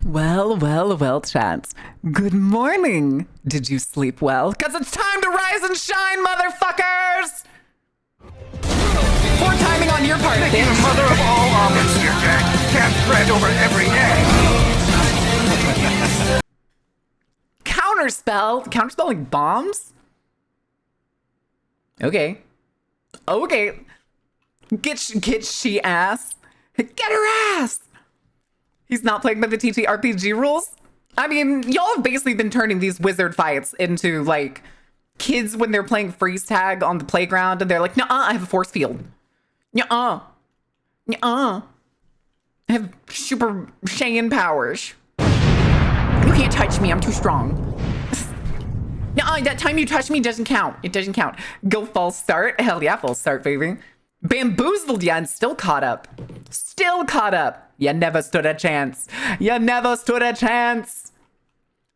Well, well, well, chance. Good morning. Did you sleep well? Because it's time to rise and shine, motherfuckers! Poor timing on your part, Making the mother of all omelets here, Jack. Can't thread over every egg. Counterspell? Counterspelling bombs? Okay. Okay. Get she ass. Get her ass! He's not playing by the TTRPG rules? I mean, y'all have basically been turning these wizard fights into, like, kids when they're playing freeze tag on the playground and they're like, nuh-uh, I have a force field. Nuh-uh. Nuh-uh. I have super Saiyan powers. You can't touch me, I'm too strong. Nuh-uh, that time you touched me doesn't count. It doesn't count. Go false start? Hell yeah, false start, baby. Bamboozled ya and still caught up. Still caught up. You never stood a chance. You never stood a chance.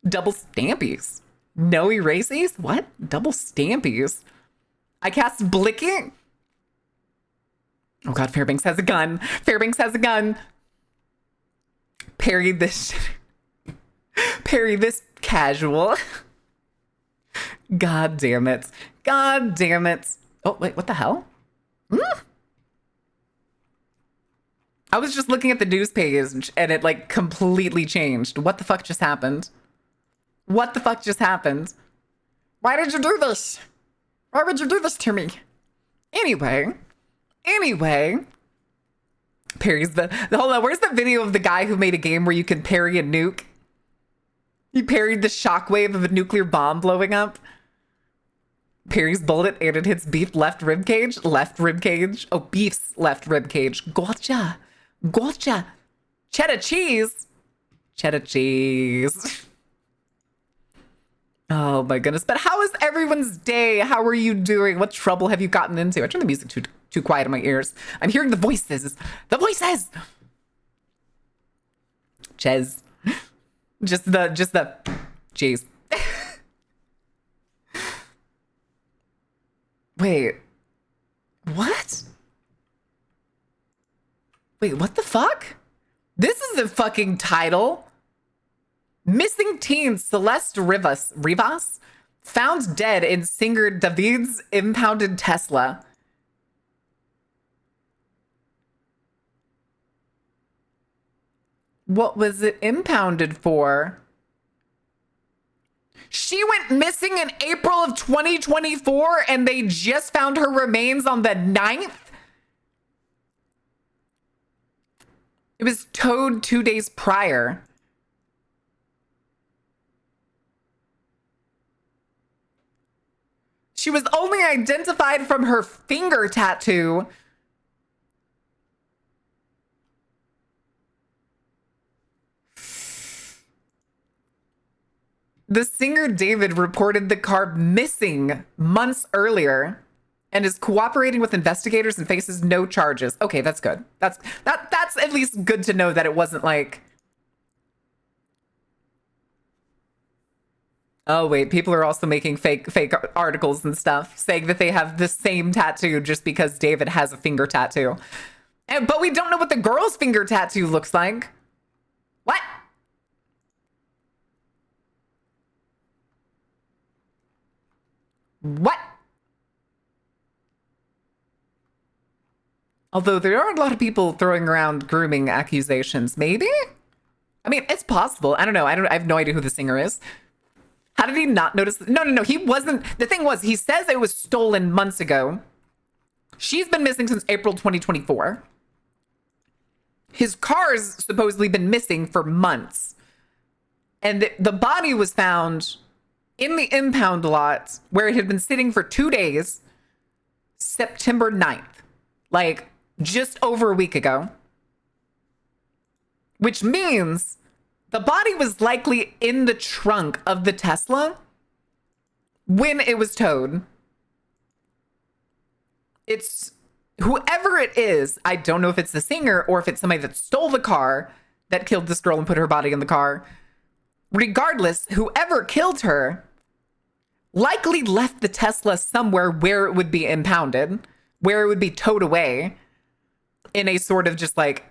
Double stampies. No erases? What? Double stampies. I cast Blicky. Oh god, Fairbanks has a gun. Fairbanks has a gun. Parry this. Parry this casual. God damn it. God damn it. Oh, wait, what the hell? I was just looking at the news page and it like completely changed. What the fuck just happened? What the fuck just happened? Why did you do this? Why would you do this to me? Anyway, parries hold on, where's the video of the guy who made a game where you can parry a nuke? He parried the shockwave of a nuclear bomb blowing up. Parries bullet and it hits beef left rib cage. Left rib cage. Oh, beef's left rib cage. Gotcha. Gotcha. Cheddar cheese. Cheddar cheese. Oh my goodness. But how is everyone's day? How are you doing? What trouble have you gotten into? I turned the music too quiet in my ears. I'm hearing the voices. The voices. Ches. Just the jeez. Wait. What? Wait, what the fuck? This is a fucking title. Missing teen Celeste Rivas found dead in singer David's impounded Tesla. What was it impounded for? She went missing in April of 2024 and they just found her remains on the 9th? It was towed 2 days prior. She was only identified from her finger tattoo. The singer David reported the car missing months earlier and is cooperating with investigators and faces no charges. Okay, that's good. That's at least good to know that it wasn't like... Oh wait, people are also making fake articles and stuff saying that they have the same tattoo just because David has a finger tattoo. But we don't know what the girl's finger tattoo looks like. What? What? Although there are a lot of people throwing around grooming accusations, maybe? I mean, it's possible. I don't know. I have no idea who the singer is. How did he not notice? No. He wasn't. The thing was, he says it was stolen months ago. She's been missing since April 2024. His car's supposedly been missing for months. And the body was found in the impound lot where it had been sitting for 2 days, September 9th, like just over a week ago, which means the body was likely in the trunk of the Tesla when it was towed. It's whoever it is. I don't know if it's the singer or if it's somebody that stole the car that killed this girl and put her body in the car. Regardless, whoever killed her likely left the Tesla somewhere where it would be impounded, where it would be towed away in a sort of just like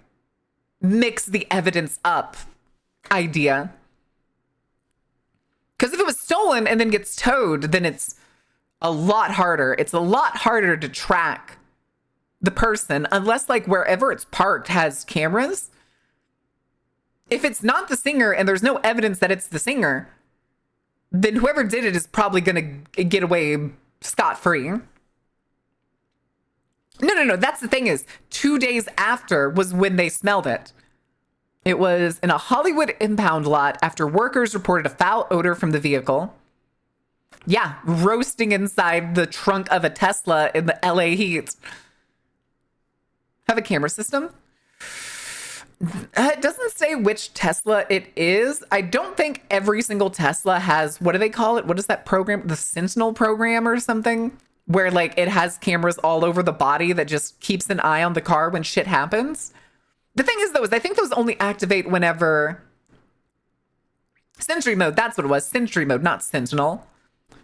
mix the evidence up idea. Because if it was stolen and then gets towed, then it's a lot harder. It's a lot harder to track the person unless like wherever it's parked has cameras. If it's not the singer and there's no evidence that it's the singer, then whoever did it is probably going to get away scot-free. No. That's the thing is 2 days after was when they smelled it. It was in a Hollywood impound lot after workers reported a foul odor from the vehicle. Yeah, roasting inside the trunk of a Tesla in the LA heat. Have a camera system? It doesn't say which Tesla it is. I don't think every single Tesla has, what do they call it? What is that program? The Sentinel program or something? Where like it has cameras all over the body that just keeps an eye on the car when shit happens. The thing is, though, is I think those only activate whenever... Sentry mode, that's what it was. Sentry mode, not Sentinel.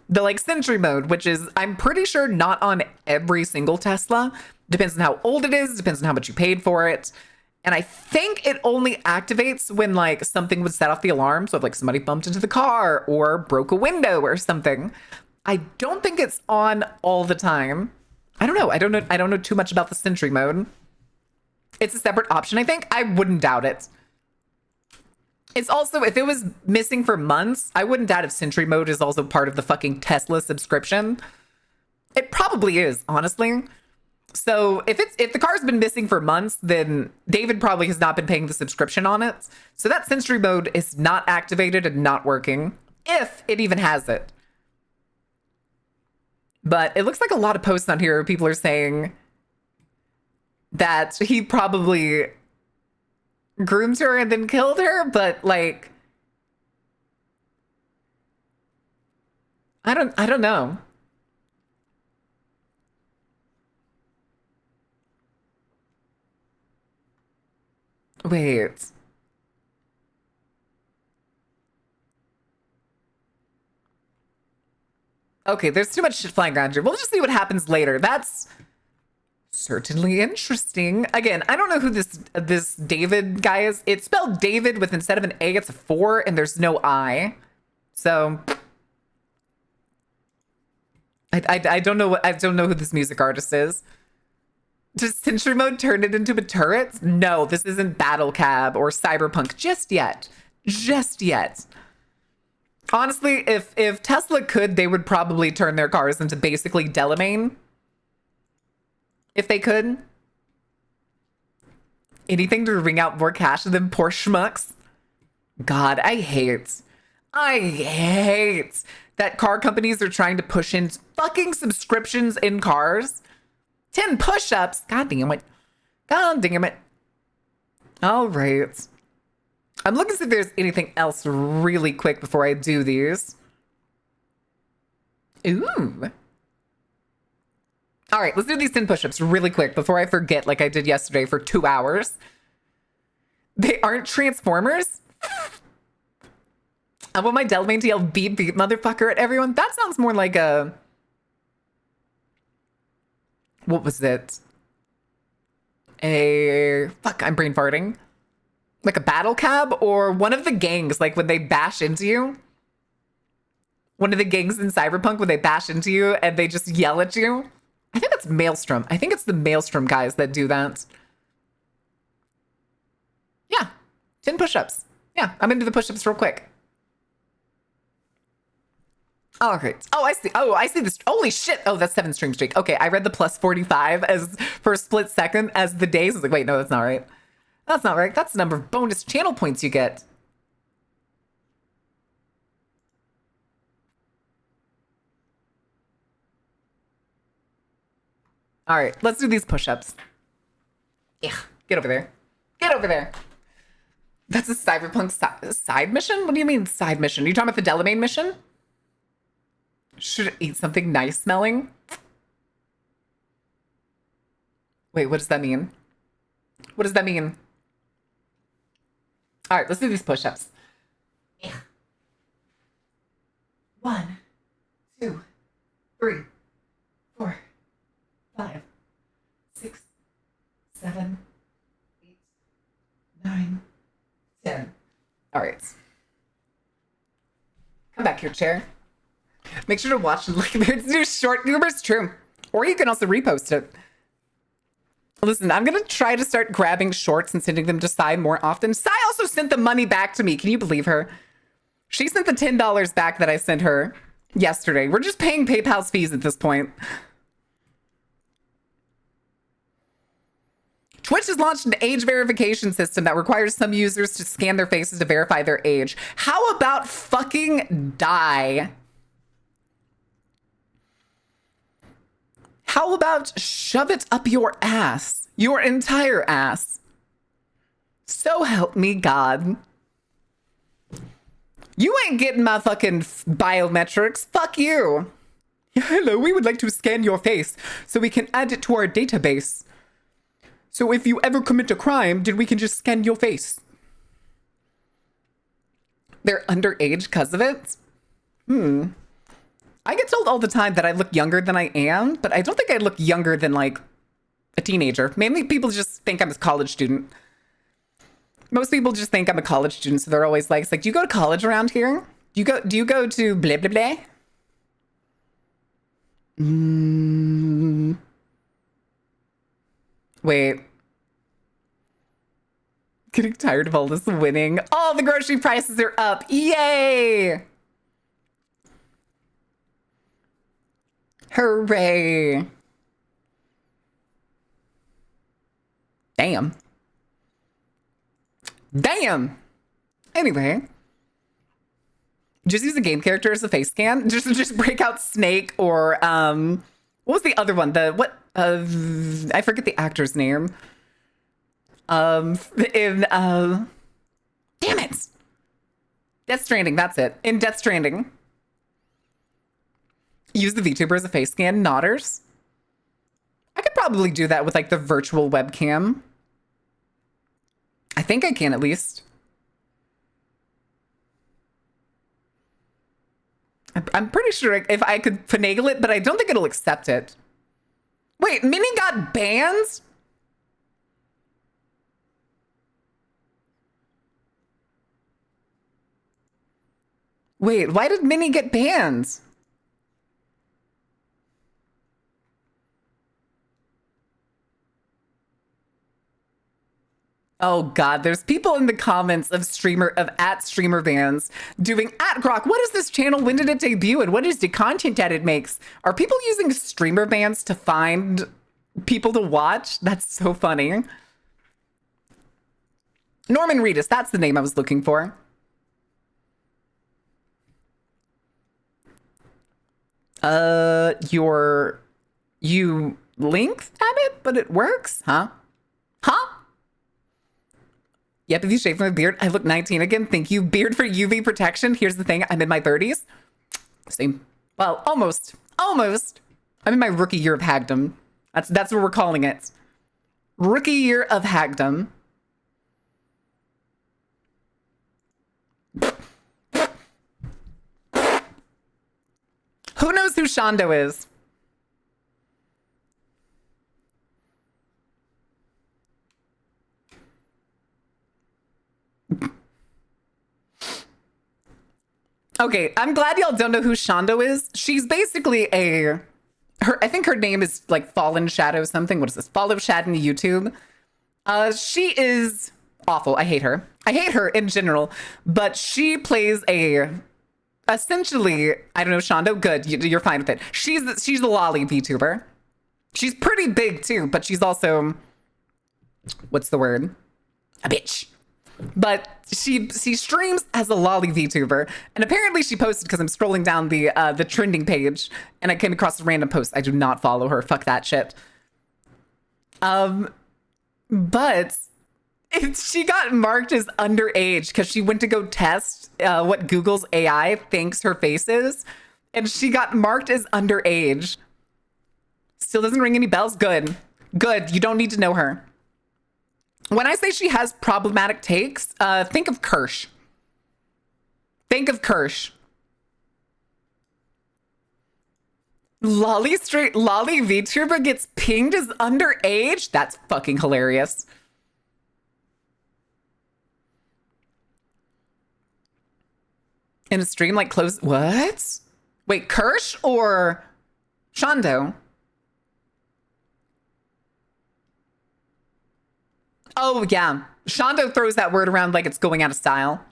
The, like, Sentry mode, which is, I'm pretty sure, not on every single Tesla. Depends on how old it is, depends on how much you paid for it. And I think it only activates when, like, something would set off the alarm. So if, like, somebody bumped into the car or broke a window or something. I don't think it's on all the time. I don't know. I don't know too much about the Sentry mode. It's a separate option, I think. I wouldn't doubt it. It's also, if it was missing for months, I wouldn't doubt if Sentry mode is also part of the fucking Tesla subscription. It probably is, honestly. So if the car's been missing for months, then David probably has not been paying the subscription on it. So that Sentry mode is not activated and not working, if it even has it. But it looks like a lot of posts on here, people are saying that he probably groomed her and then killed her, but like I don't know. Wait. Okay, there's too much shit flying around here. We'll just see what happens later. That's certainly interesting. Again, I don't know who this David guy is. It's spelled David with instead of an A, it's a 4, and there's no I. So I don't know I don't know who this music artist is. Does Sentry mode turn it into a turret? No, this isn't Battle Cab or Cyberpunk just yet. Just yet. Honestly, if Tesla could, they would probably turn their cars into basically Delamain. If they could. Anything to wring out more cash than poor schmucks. God, I hate that car companies are trying to push in fucking subscriptions in cars. 10 push-ups. God damn it. God damn it. All right. I'm looking to see if there's anything else really quick before I do these. Ooh. All right, let's do these 10 push-ups really quick before I forget like I did yesterday for 2 hours. They aren't Transformers? I want my Delamain to yell beep beep motherfucker at everyone. That sounds more like a... What was it? Fuck, I'm brain farting. Like a battle cab or one of the gangs, like when they bash into you. One of the gangs in Cyberpunk when they bash into you and they just yell at you. I think that's Maelstrom. I think it's the Maelstrom guys that do that. Yeah, 10 push-ups. Yeah, I'm into the push-ups real quick. Oh, great. Oh, I see. Oh, I see this. Holy shit. Oh, that's 7 string streak. Okay, I read the plus 45 as for a split second as the days. I was like, wait, no, that's not right. That's not right. That's the number of bonus channel points you get. All right, let's do these push-ups. Yeah, get over there. Get over there. That's a Cyberpunk side mission? What do you mean side mission? Are you talking about the Delamain mission? Should eat something nice smelling? Wait, what does that mean? What does that mean? All right, let's do these push-ups. Yeah. 1, 2, 3, 4, 5, 6, 7, 8, 9, 10. All right. magic chair. Make sure to watch and look at Beard's new short humor's true. Or you can also repost it. Listen, I'm going to try to start grabbing shorts and sending them to Sai more often. Sai also sent the money back to me. Can you believe her? She sent the $10 back that I sent her yesterday. We're just paying PayPal's fees at this point. Twitch has launched an age verification system that requires some users to scan their faces to verify their age. How about fucking die? How about shove it up your ass? Your entire ass. So help me God. You ain't getting my fucking biometrics. Fuck you. Hello, we would like to scan your face so we can add it to our database. So if you ever commit a crime, then we can just scan your face. They're underage because of it? I get told all the time that I look younger than I am, but I don't think I look younger than like a teenager. Mainly people just think I'm a college student. Most people just think I'm a college student, so they're always like, it's like, do you go to college around here? Do you go to blah blah blah? Wait. Getting tired of all this winning. Oh, the grocery prices are up. Yay! Hooray. Damn. Damn. Anyway. Just use a game character as a face scan. Just break out Snake or what was the other one? I forget the actor's name. Damn it. Death Stranding, that's it. In Death Stranding. Use the VTuber as a face scan. Nodders. I could probably do that with like the virtual webcam. I think I can at least. I'm pretty sure if I could finagle it, but I don't think it'll accept it. Wait, Minnie got banned? Wait, why did Minnie get banned? Oh God, there's people in the comments of @streamer vans doing @Grok. What is this channel? When did it debut? And what is the content that it makes? Are people using streamer vans to find people to watch? That's so funny. Norman Reedus, that's the name I was looking for. You linked at it, but it works, huh? Huh? Yep, if you shave my beard, I look 19 again. Thank you. Beard for UV protection. Here's the thing. I'm in my 30s. Same. Well, almost. Almost. I'm in my rookie year of hagdom. That's what we're calling it. Rookie year of hagdom. Who knows who Shondo is? Okay, I'm glad y'all don't know who Shondo is. She's basically I think her name is like Fallen Shadow something. What is this? Follow Shad in YouTube. She is awful. I hate her. I hate her in general, but she plays essentially, I don't know, Shondo, good. You're fine with it. She's the lolly VTuber. She's pretty big too, but she's also, what's the word? A bitch. But she streams as a lolly VTuber, and apparently she posted, because I'm scrolling down the trending page, and I came across a random post. I do not follow her. Fuck that shit. But she got marked as underage because she went to go test what Google's AI thinks her face is, and she got marked as underage. Still doesn't ring any bells? Good. Good. You don't need to know her. When I say she has problematic takes, think of Kirsch. Think of Kirsch. Lolly VTuber gets pinged as underage? That's fucking hilarious. In a stream like close. What? Wait, Kirsch or Shondo? Oh, yeah. Shondo throws that word around like it's going out of style.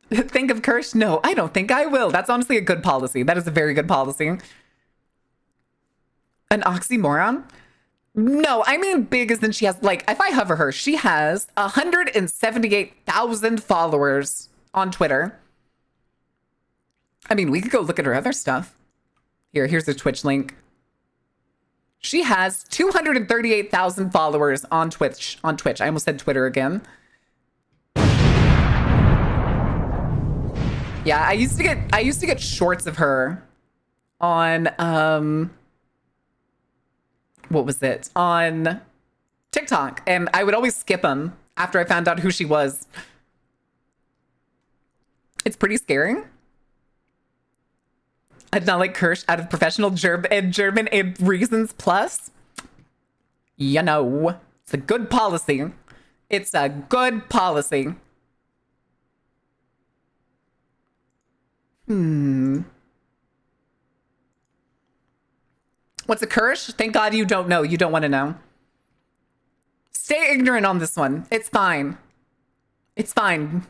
Think of Kirsch? No, I don't think I will. That's honestly a good policy. That is a very good policy. An oxymoron? No, I mean big as in she has, like, if I hover her, she has 178,000 followers on Twitter. I mean, we could go look at her other stuff. Here's the Twitch link. She has 238,000 followers on Twitch. I almost said Twitter again. Yeah, I used to get shorts of her on what was it? On TikTok, and I would always skip them after I found out who she was. It's pretty scary. I did not like Kirsch out of professional German reasons plus. You know, it's a good policy. It's a good policy. What's a Kirsch? Thank God you don't know. You don't want to know. Stay ignorant on this one. It's fine. It's fine.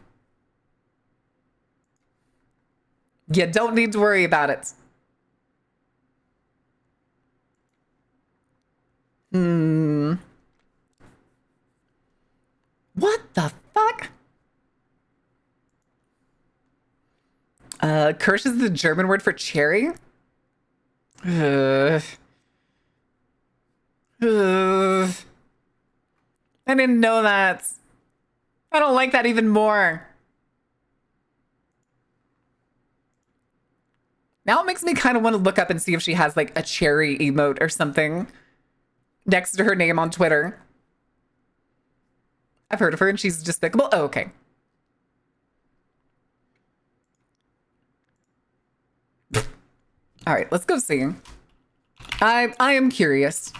You don't need to worry about it. What the fuck? Kirsch is the German word for cherry? I didn't know that. I don't like that even more. Now it makes me kind of want to look up and see if she has like a cherry emote or something next to her name on Twitter. I've heard of her and she's despicable. Oh, okay. All right, let's go see. I am curious.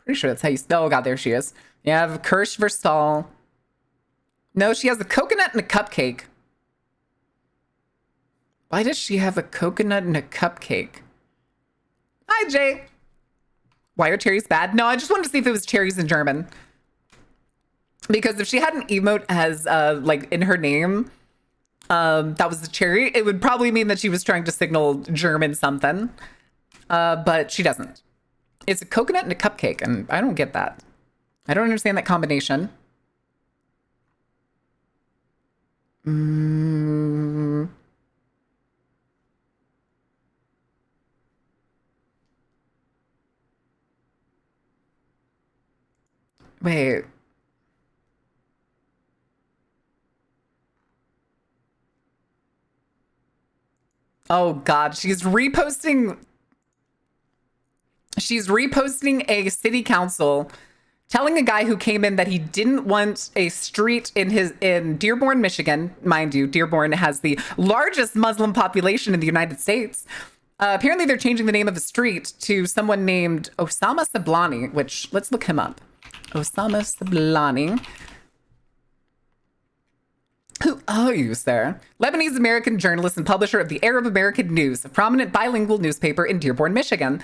Pretty sure that's how you... Oh, God, there she is. You have Kirsch Verstal. No, she has a coconut and a cupcake. Why does she have a coconut and a cupcake? Hi, Jay. Why are cherries bad? No, I just wanted to see if it was cherries in German. Because if she had an emote as, like, in her name, that was the cherry, it would probably mean that she was trying to signal German something. But she doesn't. It's a coconut and a cupcake, and I don't get that. I don't understand that combination. Wait. Oh, God. She's reposting a city council telling a guy who came in that he didn't want a street in Dearborn, Michigan. Mind you, Dearborn has the largest Muslim population in the United States. Apparently, they're changing the name of the street to someone named Osama Sablani, which, let's look him up. Osama Sablani. Who are you, sir? Lebanese-American journalist and publisher of the Arab American News, a prominent bilingual newspaper in Dearborn, Michigan.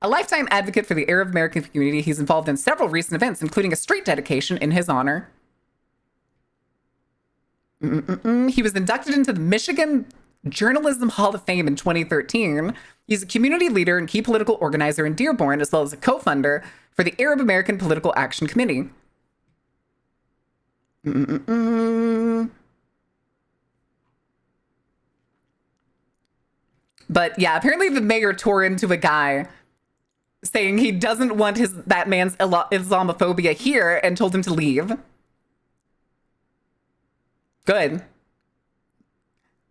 A lifetime advocate for the Arab American community, he's involved in several recent events, including a street dedication in his honor. He was inducted into the Michigan Journalism Hall of Fame in 2013. He's a community leader and key political organizer in Dearborn, as well as a co-funder for the Arab American Political Action Committee. But yeah, apparently the mayor tore into a guy saying he doesn't want that man's Islamophobia here and told him to leave. Good.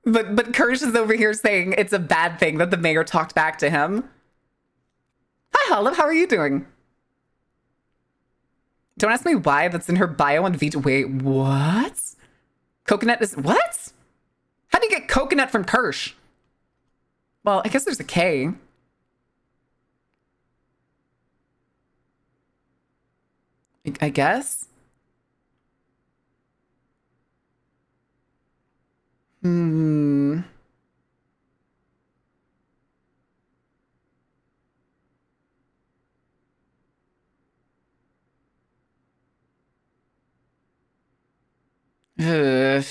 But Kirsch is over here saying it's a bad thing that the mayor talked back to him. Hi, Olive. How are you doing? Don't ask me why that's in her bio on Vita. Wait, what? Coconut is... What? How do you get coconut from Kirsch? Well, I guess there's a K. I guess. Hmm. Ugh.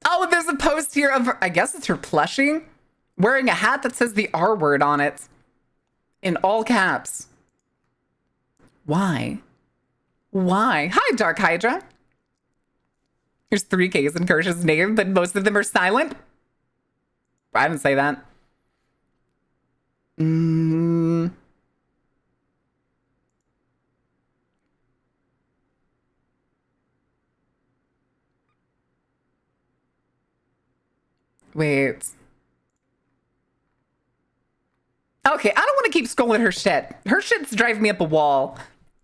Oh, there's a post here of her, I guess it's her plushie, wearing a hat that says the R word on it in all caps. Why? Why? Hi, Dark Hydra. There's 3Ks in Kirsch's name, but most of them are silent. I didn't say that. Wait. Okay, I don't want to keep scrolling her shit. Her shit's driving me up a wall.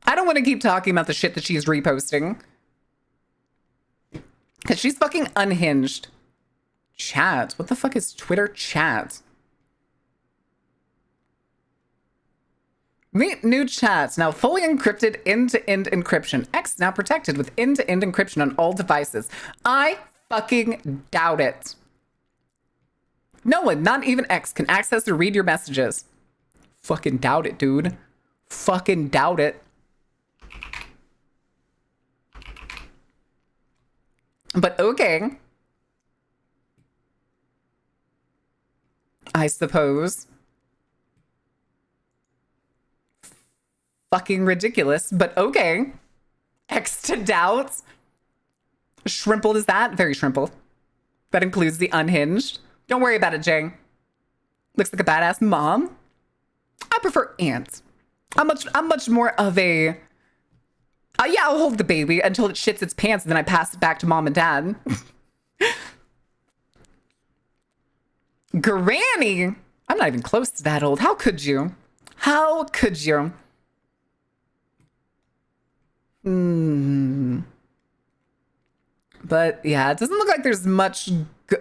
I don't want to keep talking about the shit that she's reposting. Because she's fucking unhinged. Chat. What the fuck is Twitter chat? Meet new chats, now fully encrypted end-to-end encryption. X now protected with end-to-end encryption on all devices. I fucking doubt it. No one, not even X, can access or read your messages. Fucking doubt it, dude. Fucking doubt it. But okay. I suppose. Fucking ridiculous, but okay. X to doubts. Shrimpled is that? Very shrimpled. That includes the unhinged. Don't worry about it, Jay. Looks like a badass mom. I prefer aunt. I'm much more of a... yeah, I'll hold the baby until it shits its pants and then I pass it back to mom and dad. Granny? I'm not even close to that old. How could you? How could you? But yeah, it doesn't look like there's much.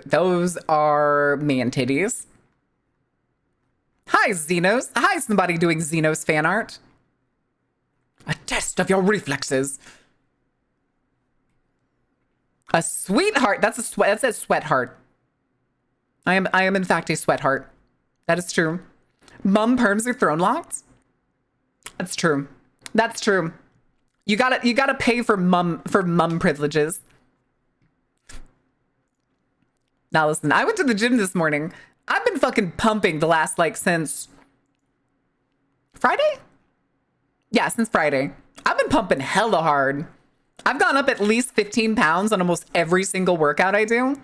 Those are man titties. Hi, Xenos. Hi, somebody doing Xenos fan art. A test of your reflexes. A sweetheart. That's a sweat. That's a sweat heart. I am in fact a sweat heart. That is true. Mum perms are throne locked. That's true. That's true. You gotta pay for mum privileges. Now listen, I went to the gym this morning. I've been fucking pumping the last since Friday? Yeah, since Friday. I've been pumping hella hard. I've gone up at least 15 pounds on almost every single workout I do.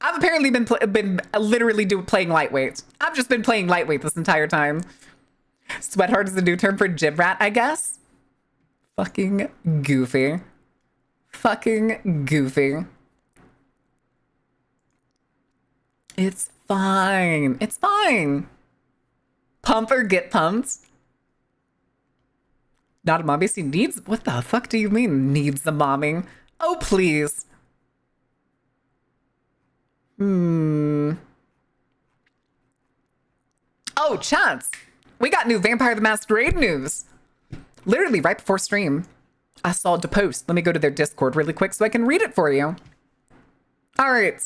I've apparently been literally playing lightweight. I've just been playing lightweight this entire time. Sweat hard is the new term for gym rat, I guess. Fucking goofy. Fucking goofy. It's fine. It's fine. Pump or get pumped. Not a mommy. See, needs. What the fuck do you mean needs the momming? Oh, please. Oh, chance. We got new Vampire the Masquerade news. Literally right before stream. I saw it to post. Let me go to their Discord really quick so I can read it for you. All right.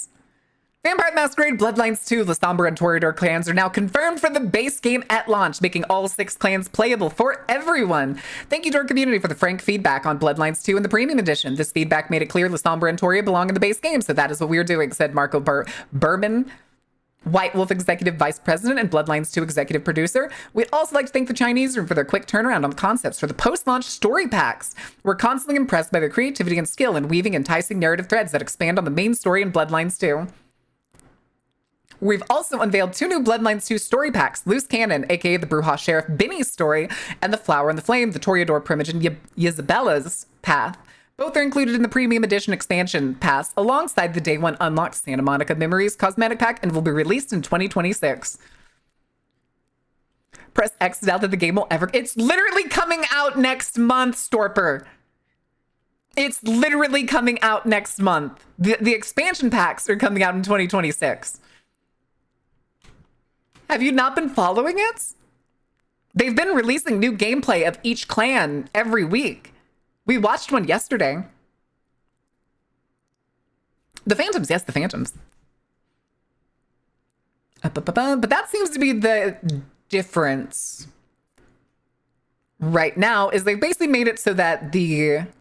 Vampire the Masquerade, Bloodlines 2, the Sombra and Toreador clans are now confirmed for the base game at launch, making all 6 clans playable for everyone. Thank you to our community for the frank feedback on Bloodlines 2 and the Premium Edition. This feedback made it clear the Sombra and Toreador belong in the base game, so that is what we're doing, said Marco Berman, White Wolf Executive Vice President and Bloodlines 2 Executive Producer. We'd also like to thank the Chinese room for their quick turnaround on the concepts for the post-launch story packs. We're constantly impressed by their creativity and skill in weaving enticing narrative threads that expand on the main story in Bloodlines 2. We've also unveiled 2 new Bloodlines 2 story packs, Loose Cannon, aka the Bruja Sheriff Benny's story, and The Flower and the Flame, the Toreador Primogen Isabella's path. Both are included in the Premium Edition expansion pass, alongside the Day 1 Unlocked Santa Monica Memories cosmetic pack, and will be released in 2026. Press X to doubt that the game will ever... It's literally coming out next month, Storper. It's literally coming out next month. The expansion packs are coming out in 2026. Have you not been following it? They've been releasing new gameplay of each clan every week. We watched one yesterday. The Phantoms, yes, the Phantoms. But that seems to be the difference right now, is they basically made it so that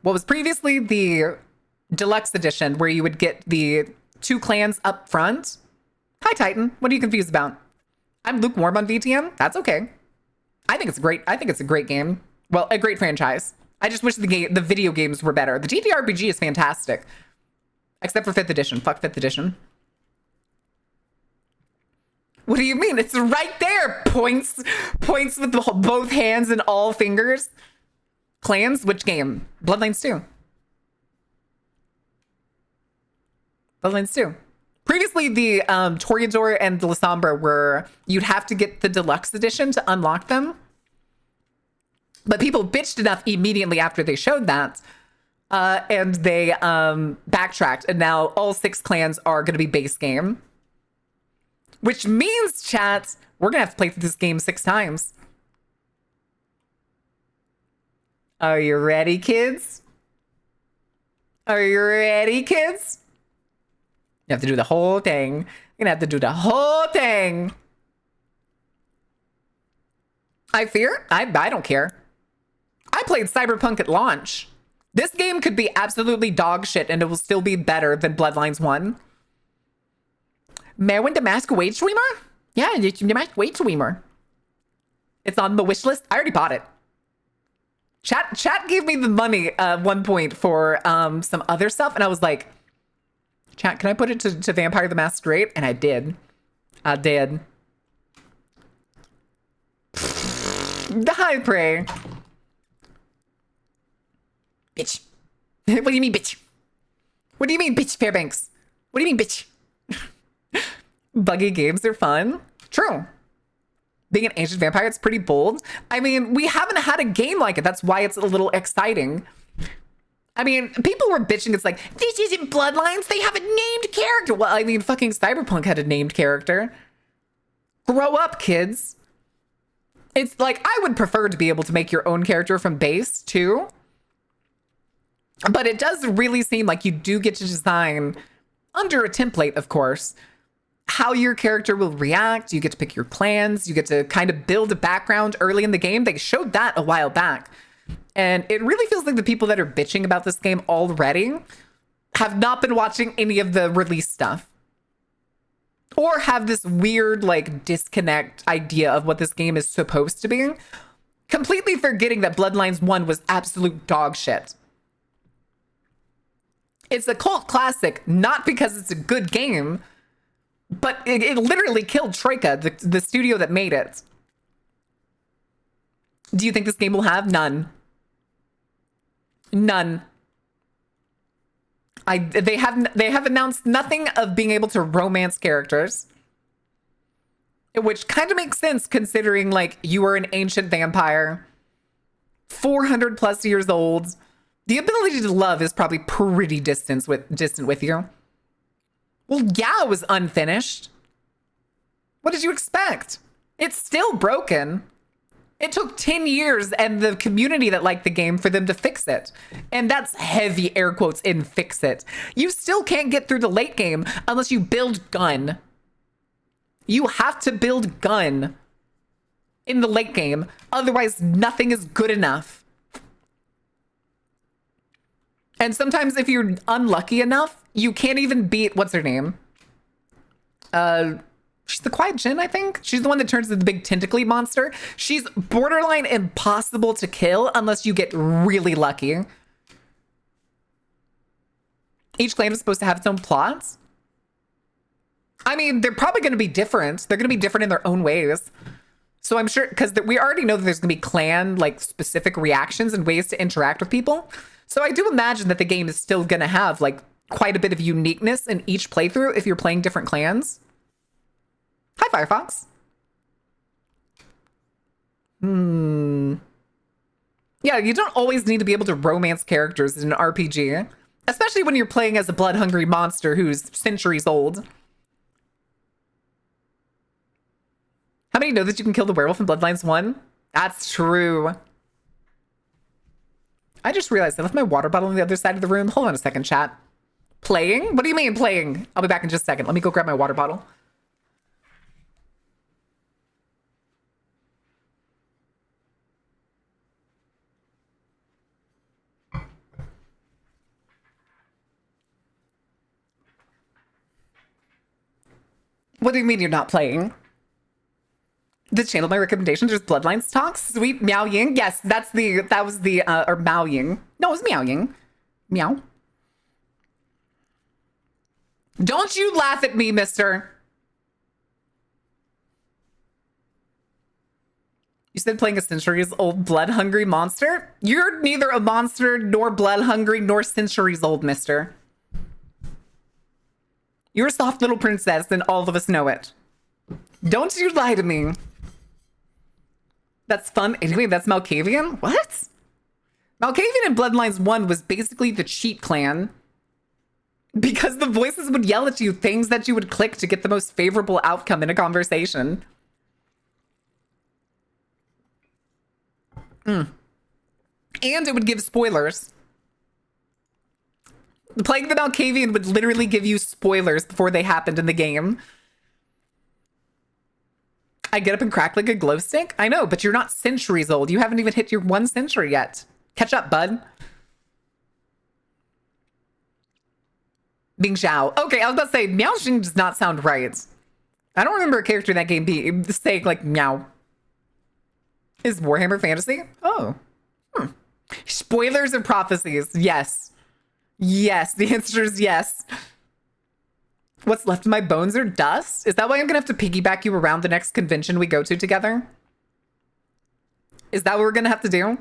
what was previously the deluxe edition, where you would get the 2 clans up front. Hi, Titan. What are you confused about? I'm lukewarm on VTM. That's okay. I think it's a great game. Well, a great franchise. I just wish the video games were better. The TTRPG is fantastic. Except for 5th edition. Fuck 5th edition. What do you mean? It's right there. Points with both hands and all fingers. Clans? Which game? Bloodlines 2. Bloodlines 2. Previously, the Toreador and the Lasombra were, you'd have to get the deluxe edition to unlock them. But people bitched enough immediately after they showed that, and they backtracked, and now all 6 clans are going to be base game. Which means, chat, we're going to have to play through this game 6 times. Are you ready, kids? Are you ready, kids? You have to do the whole thing. You're gonna have to do the whole thing. I don't care. I played Cyberpunk at launch. This game could be absolutely dog shit and it will still be better than Bloodlines 1. Merwin the Mask Wage Streamer? Yeah, the Mask Wage Streamer. It's on the wish list. I already bought it. Chat gave me the money at one point for some other stuff, and I was like, chat, can I put it to Vampire the Masquerade? And I did. I did. The high prey. Bitch. What do you mean, bitch? What do you mean, bitch, Fairbanks? What do you mean, bitch? Buggy games are fun. True. Being an ancient vampire, it's pretty bold. I mean, we haven't had a game like it. That's why it's a little exciting. I mean, people were bitching. It's like, this isn't Bloodlines. They have a named character. Well, I mean, fucking Cyberpunk had a named character. Grow up, kids. It's like, I would prefer to be able to make your own character from base, too. But it does really seem like you do get to design, under a template, of course, how your character will react. You get to pick your clans. You get to kind of build a background early in the game. They showed that a while back. And it really feels like the people that are bitching about this game already have not been watching any of the release stuff. Or have this weird, like, disconnect idea of what this game is supposed to be. Completely forgetting that Bloodlines 1 was absolute dog shit. It's a cult classic, not because it's a good game, but it literally killed Troika, the studio that made it. Do you think this game will have? None. None. They have announced nothing of being able to romance characters, which kind of makes sense considering, like, you are an ancient vampire, 400 plus years old. The ability to love is probably pretty distant with you. Well, yeah, it was unfinished. What did you expect? It's still broken. It took 10 years and the community that liked the game for them to fix it. And that's heavy air quotes in fix it. You still can't get through the late game unless you build gun. You have to build gun in the late game. Otherwise, nothing is good enough. And sometimes if you're unlucky enough, you can't even beat, what's her name? She's the Quiet Jinn, I think. She's the one that turns into the big tentacly monster. She's borderline impossible to kill unless you get really lucky. Each clan is supposed to have its own plots. I mean, they're probably going to be different. They're going to be different in their own ways. So I'm sure, because we already know that there's going to be clan, like, specific reactions and ways to interact with people. So I do imagine that the game is still going to have, like, quite a bit of uniqueness in each playthrough if you're playing different clans. Hi, Firefox. Yeah, you don't always need to be able to romance characters in an RPG, especially when you're playing as a blood-hungry monster who's centuries old. How many know that you can kill the werewolf in Bloodlines 1? That's true. I just realized I left my water bottle on the other side of the room. Hold on a second, chat. Playing? What do you mean playing? I'll be back in just a second. Let me go grab my water bottle. What do you mean you're not playing? The channel, my recommendations, there's Bloodlines talks. Sweet Meow Ying. Yes, that was the, or Mao Ying. No, it was Meow Ying. Meow. Don't you laugh at me, mister. You said playing a centuries-old blood-hungry monster? You're neither a monster, nor blood-hungry, nor centuries-old, mister. You're a soft little princess, and all of us know it. Don't you lie to me. That's fun. Anyway, that's Malkavian? What? Malkavian in Bloodlines 1 was basically the cheat clan. Because the voices would yell at you things that you would click to get the most favorable outcome in a conversation. And it would give spoilers. Playing the Malkavian would literally give you spoilers before they happened in the game. I get up and crack like a glow stick? I know, but you're not centuries old. You haven't even hit your 1 century yet. Catch up, bud. Bing Xiao. Okay, I was about to say, Meow Xing does not sound right. I don't remember a character in that game saying, like, meow. Is Warhammer Fantasy? Oh. Spoilers and prophecies. Yes. Yes, the answer is yes. What's left of my bones are dust? Is that why I'm gonna have to piggyback you around the next convention we go to together? Is that what we're gonna have to do?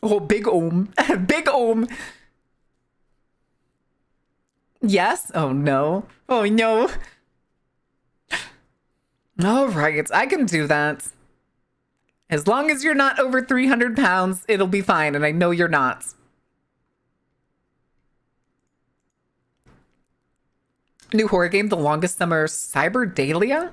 Oh, big ohm. Big ohm. Yes? Oh, no. Oh, no. All right, I can do that. As long as you're not over 300 pounds, it'll be fine, and I know you're not. New horror game, The Longest Summer, Cyberdalia?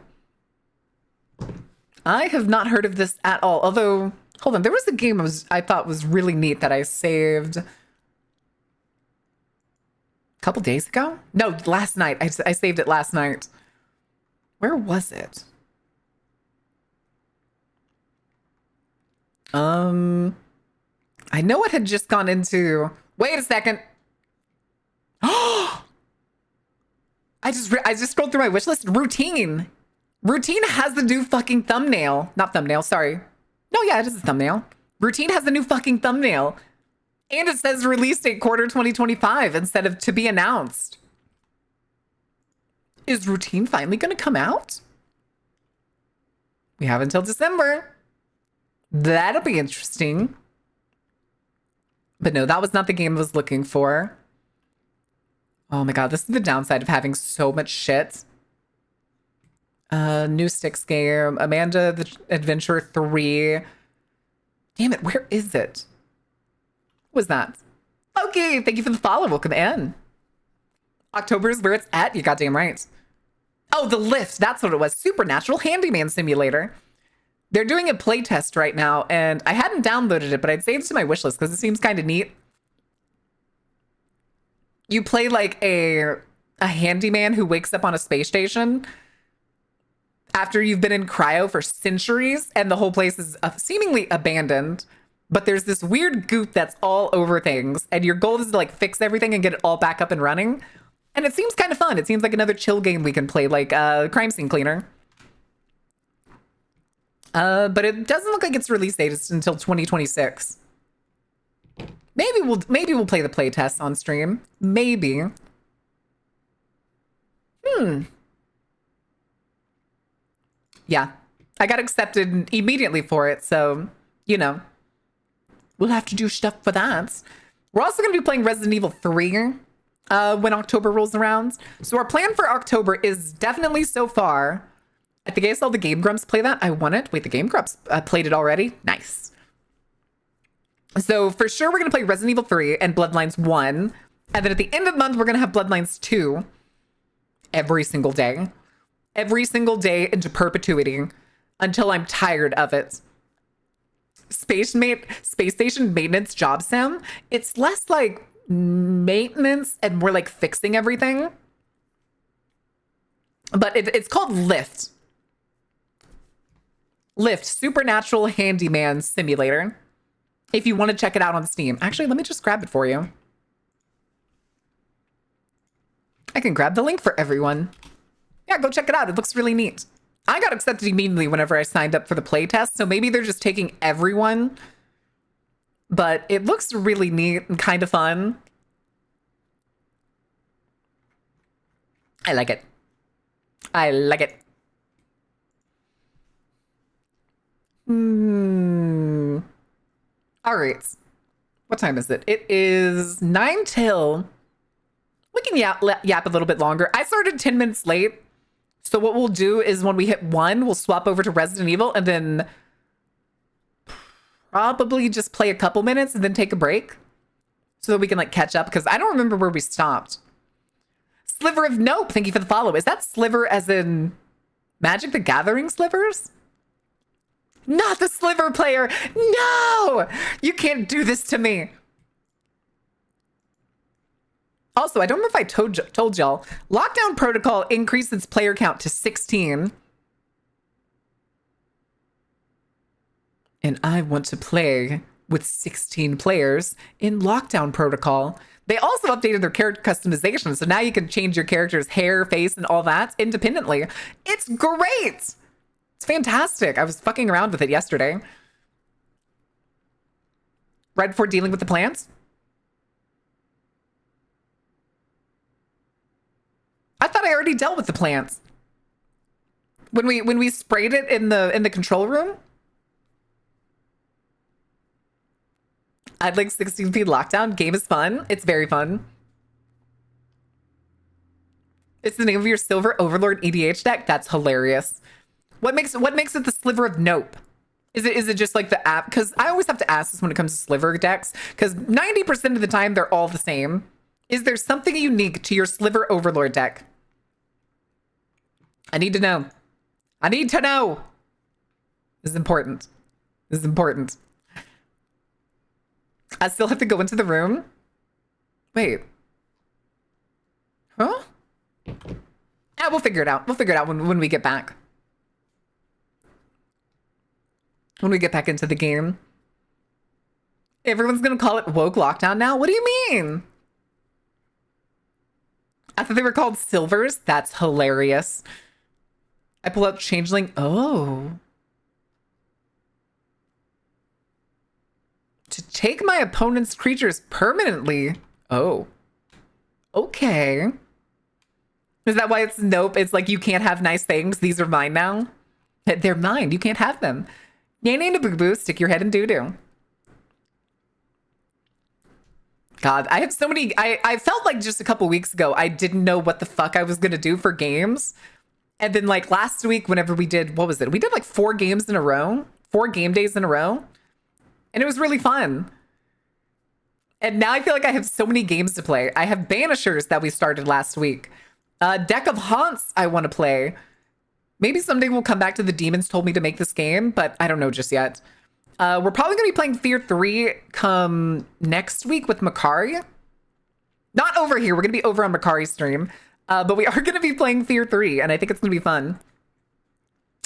I have not heard of this at all, although, hold on, there was a game I thought was really neat that I saved a couple days ago? No, last night. I saved it last night. Where was it? I know it had just gone into... Wait a second. I just scrolled through my wish list. Routine. Routine has the new fucking thumbnail. Not thumbnail, sorry. No, yeah, it is a thumbnail. Routine has the new fucking thumbnail. And it says release date quarter 2025 instead of to be announced. Is Routine finally going to come out? We have until December. That'll be interesting. But no, that was not the game I was looking for. Oh my god, this is the downside of having so much shit. New Sticks game. Amanda the Adventure 3. Damn it, where is it? What was that? Okay, thank you for the follow. Welcome in. October is where it's at. You goddamn right. Oh, The Lift. That's what it was. Supernatural Handyman Simulator. They're doing a playtest right now, and I hadn't downloaded it, but I'd saved it to my wishlist because it seems kind of neat. You play like a handyman who wakes up on a space station after you've been in cryo for centuries, and the whole place is seemingly abandoned. But there's this weird goop that's all over things, and your goal is to like fix everything and get it all back up and running. And it seems kind of fun. It seems like another chill game we can play, like Crime Scene Cleaner. But it doesn't look like its release date is until 2026. Maybe we'll play the playtest on stream. Maybe. Yeah. I got accepted immediately for it, so, you know. We'll have to do stuff for that. We're also going to be playing Resident Evil 3 when October rolls around. So our plan for October is definitely so far... I think I saw the Game Grumps play that. I won it. Wait, the Game Grumps played it already? Nice. So for sure, we're going to play Resident Evil 3 and Bloodlines 1. And then at the end of the month, we're going to have Bloodlines 2 every single day. Every single day into perpetuity until I'm tired of it. Space Station Maintenance Job Sim. It's less like maintenance and more like fixing everything. But it's called Lift. Lift, Supernatural Handyman Simulator. If you want to check it out on Steam. Actually, let me just grab it for you. I can grab the link for everyone. Yeah, go check it out. It looks really neat. I got accepted immediately whenever I signed up for the playtest, so maybe they're just taking everyone. But it looks really neat and kind of fun. I like it. I like it. All right. What time is it? It is 9 till. We can yap a little bit longer. I started 10 minutes late. So what we'll do is when we hit 1, we'll swap over to Resident Evil and then probably just play a couple minutes and then take a break so that we can like catch up because I don't remember where we stopped. Sliver of Nope, thank you for the follow. Is that sliver as in Magic the Gathering slivers? Not the sliver player. No, you can't do this to me. Also, I don't know if I told y'all, Lockdown Protocol increased its player count to 16. And I want to play with 16 players in Lockdown Protocol. They also updated their character customization, so now you can change your character's hair, face, and all that independently. It's great! It's fantastic. I was fucking around with it yesterday. Right before dealing with the plants. I thought I already dealt with the plants. When we sprayed it in the control room. I'd like 16 feet lockdown. Game is fun. It's very fun. It's the name of your Silver Overlord EDH deck. That's hilarious. What makes it the Sliver of Nope? Is it just like the app? Because I always have to ask this when it comes to sliver decks. Because 90% of the time they're all the same. Is there something unique to your Sliver Overlord deck? I need to know. I need to know. This is important. This is important. I still have to go into the room. Wait. Huh? Yeah, we'll figure it out. We'll figure it out when we get back. When we get back into the game. Everyone's gonna call it Woke Lockdown now? What do you mean? I thought they were called Silvers. That's hilarious. I pull out Changeling. Oh. To take my opponent's creatures permanently. Oh. Okay. Is that why it's nope? It's like you can't have nice things. These are mine now. They're mine. You can't have them. Nay, to boo boo. Stick your head in doo doo. God, I have so many. I felt like just a couple weeks ago, I didn't know what the fuck I was going to do for games. And then like last week, whenever we did, what was it? We did like 4 games in a row, 4 game days in a row. And it was really fun. And now I feel like I have so many games to play. I have Banishers that we started last week. Deck of Haunts I want to play. Maybe someday we'll come back to the Demons Told Me to Make this game, but I don't know just yet. We're probably going to be playing Fear 3 come next week with Makari. Not over here. We're going to be over on Makari's stream. But we are going to be playing Fear 3, and I think it's going to be fun.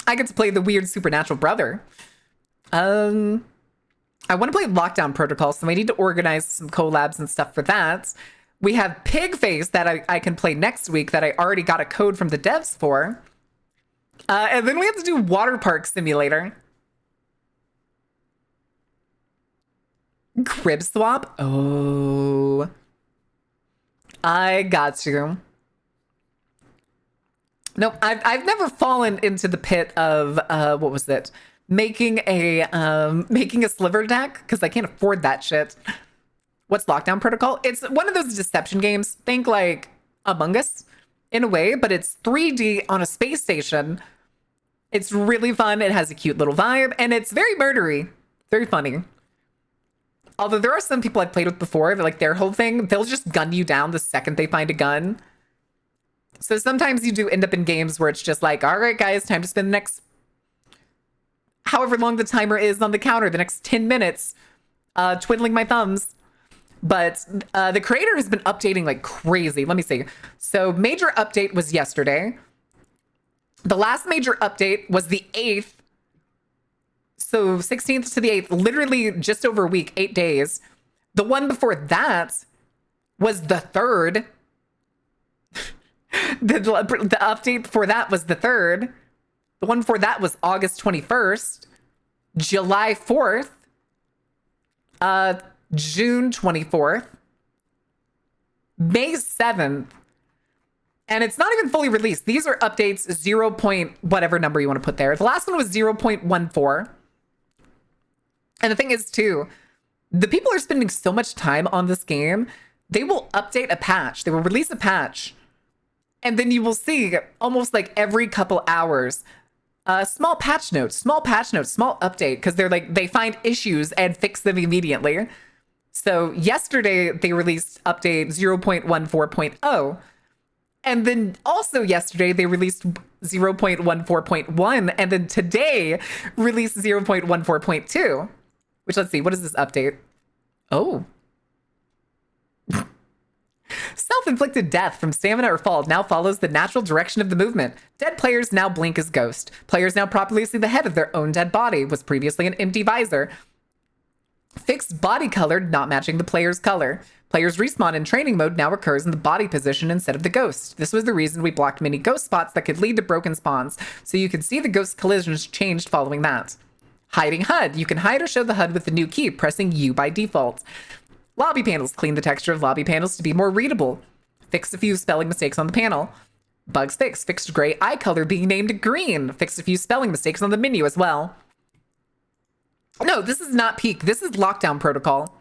I get to play the weird supernatural brother. I want to play Lockdown Protocol, so I need to organize some collabs and stuff for that. We have Pigface that I can play next week that I already got a code from the devs for. And then we have to do Water Park Simulator. Crib Swap? Oh. I got you. Nope, I've never fallen into the pit of, what was it? Making a sliver deck, because I can't afford that shit. What's Lockdown Protocol? It's one of those deception games. Think like Among Us in a way, but it's 3D on a space station. It's really fun. It has a cute little vibe, and it's very murdery. Very funny. Although there are some people I've played with before, like their whole thing, they'll just gun you down the second they find a gun. So sometimes you do end up in games where it's just like, all right, guys, time to spend the next however long the timer is on the counter, the next 10 minutes, twiddling my thumbs. But the creator has been updating like crazy. Let me see. So major update was yesterday. The last major update was the 8th. So 16th to the 8th, literally just over a week, 8 days. The one before that was the 3rd. The update before that was the 3rd. The one before that was August 21st, July 4th, June 24th, May 7th, and it's not even fully released. These are updates 0. Whatever number you want to put there. The last one was 0.14. And the thing is, too, the people are spending so much time on this game, they will update a patch. They will release a patch. And then you will see almost like every couple hours, small patch notes, small update, because they find issues and fix them immediately. So yesterday they released update 0.14.0. And then also yesterday they released 0.14.1. And then today released 0.14.2. Which, let's see, what is this update? Oh. Self-inflicted death from stamina or fall now follows the natural direction of the movement. Dead players now blink as ghost. Players now properly see the head of their own dead body, was previously an empty visor. Fixed body color not matching the player's color. Players respawn in training mode now occurs in the body position instead of the ghost. This was the reason we blocked many ghost spots that could lead to broken spawns, so you could see the ghost collisions changed following that. Hiding HUD. You can hide or show the HUD with the new key, pressing U by default. Lobby panels. Clean the texture of lobby panels to be more readable. Fixed a few spelling mistakes on the panel. Bugs fixed. Fixed gray eye color being named green. Fixed a few spelling mistakes on the menu as well. No, this is not Peak. This is Lockdown Protocol.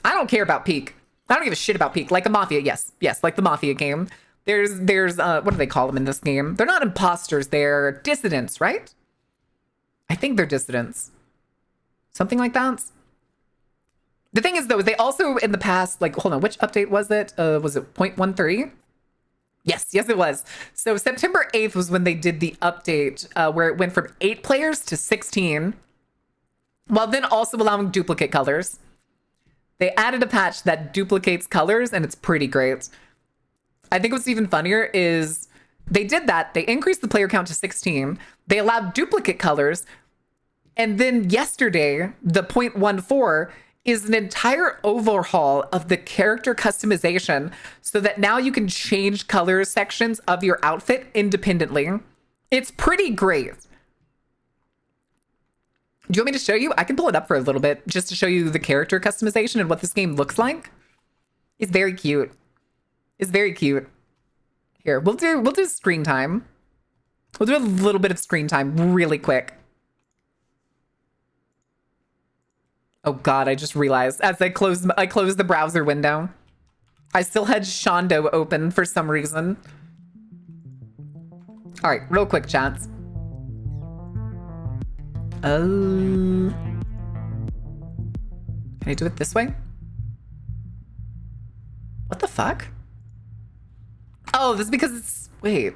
I don't care about Peak. I don't give a shit about Peak. Like a Mafia, yes. Yes, like the Mafia game. There's what do they call them in this game? They're not imposters, they're dissidents, right? I think they're dissidents. Something like that. The thing is, though, they also in the past, like, hold on, which update was it? Was it 0.13? Yes, it was. So September 8th was when they did the update where it went from 8 players to 16, while then also allowing duplicate colors. They added a patch that duplicates colors, and it's pretty great. I think what's even funnier is they did that. They increased the player count to 16. They allowed duplicate colors. And then yesterday, the 0.14 is an entire overhaul of the character customization so that now you can change color sections of your outfit independently. It's pretty great. Do you want me to show you? I can pull it up for a little bit just to show you the character customization and what this game looks like. It's very cute. It's very cute. Here, we'll do screen time. We'll do a little bit of screen time really quick. Oh God, I just realized as I closed the browser window, I still had Shondo open for some reason. All right, real quick, chats. Can I do it this way? What the fuck? Oh, this is because it's... Wait.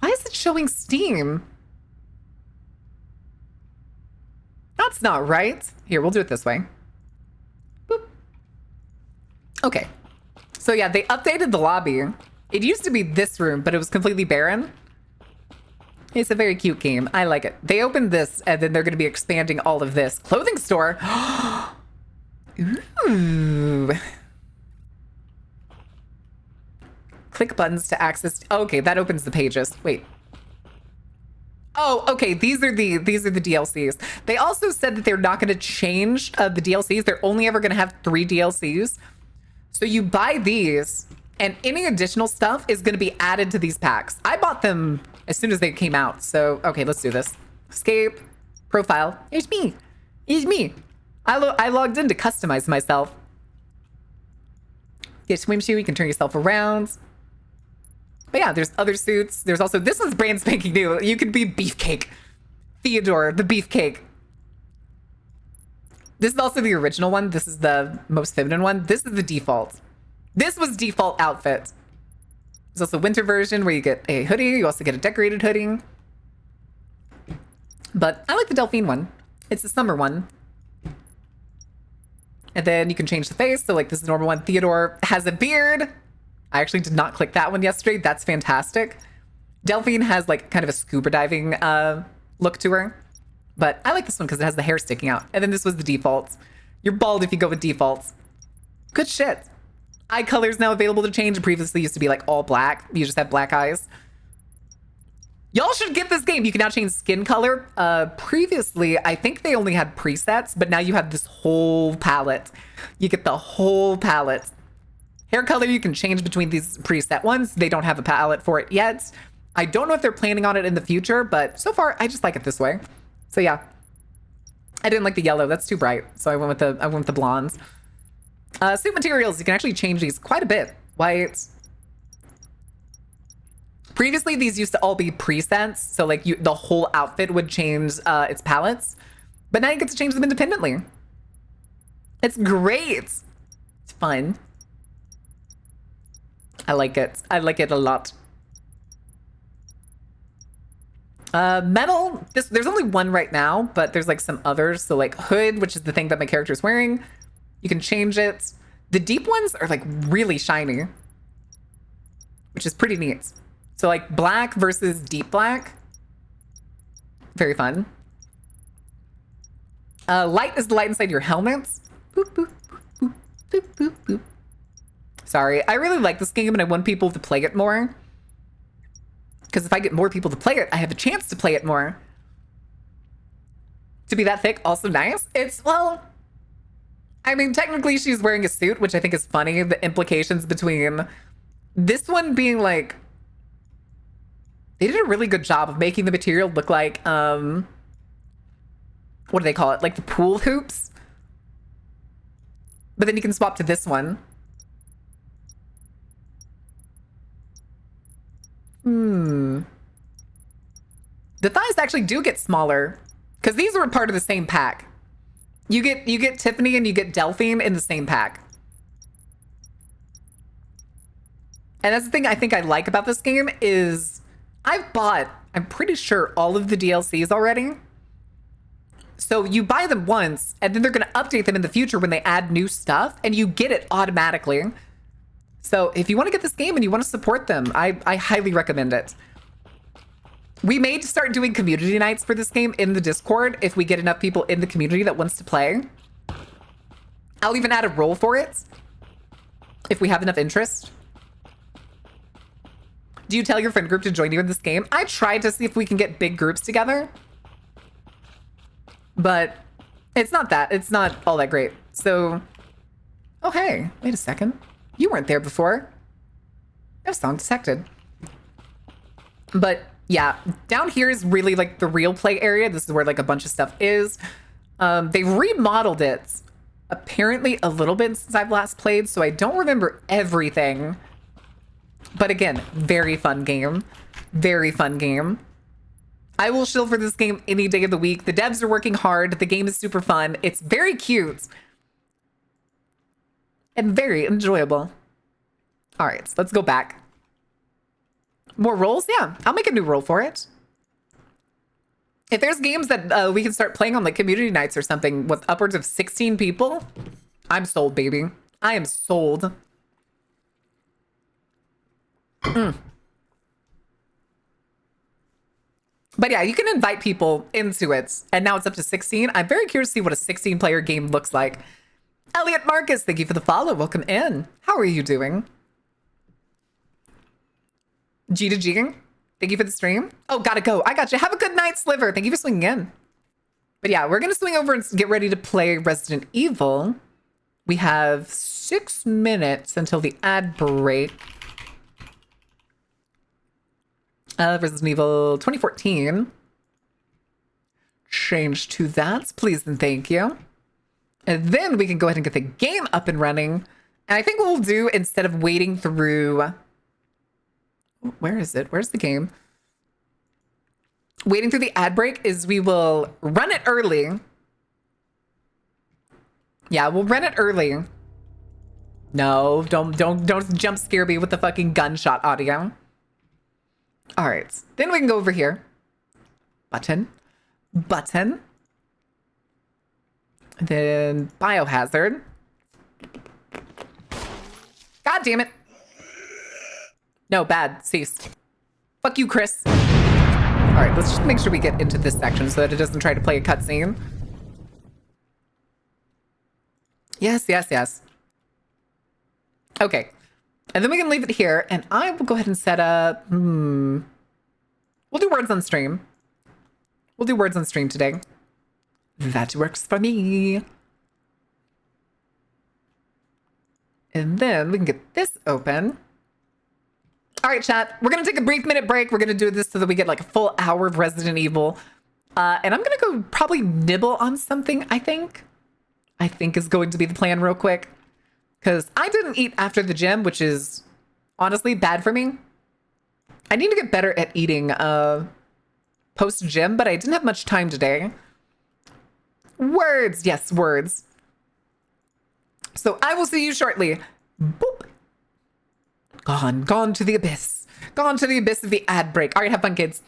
Why is it showing Steam? That's not right. Here, we'll do it this way. Boop. Okay. So yeah, they updated the lobby. It used to be this room, but it was completely barren. It's a very cute game. I like it. They opened this, and then they're going to be expanding all of this. Clothing store. Ooh. Click buttons to access. Okay, that opens the pages. Wait. Oh, okay. These are the DLCs. They also said that they're not going to change the DLCs. They're only ever going to have 3 DLCs. So you buy these, and any additional stuff is going to be added to these packs. I bought them as soon as they came out. So, okay, let's do this. Escape. Profile. It's me. It's me. I logged in to customize myself. Get swimsuit. You can turn yourself around. But yeah, there's other suits. There's also, this one's brand spanking new. You can be Beefcake. Theodore, the Beefcake. This is also the original one. This is the most feminine one. This is the default. This was default outfit. There's also a winter version where you get a hoodie. You also get a decorated hoodie. But I like the Delphine one. It's the summer one. And then you can change the face. So like this is the normal one. Theodore has a beard. I actually did not click that one yesterday. That's fantastic. Delphine has like kind of a scuba diving look to her. But I like this one because it has the hair sticking out. And then this was the defaults. You're bald if you go with defaults. Good shit. Eye colors now available to change. Previously used to be like all black. You just have black eyes. Y'all should get this game. You can now change skin color. Previously, I think they only had presets, but now you have this whole palette. You get the whole palette. Hair color, you can change between these preset ones. They don't have a palette for it yet. I don't know if they're planning on it in the future, but so far, I just like it this way. So yeah. I didn't like the yellow. That's too bright. So I went with the blondes. Suit materials, you can actually change these quite a bit. White. Previously, these used to all be presets, so like the whole outfit would change its palettes, but now you get to change them independently. It's great. It's fun. I like it. I like it a lot. Metal, there's only one right now, but there's like some others. So like hood, which is the thing that my character is wearing, you can change it. The deep ones are like really shiny, which is pretty neat. So like black versus deep black. Very fun. Light is the light inside your helmets. Boop, boop, boop, boop, boop, boop. Sorry, I really like this game and I want people to play it more. Because if I get more people to play it, I have a chance to play it more. To be that thick, also nice. It's, well, I mean, technically she's wearing a suit, which I think is funny. The implications between this one being like, they did a really good job of making the material look like, what do they call it? Like the pool hoops. But then you can swap to this one. The thighs actually do get smaller because these were part of the same pack. You get Tiffany and you get Delphine in the same pack. And that's the thing I think I like about this game is I've bought, I'm pretty sure, all of the DLCs already. So you buy them once and then they're going to update them in the future when they add new stuff and you get it automatically. So if you want to get this game and you want to support them, I highly recommend it. We may start doing community nights for this game in the Discord if we get enough people in the community that wants to play. I'll even add a role for it if we have enough interest. Do you tell your friend group to join you in this game? I tried to see if we can get big groups together, but it's not all that great. So, oh hey, wait a second. You weren't there before. No song detected. But yeah, down here is really like the real play area. This is where like a bunch of stuff is. They remodeled it apparently a little bit since I've last played, so I don't remember everything. But again, very fun game. Very fun game. I will shill for this game any day of the week. The devs are working hard. The game is super fun. It's very cute. And very enjoyable. All right, so let's go back. More roles? Yeah, I'll make a new role for it. If there's games that we can start playing on like community nights or something with upwards of 16 people, I'm sold, baby. I am sold. But yeah, you can invite people into it. And now it's up to 16. I'm very curious to see what a 16-player game looks like. Elliot Marcus, thank you for the follow. Welcome in. How are you doing? G to G, thank you for the stream. Oh, gotta go. I got you. Have a good night, Sliver. Thank you for swinging in. But yeah, we're going to swing over and get ready to play Resident Evil. We have 6 minutes until the ad break. Resident Evil 2014. Change to that, please and thank you. And then we can go ahead and get the game up and running. And I think what we'll do, instead of waiting through... Where is it? Where's the game? Waiting through the ad break is we will run it early. Yeah, we'll run it early. No, don't jump scare me with the fucking gunshot audio. All right, then we can go over here. Button. And then Biohazard. God damn it. No, bad. Cease. Fuck you, Chris. All right, let's just make sure we get into this section so that it doesn't try to play a cutscene. Yes, yes, yes. Okay. And then we can leave it here, and I will go ahead and set up... We'll do words on stream. We'll do words on stream today. That works for me. And then we can get this open. All right, chat. We're going to take a brief minute break. We're going to do this so that we get like a full hour of Resident Evil. And I'm going to go probably nibble on something, I think is going to be the plan real quick. Because I didn't eat after the gym, which is honestly bad for me. I need to get better at eating post-gym, but I didn't have much time today. Words. Yes, words. So I will see you shortly. Boop. Gone to the abyss. Gone to the abyss of the ad break. All right, have fun, kids.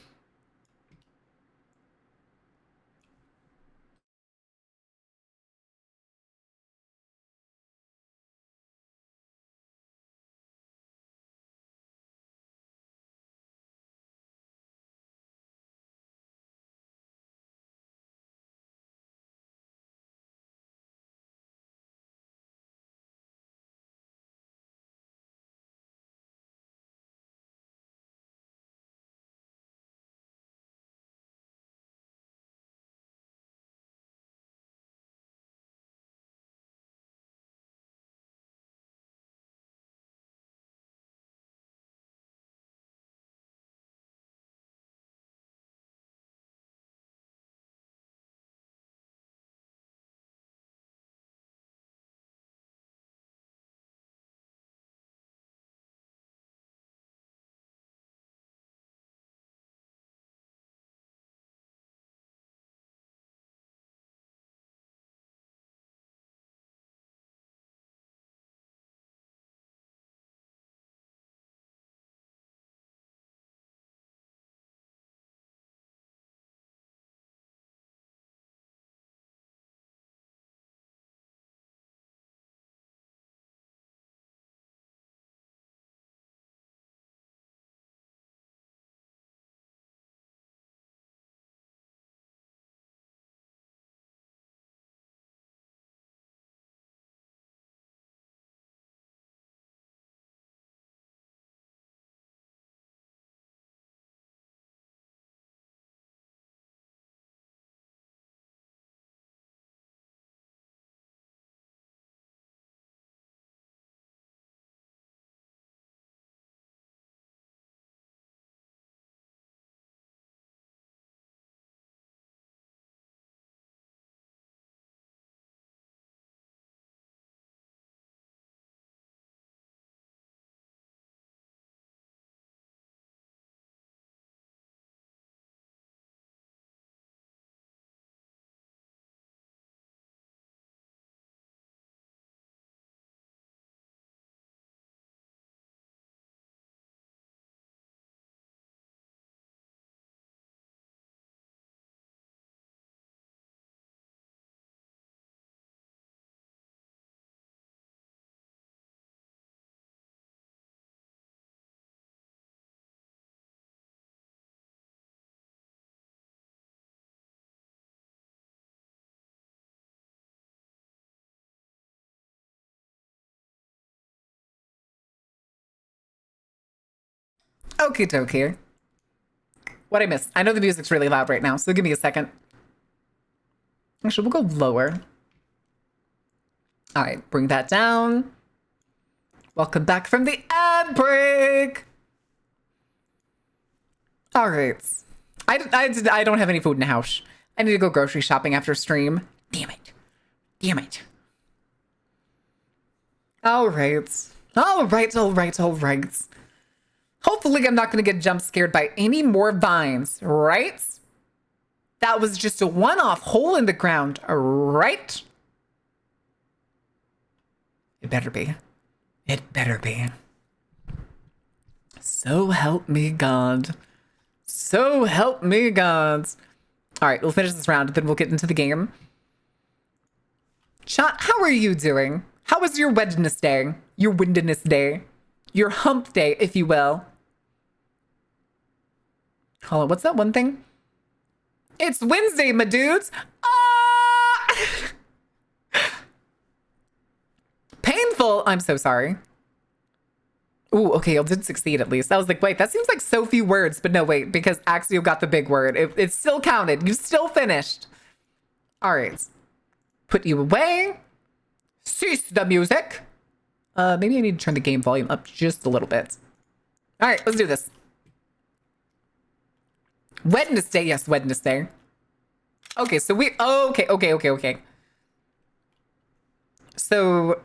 Okie dokie. What I missed? I know the music's really loud right now, so give me a second. Actually, we'll go lower. All right, bring that down. Welcome back from the ad break. All right. I don't have any food in the house. I need to go grocery shopping after stream. Damn it. Damn it. All right. All right, all right, all right. Hopefully I'm not going to get jump scared by any more vines, right? That was just a one-off hole in the ground, right? It better be. It better be. So help me God. So help me God. All right, we'll finish this round, then we'll get into the game. Chat, how are you doing? How was your Wednesday? Your Wednesday? Your hump day, if you will. Hold on, what's that one thing? It's Wednesday, my dudes. Ah! Painful. I'm so sorry. Ooh, okay, I did succeed at least. I was like, wait, that seems like so few words, but no, wait, because Axio got the big word. It still counted. You still finished. All right. Put you away. Cease the music. Maybe I need to turn the game volume up just a little bit. All right, let's do this. Wednesday, yes, Wednesday. Okay, so we, okay. So,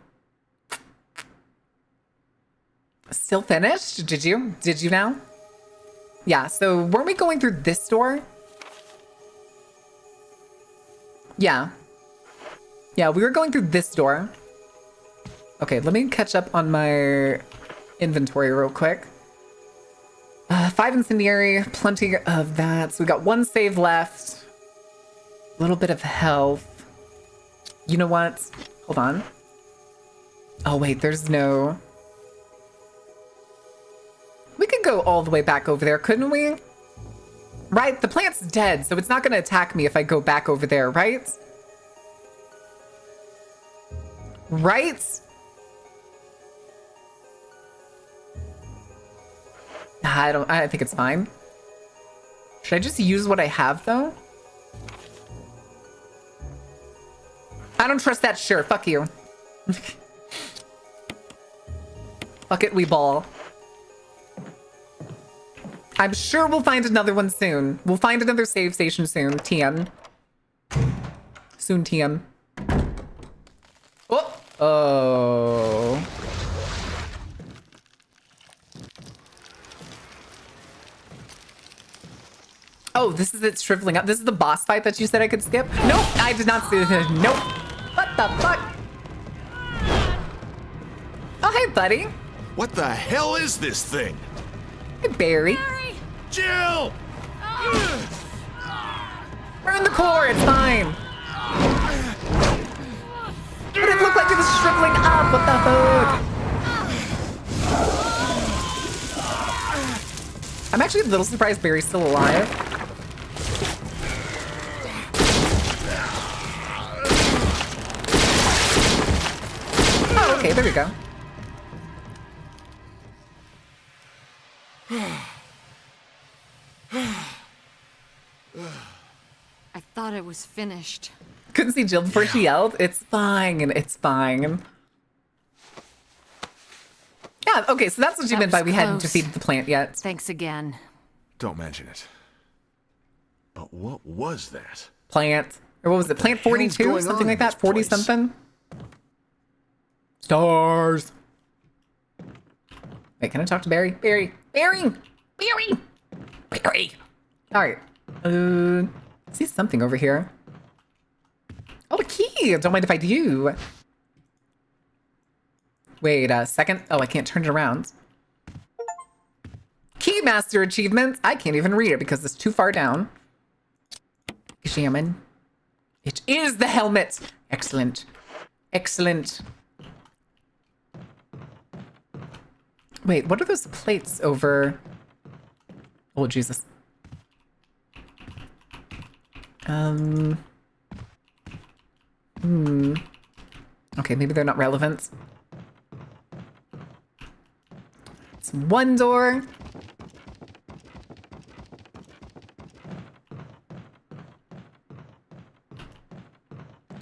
still finished? Did you? Did you now? Yeah, so weren't we going through this door? Yeah. Yeah, we were going through this door. Okay, let me catch up on my inventory real quick. 5 incendiary, plenty of that. So we got 1 save left. A little bit of health. You know what? Hold on. Oh, wait, there's no... We could go all the way back over there, couldn't we? Right? The plant's dead, so it's not going to attack me if I go back over there, right? Right? I think it's fine. Should I just use what I have, though? I don't trust that shirt. Fuck you. Fuck it, we ball. I'm sure we'll find another one soon. We'll find another save station soon, TM. Soon, TM. Oh! Oh. Oh, this is it shriveling up. This is the boss fight that you said I could skip? Nope, I did not see this. Nope. What the fuck? Oh, hey, buddy. What the hell is this thing? Hey, Barry. Jill! We're in the core, it's fine. But it looked like it was shriveling up. What the fuck? I'm actually a little surprised Barry's still alive. Oh, okay, there we go. I thought it was finished. Couldn't see Jill before she yelled. It's fine. It's fine. Yeah, okay, so that's what you meant by we hadn't close. defeated the plant yet. Thanks again. Don't mention it. But what was that? Plant. Or what was it? Plant 42? going Something on like in that? this 40 place? something? Stars. Wait, can I talk to Barry? Barry. Barry. Barry. Barry. All right. I see something over here. Oh, a key. Don't mind if I do. Wait a second. Oh, I can't turn it around. Keymaster achievement. I can't even read it because it's too far down. Examine. It is the helmet. Excellent. Excellent. Wait, what are those plates over? Oh, Jesus. Okay, maybe they're not relevant. It's one door.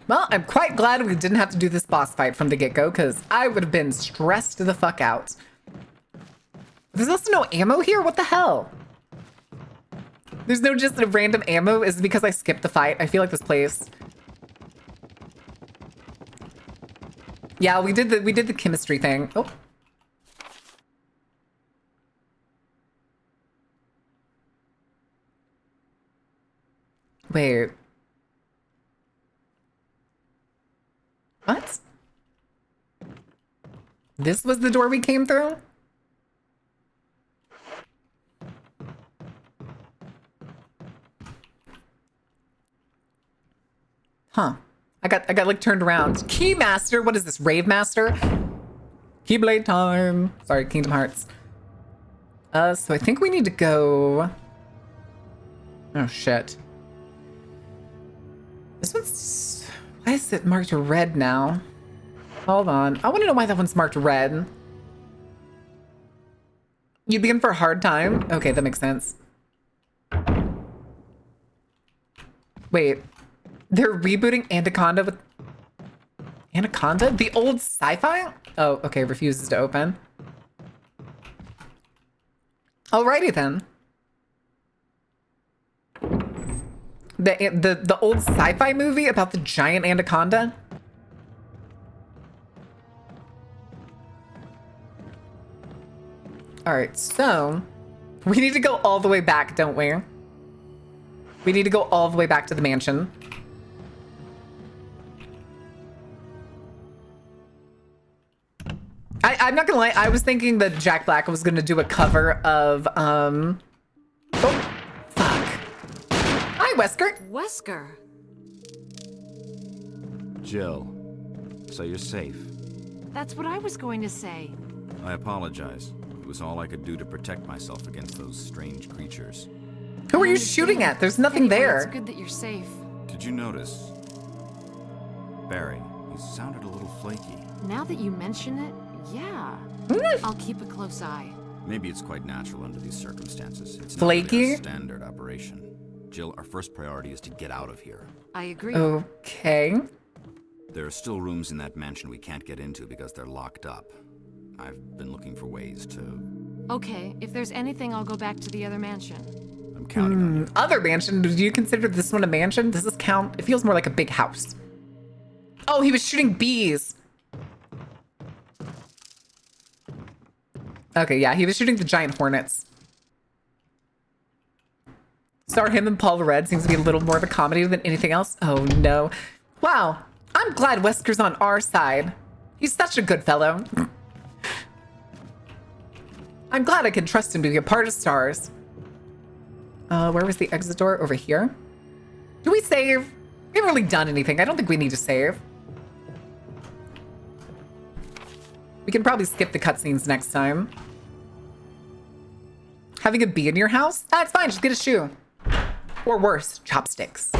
Well, I'm quite glad we didn't have to do this boss fight from the get-go, because I would have been stressed the fuck out. There's also no ammo here? What the hell? There's no just random ammo? Is it because I skipped the fight? I feel like this place... Yeah, we did the chemistry thing. Oh. Wait. What? This was the door we came through? Huh. I got like turned around. Keymaster, what is this? Rave Master? Keyblade time. Sorry, Kingdom Hearts. So I think we need to go. Oh shit. This one's. Why is it marked red now? Hold on. I want to know why that one's marked red. You'd be in for a hard time? Okay, that makes sense. Wait. They're rebooting Anaconda with... Anaconda? The old sci-fi? Oh, okay. Refuses to open. Alrighty then. The old sci-fi movie about the giant anaconda? Alright, so... We need to go all the way back, don't we? We need to go all the way back to the mansion. I'm not gonna lie, I was thinking that Jack Black was gonna do a cover of, Oh, fuck. Hi, Wesker. Wesker. Jill, so you're safe. That's what I was going to say. I apologize. It was all I could do to protect myself against those strange creatures. Who are you shooting at? There's nothing Anyway, there. It's good that you're safe. Did you notice? Barry, he sounded a little flaky. Now that you mention it, yeah. I'll keep a close eye. Maybe it's quite natural under these circumstances. It's not Flaky? really our standard operation. Jill, our first priority is to get out of here. I agree. Okay. There are still rooms in that mansion we can't get into because they're locked up. I've been looking for ways to... Okay, if there's anything, I'll go back to the other mansion. I'm counting on you. Other mansion? Do you consider this one a mansion? Does this count? It feels more like a big house. Oh, he was shooting bees. Okay, yeah, he was shooting the giant hornets. Star him and Paul Rudd seems to be a little more of a comedy than anything else. Oh, no. Wow. I'm glad Wesker's on our side. He's such a good fellow. I'm glad I can trust him to be a part of Stars. Where was the exit door? Over here? Do we save? We haven't really done anything. I don't think we need to save. We can probably skip the cutscenes next time. Having a bee in your house? That's fine. Just get a shoe. Or worse, chopsticks.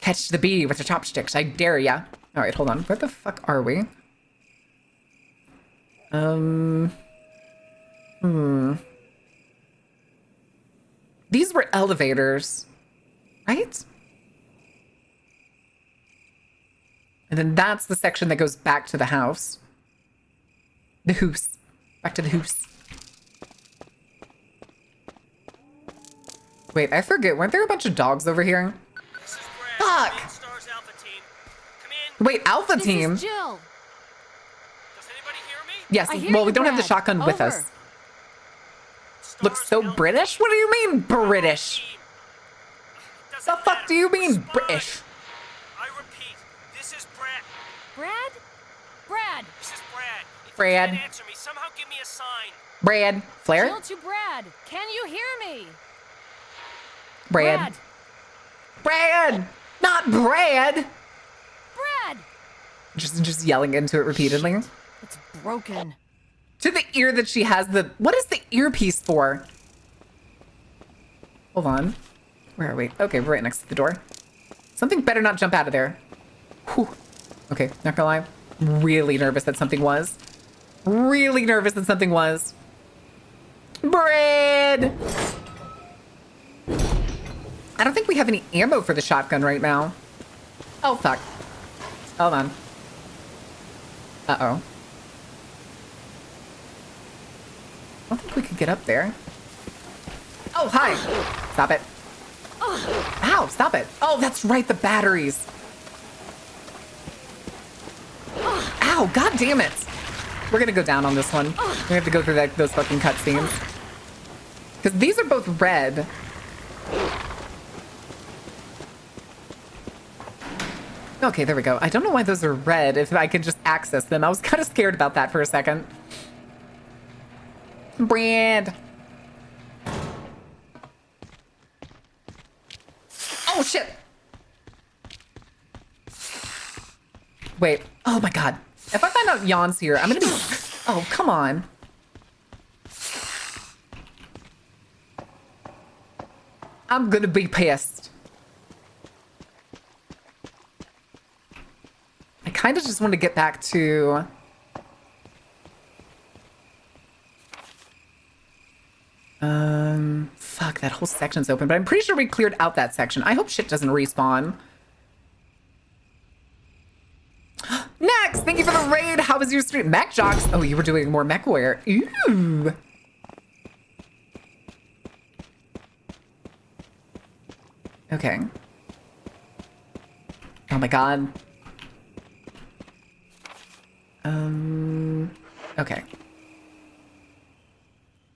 Catch the bee with the chopsticks. I dare ya. All right, hold on. Where the fuck are we? These were elevators, right? And then that's the section that goes back to the house. The hoose. Back to the hoose. Wait, I forget. Weren't there a bunch of dogs over here? This is Brad. Fuck! Stars Alpha Team. Come in. Wait, Alpha This Team? is Jill. Does anybody hear me? Yes, I hear well, you, we don't have the Brad. shotgun with Over. us. Looks so Stars British? What do you mean, British? Team. Doesn't The fuck matter. do you mean, Respond. British? I repeat, this is Brad. Brad? Brad. This is Brad. If Brad. you can't answer me, somehow give me a sign. Brad. Flair? Jill to Brad. Can you hear me? Brad. Brad! Not Brad! Brad. Just yelling into it repeatedly. It's broken. To the ear that she has the... What is the earpiece for? Hold on. Where are we? Okay, we're right next to the door. Something better not jump out of there. Whew. Okay, not gonna lie. Really nervous that something was. Really nervous that something was. Bread! I don't think we have any ammo for the shotgun right now. Oh, fuck. Hold on. Uh-oh. I don't think we could get up there. Oh, hi. Stop it. Ow, stop it. Oh, that's right, the batteries. Ow, god damn it. We're gonna go down on this one. We have to go through those fucking cutscenes. Because these are both red. Okay, there we go. I don't know why those are red if I could just access them. I was kind of scared about that for a second. Brand. Oh, shit. Wait. Oh my god. If I find out Jan's here, I'm gonna be... Oh, come on. I'm gonna be pissed. I kind of just want to get back to... Fuck, that whole section's open, but I'm pretty sure we cleared out that section. I hope shit doesn't respawn. Next, thank you for the raid. How was your stream? Mech Jocks. Oh, you were doing more mech wear. Ooh. Okay. Oh my god. Okay.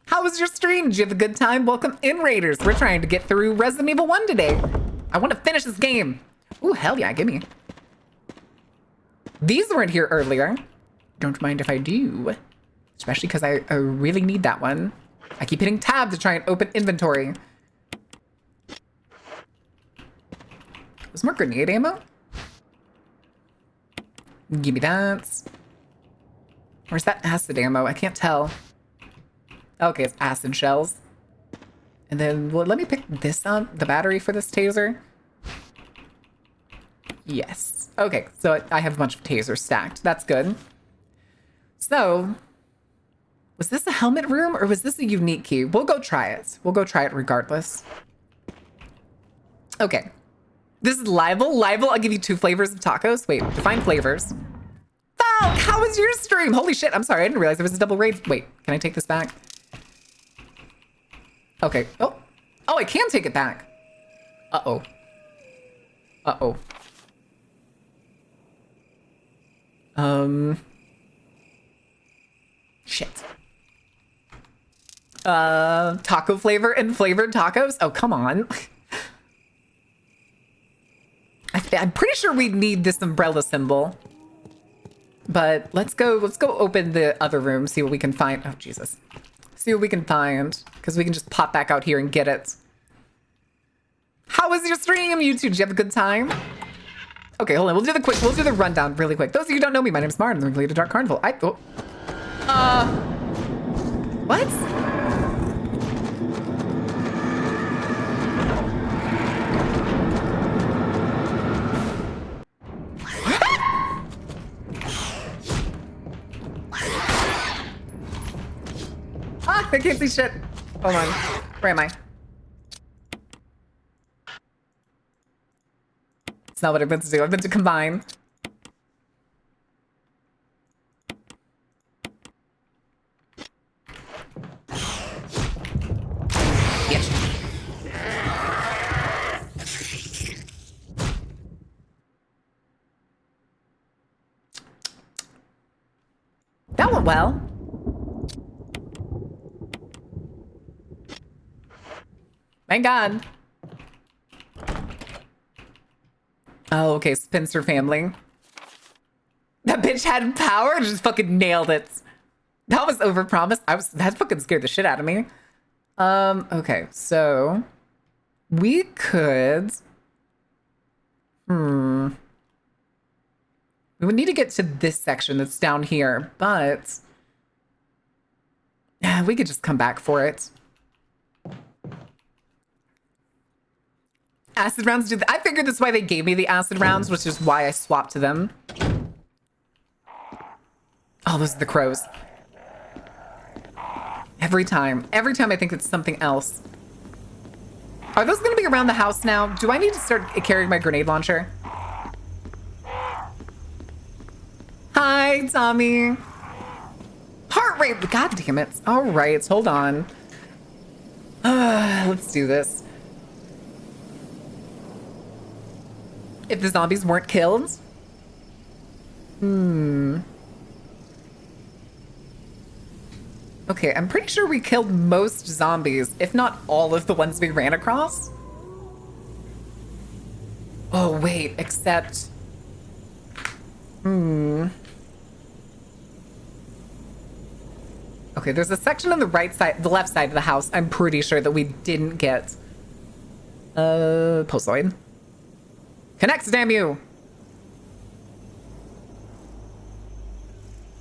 How was your stream? Did you have a good time? Welcome in, Raiders. We're trying to get through Resident Evil 1 today. I want to finish this game. Ooh, hell yeah, gimme. These weren't here earlier. Don't mind if I do. Especially because I really need that one. I keep hitting tab to try and open inventory. Was more grenade ammo? Give me that. Where's that acid ammo? I can't tell. Okay, it's acid shells. And then, well, let me pick this up, the battery for this taser. Yes. Okay, so I have a bunch of tasers stacked. That's good. So, was this a helmet room or was this a unique key? We'll go try it. We'll go try it regardless. Okay. This is Libel. Libel, I'll give you 2 flavors of tacos. Wait, define flavors. Falk, how was your stream? Holy shit, I'm sorry. I didn't realize there was a double raid. Wait, can I take this back? Okay. Oh, I can take it back. Uh-oh. Uh-oh. Shit. Taco flavor and flavored tacos? Oh, come on. I'm pretty sure we need this umbrella symbol. But let's go open the other room, see what we can find. Oh, Jesus. See what we can find. Because we can just pop back out here and get it. How was your stream, YouTube? Did you have a good time? Okay, hold on. We'll do the rundown really quick. Those of you who don't know me, my name's Martin. I'm related to Dark Carnival. What? I can't see shit. Hold on. Where am I? It's not what I meant to do. I meant to combine. Yes. That went well. Thank God. Oh, okay, Spencer family. That bitch had power and just fucking nailed it. That was overpromised. That fucking scared the shit out of me. Okay, so we could we would need to get to this section that's down here, but yeah, we could just come back for it. Acid rounds do I figured that's why they gave me the acid rounds, which is why I swapped to them. Oh, those are the crows. Every time I think it's something else. Are those gonna be around the house now? Do I need to start carrying my grenade launcher? Hi, Tommy. Heart rate, god damn it. All right, hold on. Let's do this. If the zombies weren't killed? Okay, I'm pretty sure we killed most zombies, if not all of the ones we ran across. Oh, wait, except... Okay, there's a section on the right side, the left side of the house, I'm pretty sure that we didn't get. Postoid. Connect, damn you!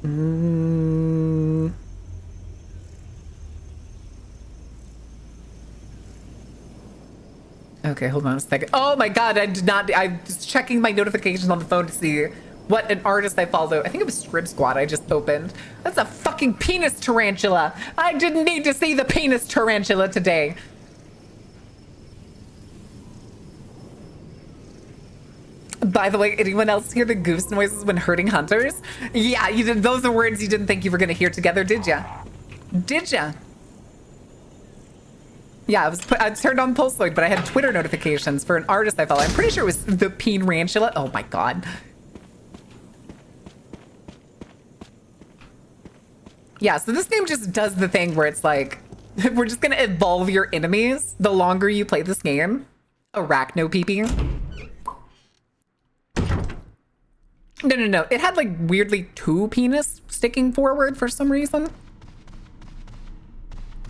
Mm. Okay, hold on a second. Oh my god, I did not. I was checking my notifications on the phone to see what an artist I follow. I think it was Strip Squad I just opened. That's a fucking penis tarantula. I didn't need to see the penis tarantula today. By the way, anyone else hear the goose noises when hurting hunters? Yeah, you did. Those are words you didn't think you were gonna hear together, did ya? Did ya? Yeah, I turned on Pulsoid, but I had Twitter notifications for an artist I follow. I'm pretty sure it was the Peen Ranchula. Oh my god. Yeah, so this game just does the thing where it's like, we're just gonna evolve your enemies the longer you play this game. Arachno peepee. No. It had like weirdly two penis sticking forward for some reason.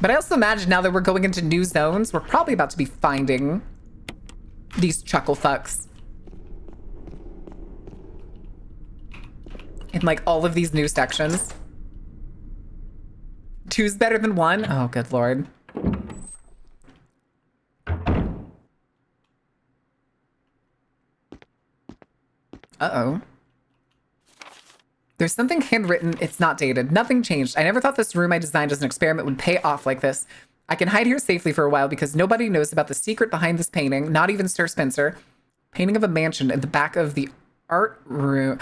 But I also imagine now that we're going into new zones, we're probably about to be finding these chuckle fucks. In like all of these new sections. Two's better than one? Oh, good lord. Uh-oh. There's something handwritten. It's not dated. Nothing changed. I never thought this room I designed as an experiment would pay off like this. I can hide here safely for a while because nobody knows about the secret behind this painting, not even Sir Spencer. Painting of a mansion in the back of the art room.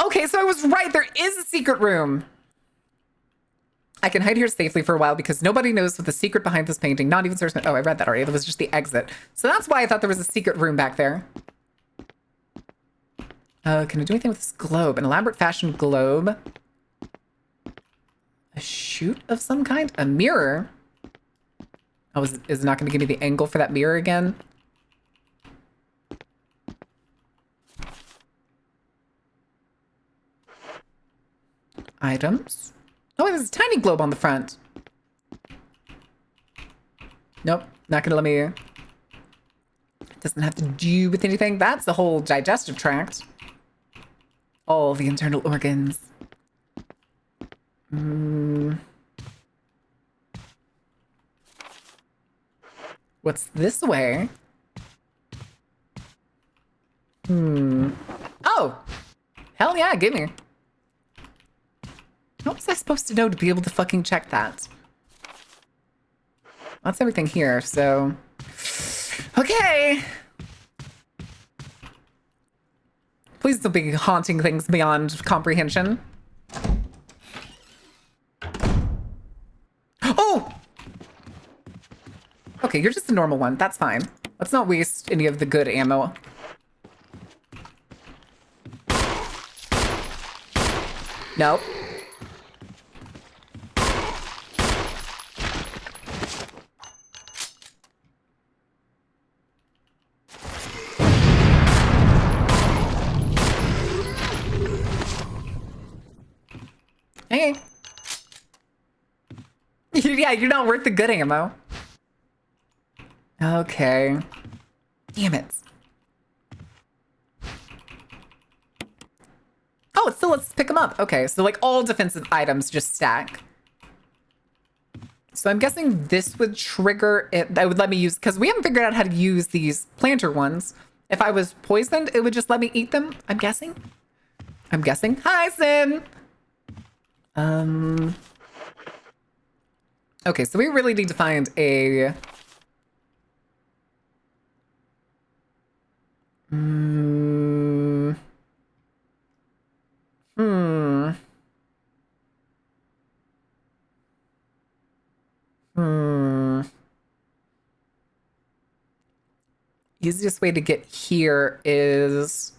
Okay, so I was right. There is a secret room. I can hide here safely for a while because nobody knows what the secret behind this painting, not even Sir Spencer. Oh, I read that already. That was just the exit. So that's why I thought there was a secret room back there. Can I do anything with this globe? An elaborate fashion globe. A chute of some kind? A mirror? Oh, is it not going to give me the angle for that mirror again? Items? Oh, there's a tiny globe on the front. Nope, not going to let me... Doesn't have to do with anything. That's the whole digestive tract. All the internal organs. What's this way? Oh! Hell yeah, give me. What was I supposed to know to be able to fucking check that? That's everything here, so... Okay! Please don't be haunting things beyond comprehension. Oh! Okay, you're just a normal one. That's fine. Let's not waste any of the good ammo. Nope. Hey. Yeah, you're not worth the good ammo. Okay. Damn it. Oh, it still lets us pick them up. Okay, so like all defensive items just stack. So I'm guessing this would trigger it. That would let me use, because we haven't figured out how to use these planter ones. If I was poisoned, it would just let me eat them, I'm guessing. Hi, Sin! Okay, so we really need to find a... Easiest way to get here is...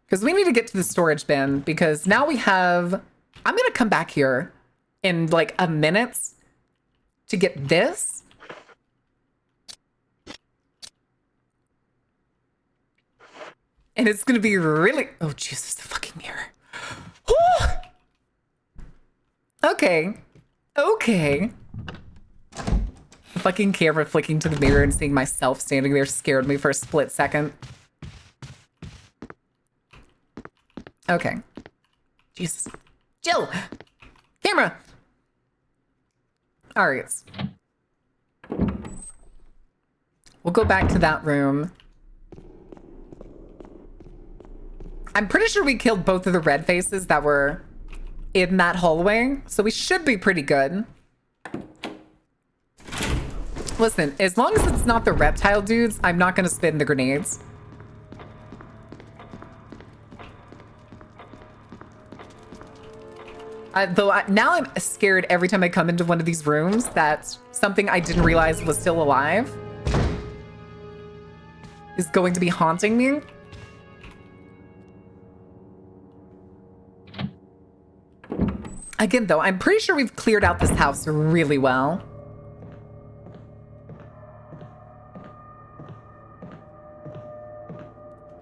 Because we need to get to the storage bin, because now we have... I'm going to come back here in like a minute to get this. And it's going to be really... Oh, Jesus, the fucking mirror. Whew! Okay. Okay. The fucking camera flicking to the mirror and seeing myself standing there scared me for a split second. Okay. Jesus. Jill! Camera! All right. We'll go back to that room. I'm pretty sure we killed both of the red faces that were in that hallway, so we should be pretty good. Listen, as long as it's not the reptile dudes, I'm not gonna spin the grenades. Now I'm scared every time I come into one of these rooms that something I didn't realize was still alive is going to be haunting me. Again, though, I'm pretty sure we've cleared out this house really well.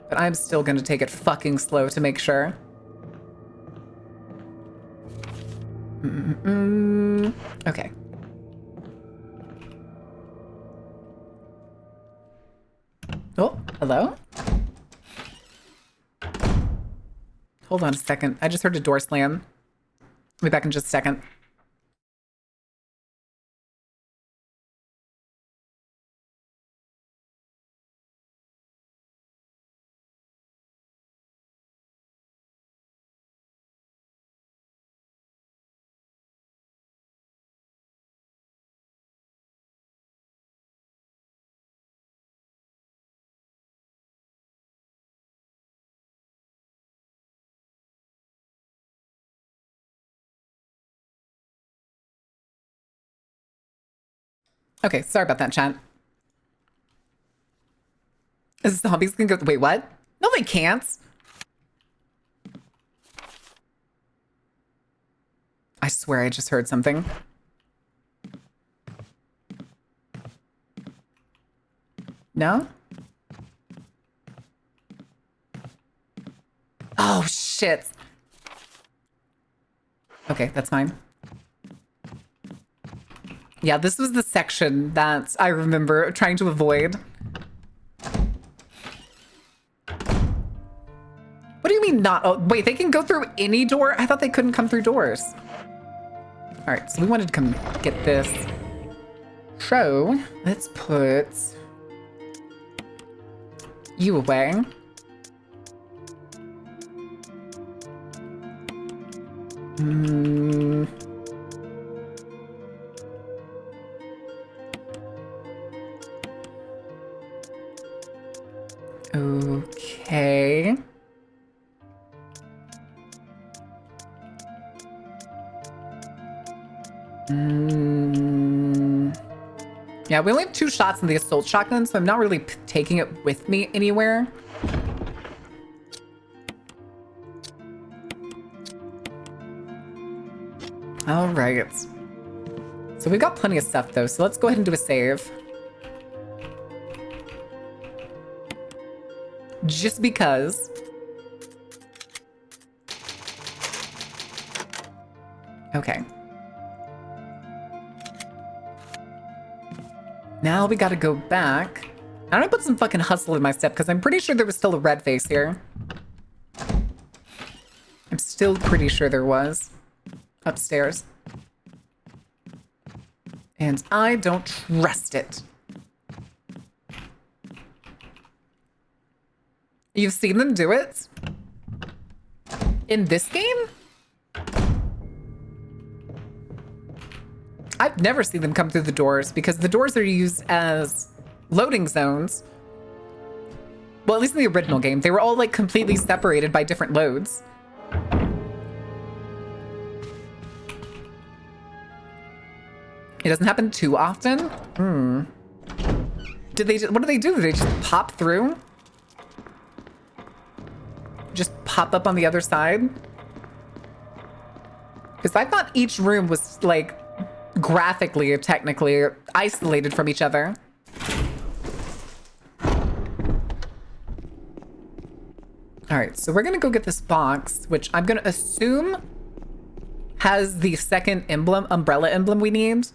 But I'm still gonna take it fucking slow to make sure. Okay. Oh, hello? Hold on a second. I just heard a door slam. I'll be back in just a second. Okay, sorry about that, chat. Is the zombies gonna go? Wait, what? No, they can't. I swear I just heard something. No? Oh, shit. Okay, that's fine. Yeah, this was the section that I remember trying to avoid. What do you mean not? Oh, wait, they can go through any door? I thought they couldn't come through doors. All right, so we wanted to come get this. So let's put you away. Okay. Yeah, we only have 2 shots in the assault shotgun, so I'm not really taking it with me anywhere. All right. So we've got plenty of stuff, though, so let's go ahead and do a save. Just because. Okay. Now we gotta go back. I'm gonna put some fucking hustle in my step because I'm pretty sure there was still a red face here. I'm still pretty sure there was. Upstairs. And I don't trust it. You've seen them do it? In this game? I've never seen them come through the doors because the doors are used as loading zones. Well, at least in the original game, they were all like completely separated by different loads. It doesn't happen too often. What do they do? Do they just pop through? Just pop up on the other side? Because I thought each room was like graphically, technically isolated from each other. All right, so we're gonna go get this box, which I'm gonna assume has the second emblem, umbrella emblem we need.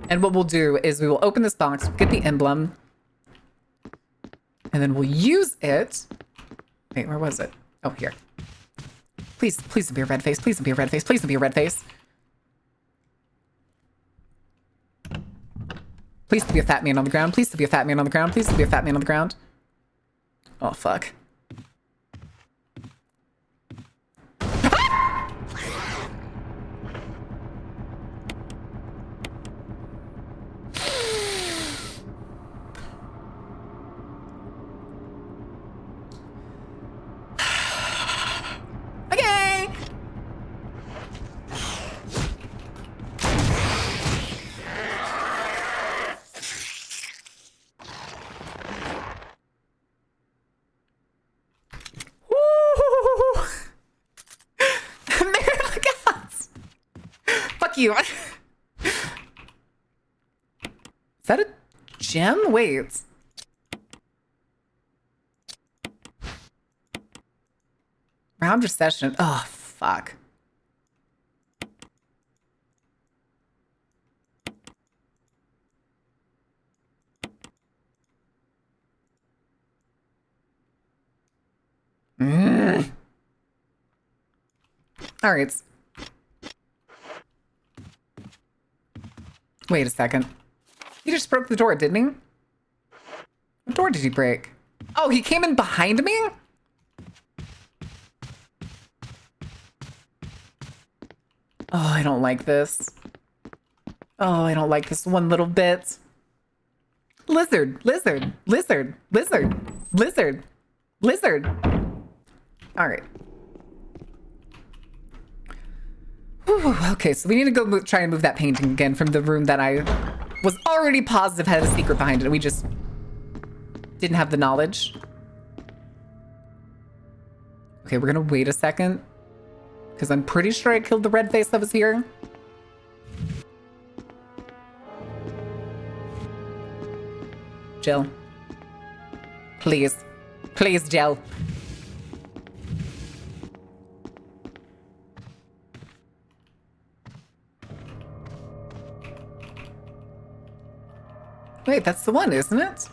And what we'll do is we will open this box, get the emblem, and then we'll use it. Wait, where was it? Oh, here. Please, please don't be a red face. Please don't be a red face. Please don't be a red face. Please don't be a fat man on the ground. Please don't be a fat man on the ground. Please don't be a fat man on the ground. Oh, fuck. Okay. Woo! America Gods. Fuck you. Is that a gem? Wait. Round recession. Oh, fuck. All right. Wait a second. He just broke the door, didn't he? What door did he break? Oh, he came in behind me? Oh, I don't like this. Oh, I don't like this one little bit. Lizard, lizard, lizard, lizard, lizard, lizard. All right. Whew, okay, so we need to go try and move that painting again from the room that I was already positive had a secret behind it. We just didn't have the knowledge. Okay, we're gonna wait a second because I'm pretty sure I killed the red face that was here. Jill. Please. Please, Jill. Wait, that's the one, isn't it?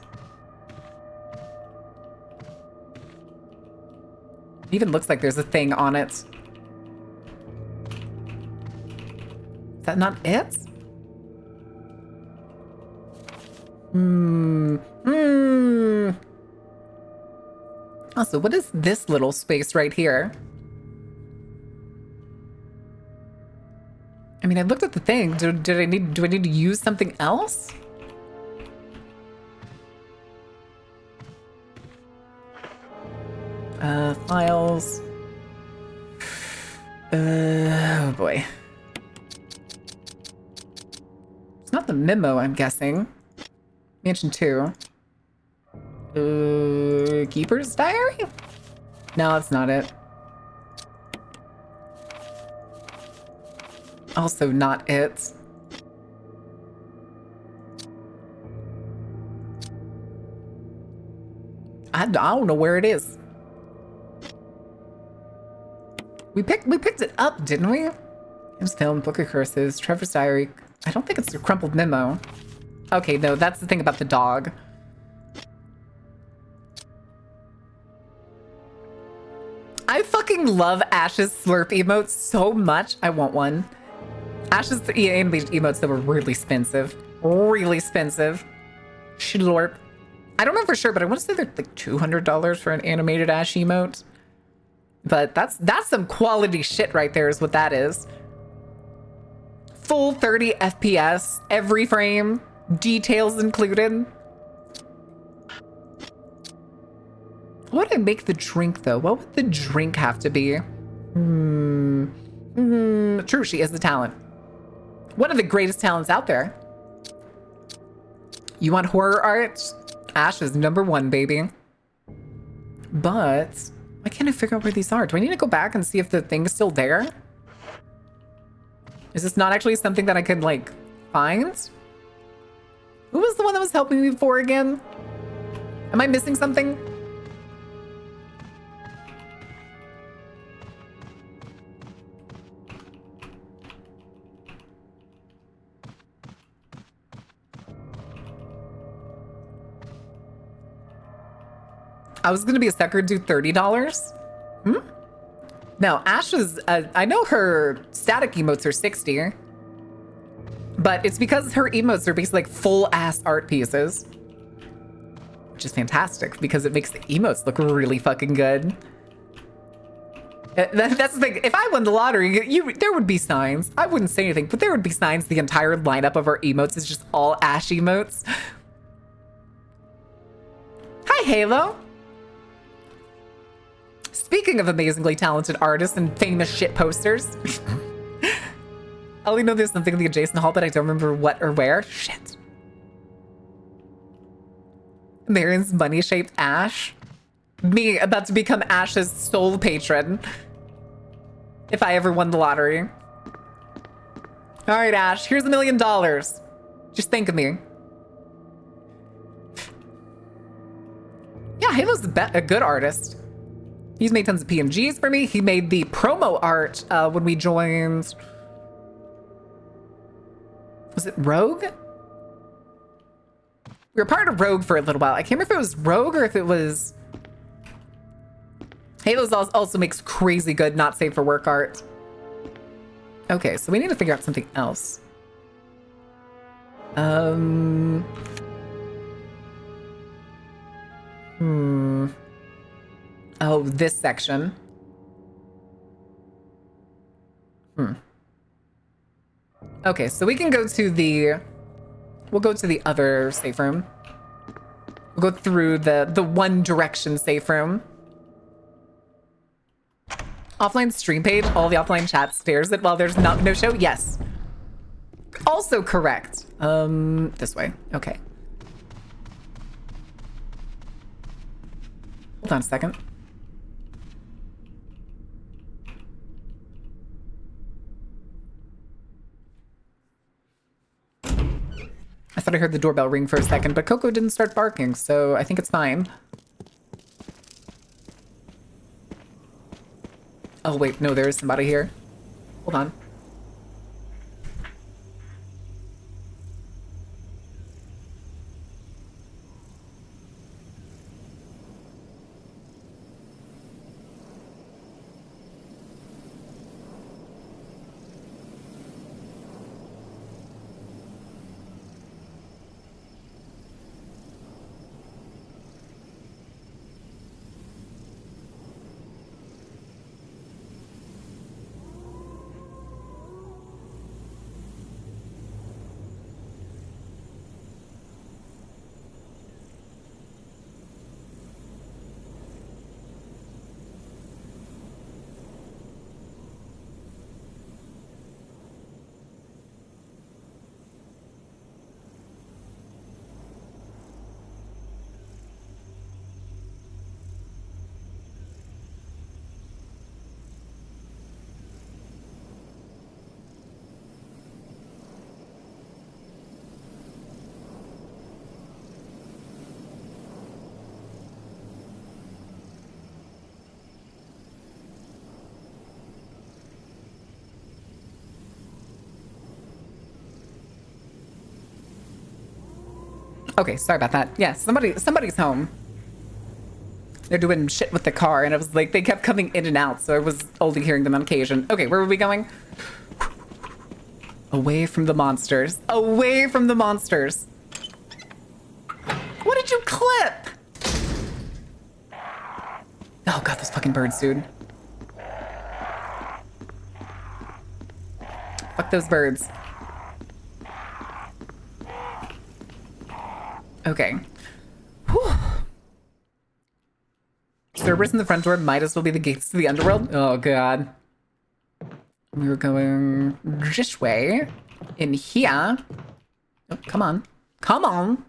It even looks like there's a thing on it. Is that not it? Also, what is this little space right here? I mean, I looked at the thing. Do I need to use something else? Files. Oh boy. It's not the memo, I'm guessing. Mansion 2. Keeper's diary? No, that's not it. Also not it. I don't know where it is. We picked it up, didn't we? James Film, Book of Curses, Trevor's Diary. I don't think it's a crumpled memo. Okay, no, that's the thing about the dog. I fucking love Ash's slurp emotes so much. I want one. Ash's animated emotes that were really expensive. Really expensive. Slurp. I don't know for sure, but I want to say they're like $200 for an animated Ash emote. But that's some quality shit right there is what that is. Full 30 FPS, every frame, details included. What would I make the drink though? What would the drink have to be? True, she is the talent. One of the greatest talents out there. You want horror art? Ash is #1, baby. But why can't I figure out where these are? Do I need to go back and see if the thing's still there? Is this not actually something that I could, like, find? Who was the one that was helping me before again? Am I missing something? I was gonna be a sucker, do $30. No, Ash is, I know her static emotes are 60, but it's because her emotes are basically like full ass art pieces, which is fantastic because it makes the emotes look really fucking good. That's the thing. If I won the lottery, there would be signs. I wouldn't say anything, but there would be signs. The entire lineup of our emotes is just all Ash emotes. Hi, Halo. Speaking of amazingly talented artists and famous shit posters, I only know there's something in the adjacent hall, but I don't remember what or where. Shit. Marion's money-shaped Ash. Me about to become Ash's sole patron. If I ever won the lottery. All right, Ash, here's $1 million. Just think of me. Yeah, Halo's a good artist. He's made tons of PNGs for me. He made the promo art when we joined... Was it Rogue? We were part of Rogue for a little while. I can't remember if it was Rogue or if it was... Halo's also makes crazy good, not safe for work art. Okay, so we need to figure out something else. Oh, this section. Okay, so we can go to the... We'll go to the other safe room. We'll go through the One Direction safe room. Offline stream page, all the offline chat stares at while there's no show? Yes. Also correct. This way. Okay. Hold on a second. I thought I heard the doorbell ring for a second, but Coco didn't start barking, so I think it's fine. Oh, wait, no, there is somebody here. Hold on. Okay, sorry about that. Yeah, somebody's home. They're doing shit with the car, and I was like, they kept coming in and out, so I was only hearing them on occasion. Okay, where were we going? Away from the monsters. Away from the monsters. What did you clip? Oh god, those fucking birds, dude. Fuck those birds. Okay. Whew. Cerberus in the front door might as well be the gates to the underworld. Oh god. We were going this way. In here. Oh, come on. Come on.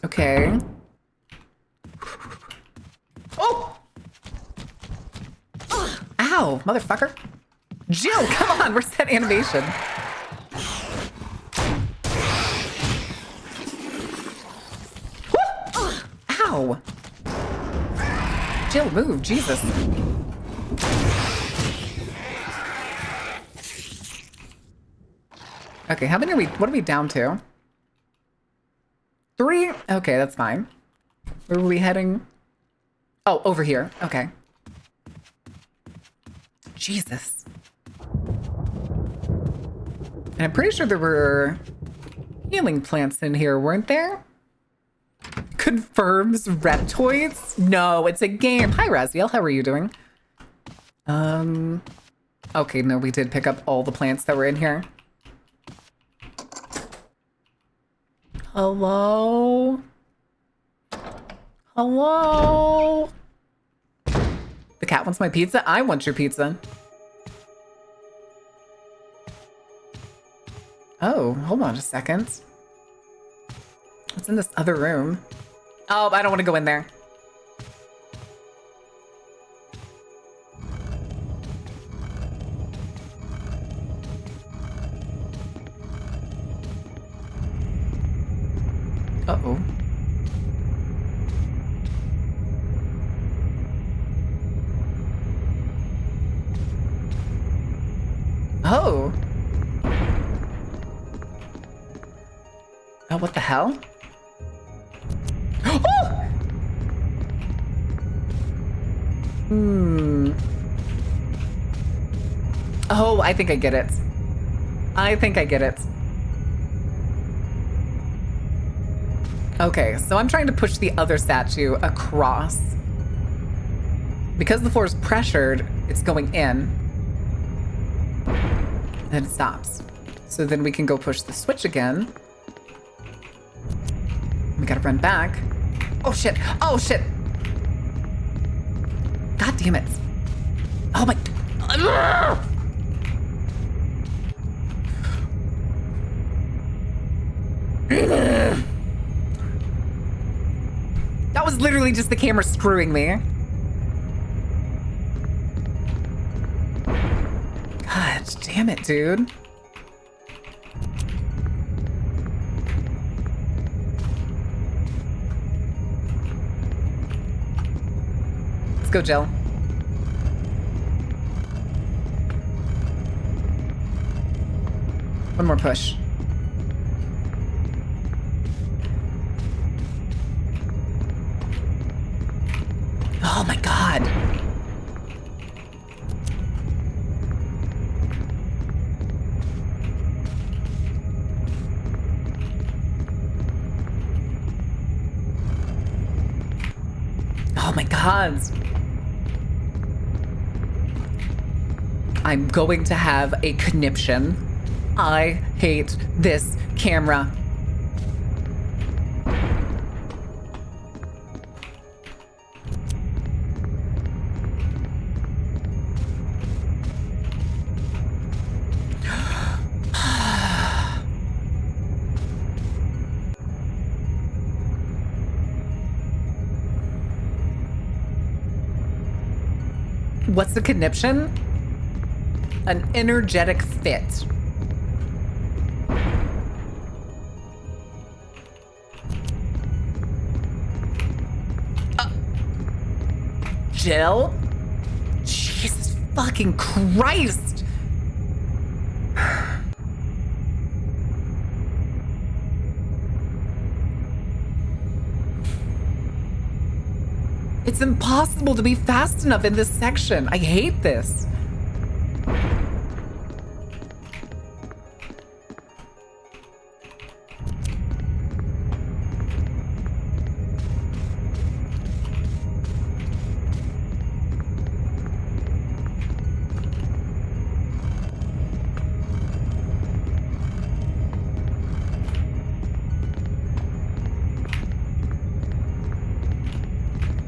Okay. Oh! Ow, motherfucker. Jill, come on, where's that animation? Ow! Jill, move, Jesus. Okay, how many what are we down to? 3? Okay, that's fine. Where were we heading? Oh, over here. Okay. Jesus. And I'm pretty sure there were healing plants in here, weren't there? Confirms reptoids? No, it's a game. Hi, Raziel. How are you doing? Okay, no, we did pick up all the plants that were in here. Hello? Hello? The cat wants my pizza? I want your pizza. Oh, hold on a second. What's in this other room? Oh, I don't want to go in there. Uh-oh. Oh. Oh, what the hell? Oh! Oh, I think I get it. I think I get it. Okay, so I'm trying to push the other statue across. Because the floor is pressured, it's going in. And it stops. So then we can go push the switch again. We gotta run back. Oh shit! Oh shit! God damn it. Oh my... That was literally just the camera screwing me. God damn it, dude. Let's go, Jill. One more push. Oh my God. Oh my God. I'm going to have a conniption. I hate this camera. What's the conniption? An energetic fit. Jill? Jesus fucking Christ! It's impossible to be fast enough in this section. I hate this.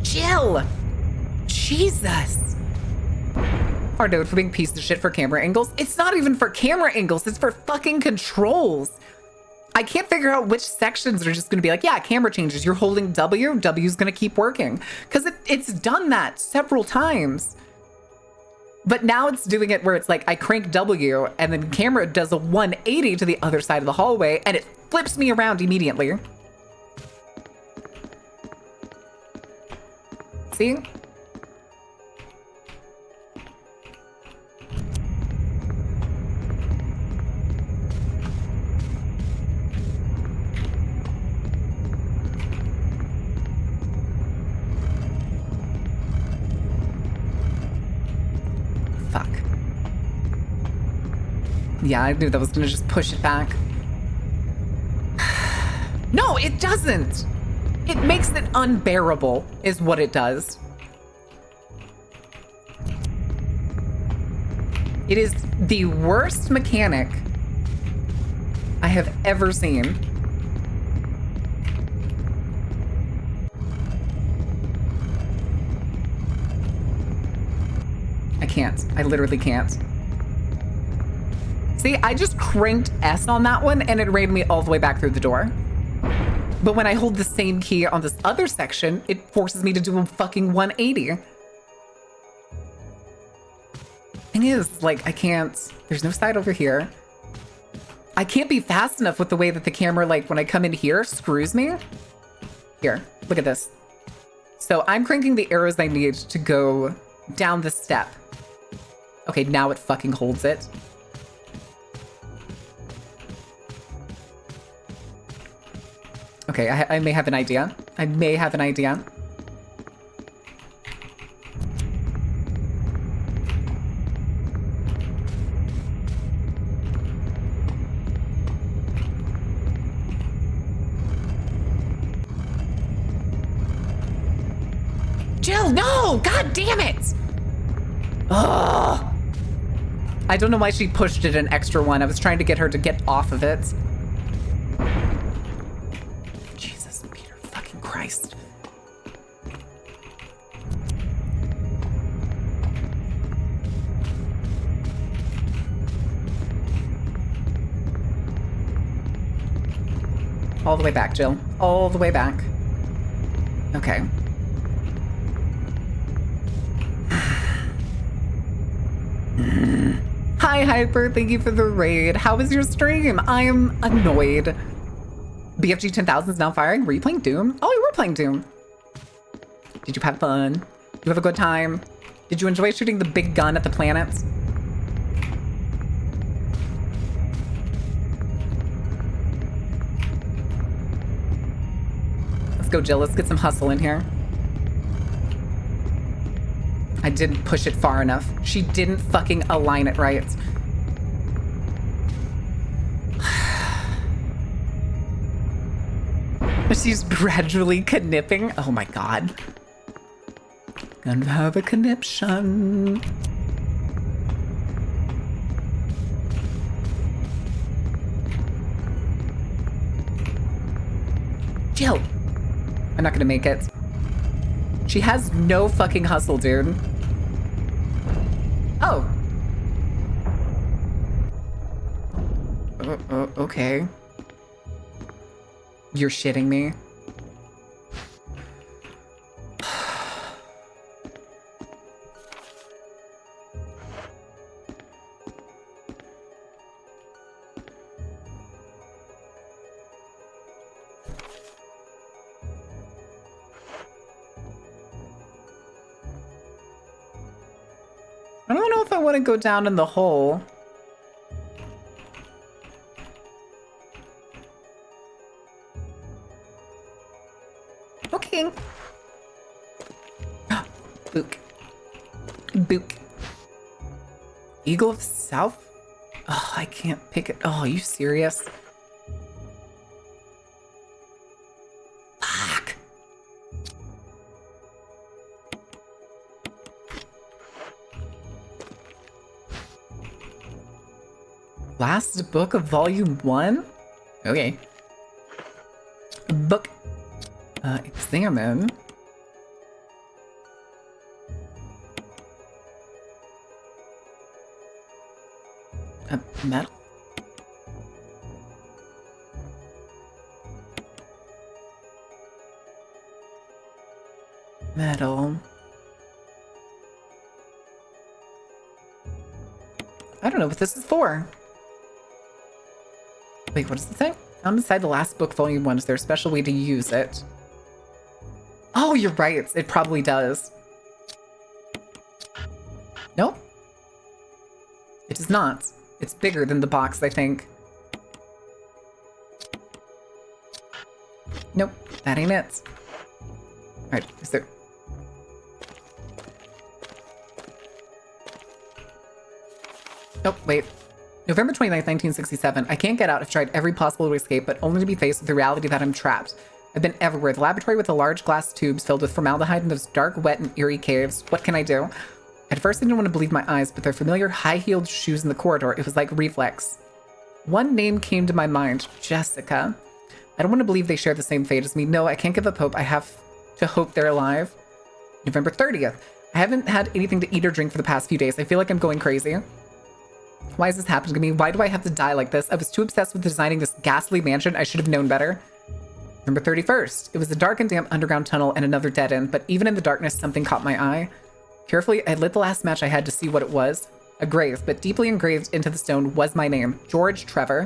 Jill! Jesus! Our note for being piece of shit for camera angles. It's not even for camera angles, it's for fucking controls. I can't figure out which sections are just gonna be like, yeah, camera changes. You're holding W, W's gonna keep working. Because it's done that several times. But now it's doing it where it's like, I crank W and then camera does a 180 to the other side of the hallway and it flips me around immediately. See? Fuck. Yeah, I knew that was gonna just push it back. No, it doesn't! It makes it unbearable, is what it does. It is the worst mechanic I have ever seen. I can't. I literally can't. See, I just cranked S on that one and it ran me all the way back through the door. But when I hold the same key on this other section, it forces me to do a fucking 180. Thing is, like, I can't, there's no side over here. I can't be fast enough with the way that the camera, like, when I come in here, screws me. Here, look at this. So I'm cranking the arrows I need to go down the step. Okay, now it fucking holds it. Okay, I may have an idea. I may have an idea. Jill, no! God damn it! Ugh. I don't know why she pushed it an extra one. I was trying to get her to get off of it. Jesus, Peter fucking Christ. All the way back, Jill. All the way back. Okay. Hi, Hyper. Thank you for the raid. How was your stream? I am annoyed. BFG 10,000 is now firing. Were you playing Doom? Oh, we were playing Doom. Did you have fun? Did you have a good time? Did you enjoy shooting the big gun at the planets? Let's go, Jill. Let's get some hustle in here. I didn't push it far enough. She didn't fucking align it right. She's gradually knipping. Oh my god. Gonna have a conniption. Jill. I'm not gonna make it. She has no fucking hustle, dude. Oh. Okay. You're shitting me. I don't know if I want to go down in the hole. Okay. Book. Book. Eagle of South? Oh, I can't pick it. Oh, are you serious? Fuck. Last book of volume 1? Okay. Book. Examine. Metal. Metal. I don't know what this is for. Wait, what does it say? On the side, the last book, volume 1. Is there a special way to use it? Oh, you're right. It probably does. Nope. It does not. It's bigger than the box, I think. Nope, that ain't it. Alright, is there... Oh, wait. November 29th, 1967. I can't get out. I've tried every possible to escape, but only to be faced with the reality that I'm trapped. I've been everywhere. The laboratory with the large glass tubes filled with formaldehyde in those dark, wet, and eerie caves. What can I do? At first, I didn't want to believe my eyes, but their familiar high-heeled shoes in the corridor, it was like reflex. One name came to my mind. Jessica. I don't want to believe they share the same fate as me. No, I can't give up hope. I have to hope they're alive. November 30th. I haven't had anything to eat or drink for the past few days. I feel like I'm going crazy. Why is this happening to me? Why do I have to die like this? I was too obsessed with designing this ghastly mansion. I should have known better. November 31st. It was a dark and damp underground tunnel and another dead end, but even in the darkness, something caught my eye. Carefully, I lit the last match I had to see what it was. A grave, but deeply engraved into the stone was my name, George Trevor.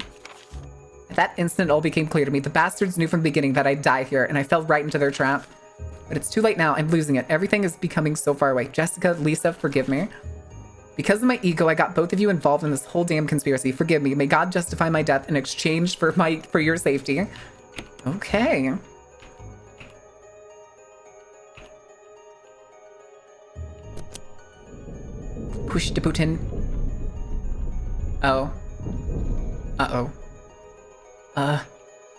At that instant, it all became clear to me. The bastards knew from the beginning that I'd die here, and I fell right into their trap. But it's too late now. I'm losing it. Everything is becoming so far away. Jessica, Lisa, forgive me. Because of my ego, I got both of you involved in this whole damn conspiracy. Forgive me. May God justify my death in exchange for your safety. Okay. Push to Putin. Oh. Uh-oh.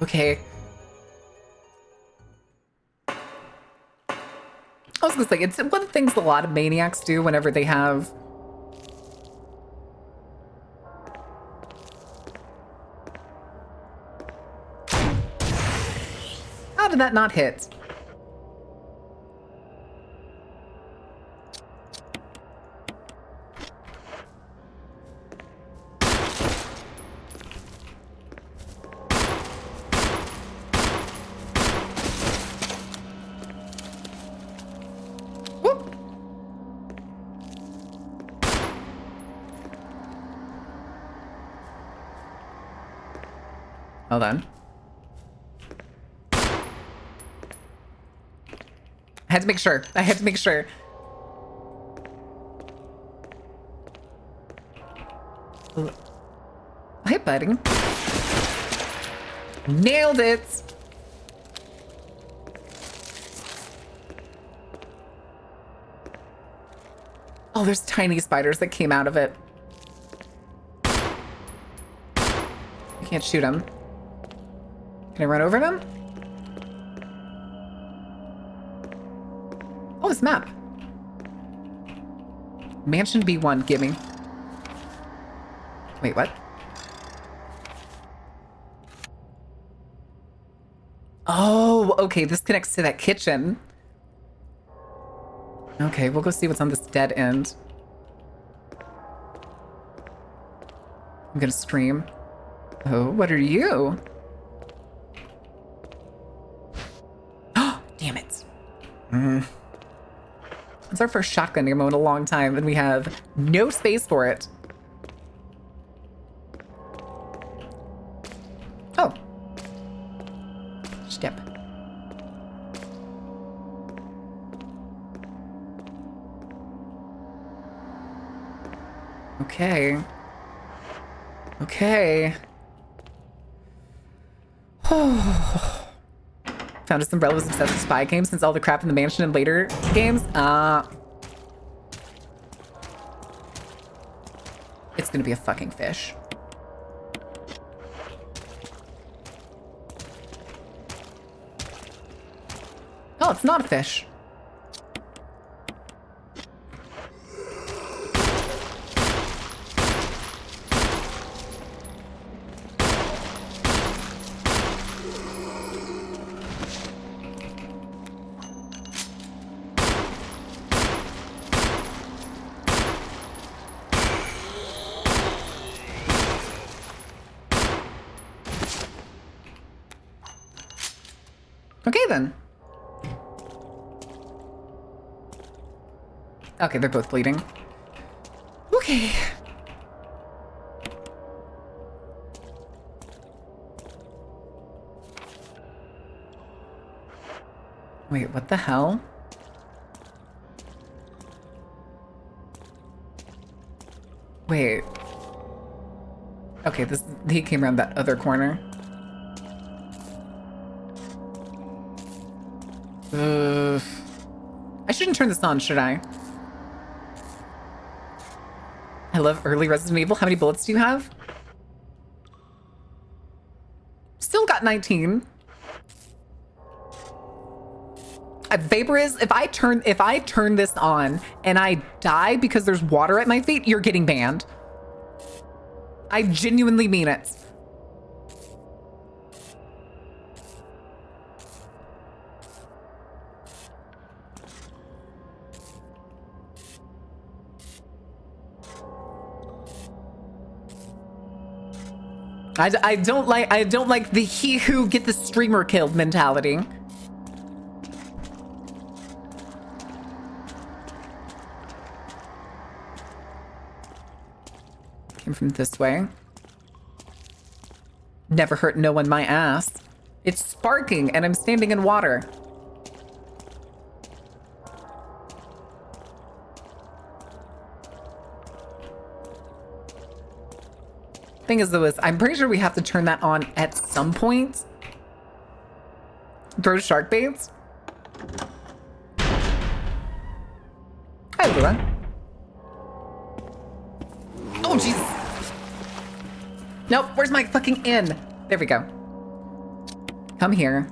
Okay. I was gonna say, it's one of the things a lot of maniacs do whenever they have... How did that not hit? Whoop. Hold on. I had to make sure. I had to make sure. Hi, buddy. Nailed it. Oh, there's tiny spiders that came out of it. I can't shoot them. Can I run over them? Oh, this map. Mansion B1, gimme. Wait, what? Oh, okay, this connects to that kitchen. Okay, we'll go see what's on this dead end. I'm gonna scream. Oh, what are you? Oh, damn it. It's our first shotgun ammo in a long time, and we have no space for it. Oh. Step. Okay. Okay. Found us some relatives obsessed with spy games since all the crap in the mansion and later games. It's gonna be a fucking fish. Oh, it's not a fish. Okay, then. Okay, they're both bleeding. Okay. Wait, what the hell? Wait. Okay, he came around that other corner. I shouldn't turn this on, should I? I love early Resident Evil. How many bullets do you have? Still got 19. Vapor is, if I turn this on and I die because there's water at my feet, you're getting banned. I genuinely mean it. I don't like the he who get the streamer killed mentality. Came from this way. Never hurt no one my ass. It's sparking and I'm standing in water. Thing is though, is I'm pretty sure we have to turn that on at some point. Throw shark baits. Hi, everyone. Oh, jeez. Nope, where's my fucking inn? There we go. Come here.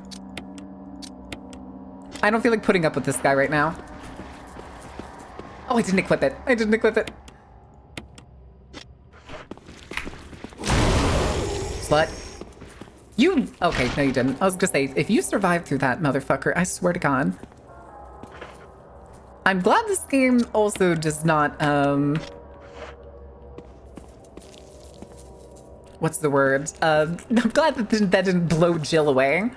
I don't feel like putting up with this guy right now. Oh, I didn't equip it. I didn't equip it. Slut. You... Okay, no you didn't. I was gonna say, if you survived through that, motherfucker, I swear to God. I'm glad this game also does not, what's the word? I'm glad that that didn't blow Jill away.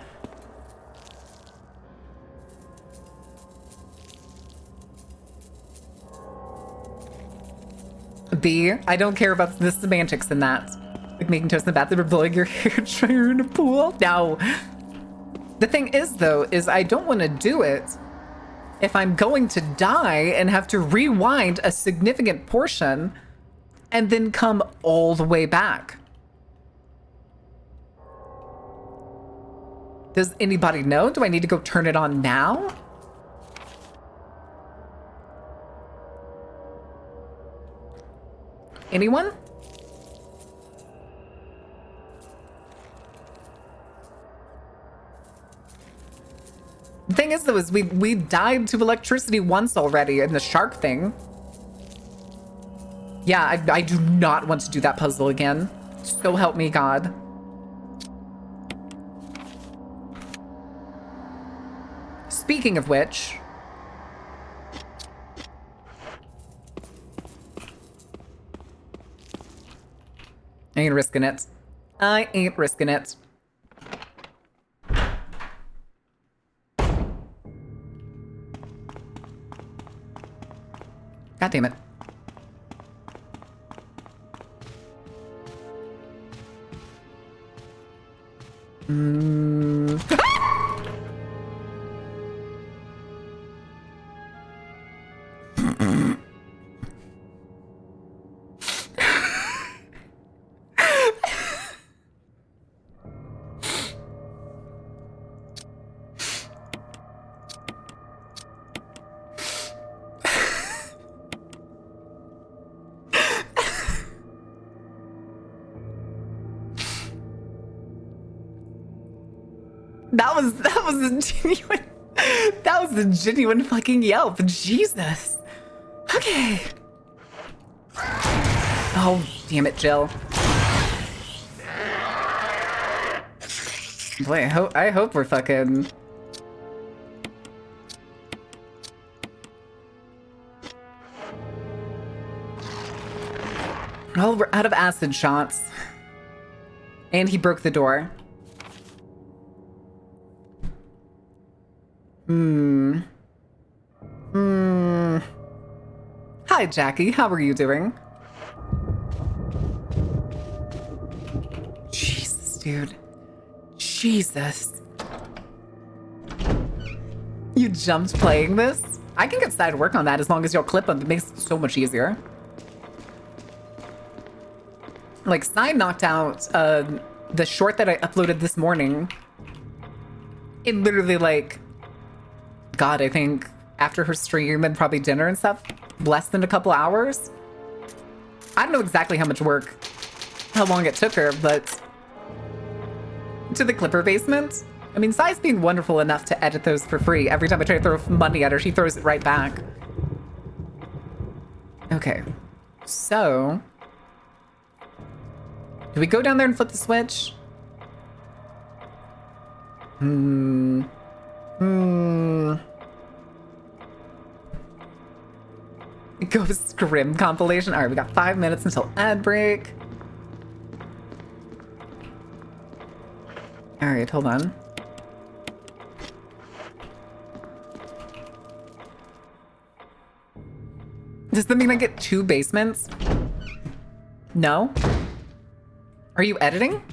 B, I don't care about the semantics in that. Like making toast in the bathroom or blowing your hair dryer in a pool. No. The thing is, though, is I don't want to do it if I'm going to die and have to rewind a significant portion and then come all the way back. Does anybody know? Do I need to go turn it on now? Anyone? The thing is, though, is we died to electricity once already in the shark thing. Yeah, I do not want to do that puzzle again. So help me God. Speaking of which... I ain't risking it. I ain't risking it. God damn it. That was a genuine fucking yelp. Jesus. Okay. Oh, damn it, Jill. Boy, I hope we're fucking... Oh, we're out of acid shots. And he broke the door. Hi, Jackie. How are you doing? Jesus, dude. Jesus. You jumped playing this? I can get started work on that as long as you'll clip them. It makes it so much easier. Like, Stein knocked out the short that I uploaded this morning. It literally, like... God, I think after her stream and probably dinner and stuff, less than a couple hours. I don't know exactly how much work, how long it took her, but to the Clipper basement. I mean, Sai's being wonderful enough to edit those for free. Every time I try to throw money at her, she throws it right back. Okay, so do we go down there and flip the switch? Ghost Grim compilation. All right, we got 5 minutes until ad break. All right, hold on. Does that mean I get 2 basements? No? Are you editing?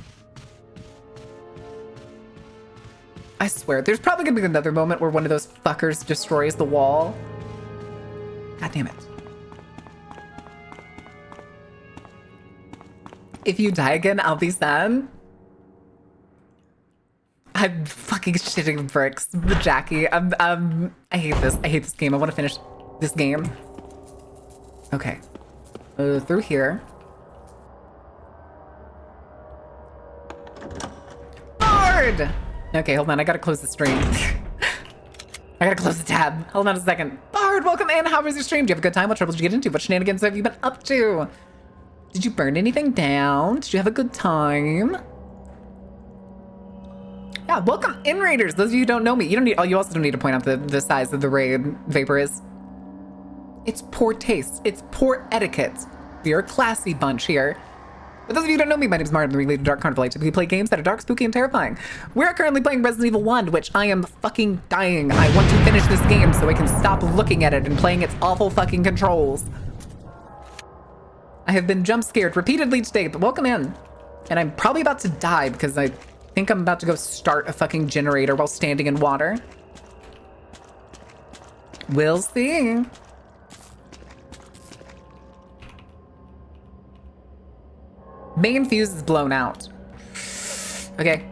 I swear, there's probably gonna be another moment where one of those fuckers destroys the wall. God damn it. If you die again, I'll be sad. I'm fucking shitting bricks, Jackie. I hate this. I hate this game. I want to finish this game. Okay. Through here. Bard! Okay, hold on. I gotta close the stream. I gotta close the tab. Hold on a second. Bard, welcome in. How was your stream? Do you have a good time? What troubles did you get into? What shenanigans have you been up to? Did you burn anything down? Did you have a good time? Yeah, welcome in, Raiders. Those of you who don't know me, you don't need. Oh, you also don't need to point out the size of the raid vapor is. It's poor taste. It's poor etiquette. We are a classy bunch here. For those of you who don't know me, my name is Martin. I'm related to Dark Carnival. I typically play games that are dark, spooky, and terrifying. We're currently playing Resident Evil 1, which I am fucking dying. I want to finish this game so I can stop looking at it and playing its awful fucking controls. I have been jump scared repeatedly today, but welcome in. And I'm probably about to die because I think I'm about to go start a fucking generator while standing in water. We'll see. Main fuse is blown out. Okay.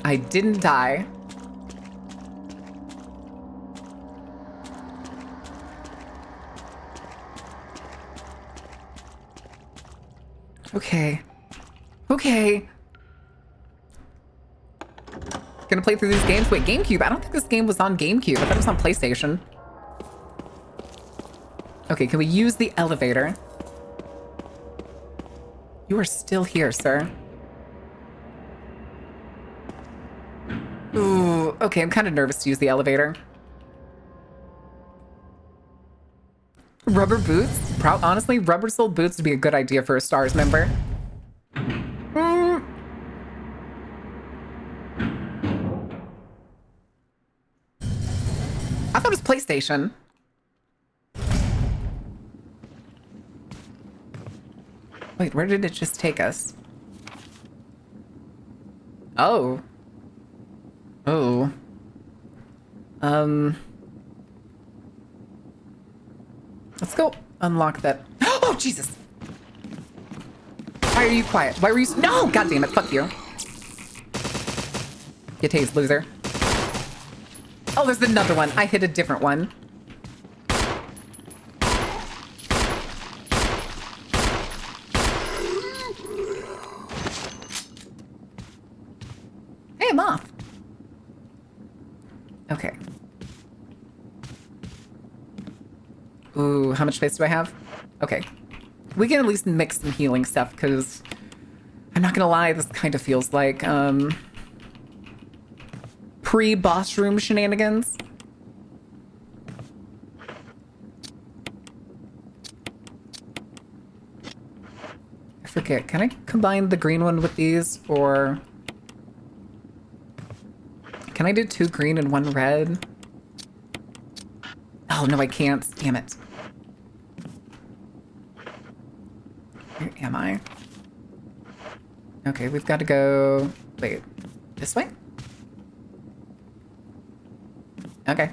I didn't die. Okay. Okay. Gonna play through these games. Wait, GameCube? I don't think this game was on GameCube. I thought it was on PlayStation. Okay, can we use the elevator? You are still here, sir. Ooh, okay, I'm kind of nervous to use the elevator. Rubber boots? Honestly, rubber-soled boots would be a good idea for a STARS member. I thought it was PlayStation. Wait, where did it just take us? Oh. Oh. Let's go unlock that. Oh, Jesus! Why are you quiet? Why were you... No! God damn it, fuck you. You tased, loser. Oh, there's another one. I hit a different one. Hey, I'm off. Okay. Ooh, how much space do I have? Okay. We can at least mix some healing stuff, because I'm not gonna lie, this kind of feels like, pre-boss room shenanigans. I forget, can I combine the green one with these, or... Can I do 2 green and 1 red? Oh, no, I can't. Damn it. Where am I? Okay, we've got to go... Wait, this way? Okay.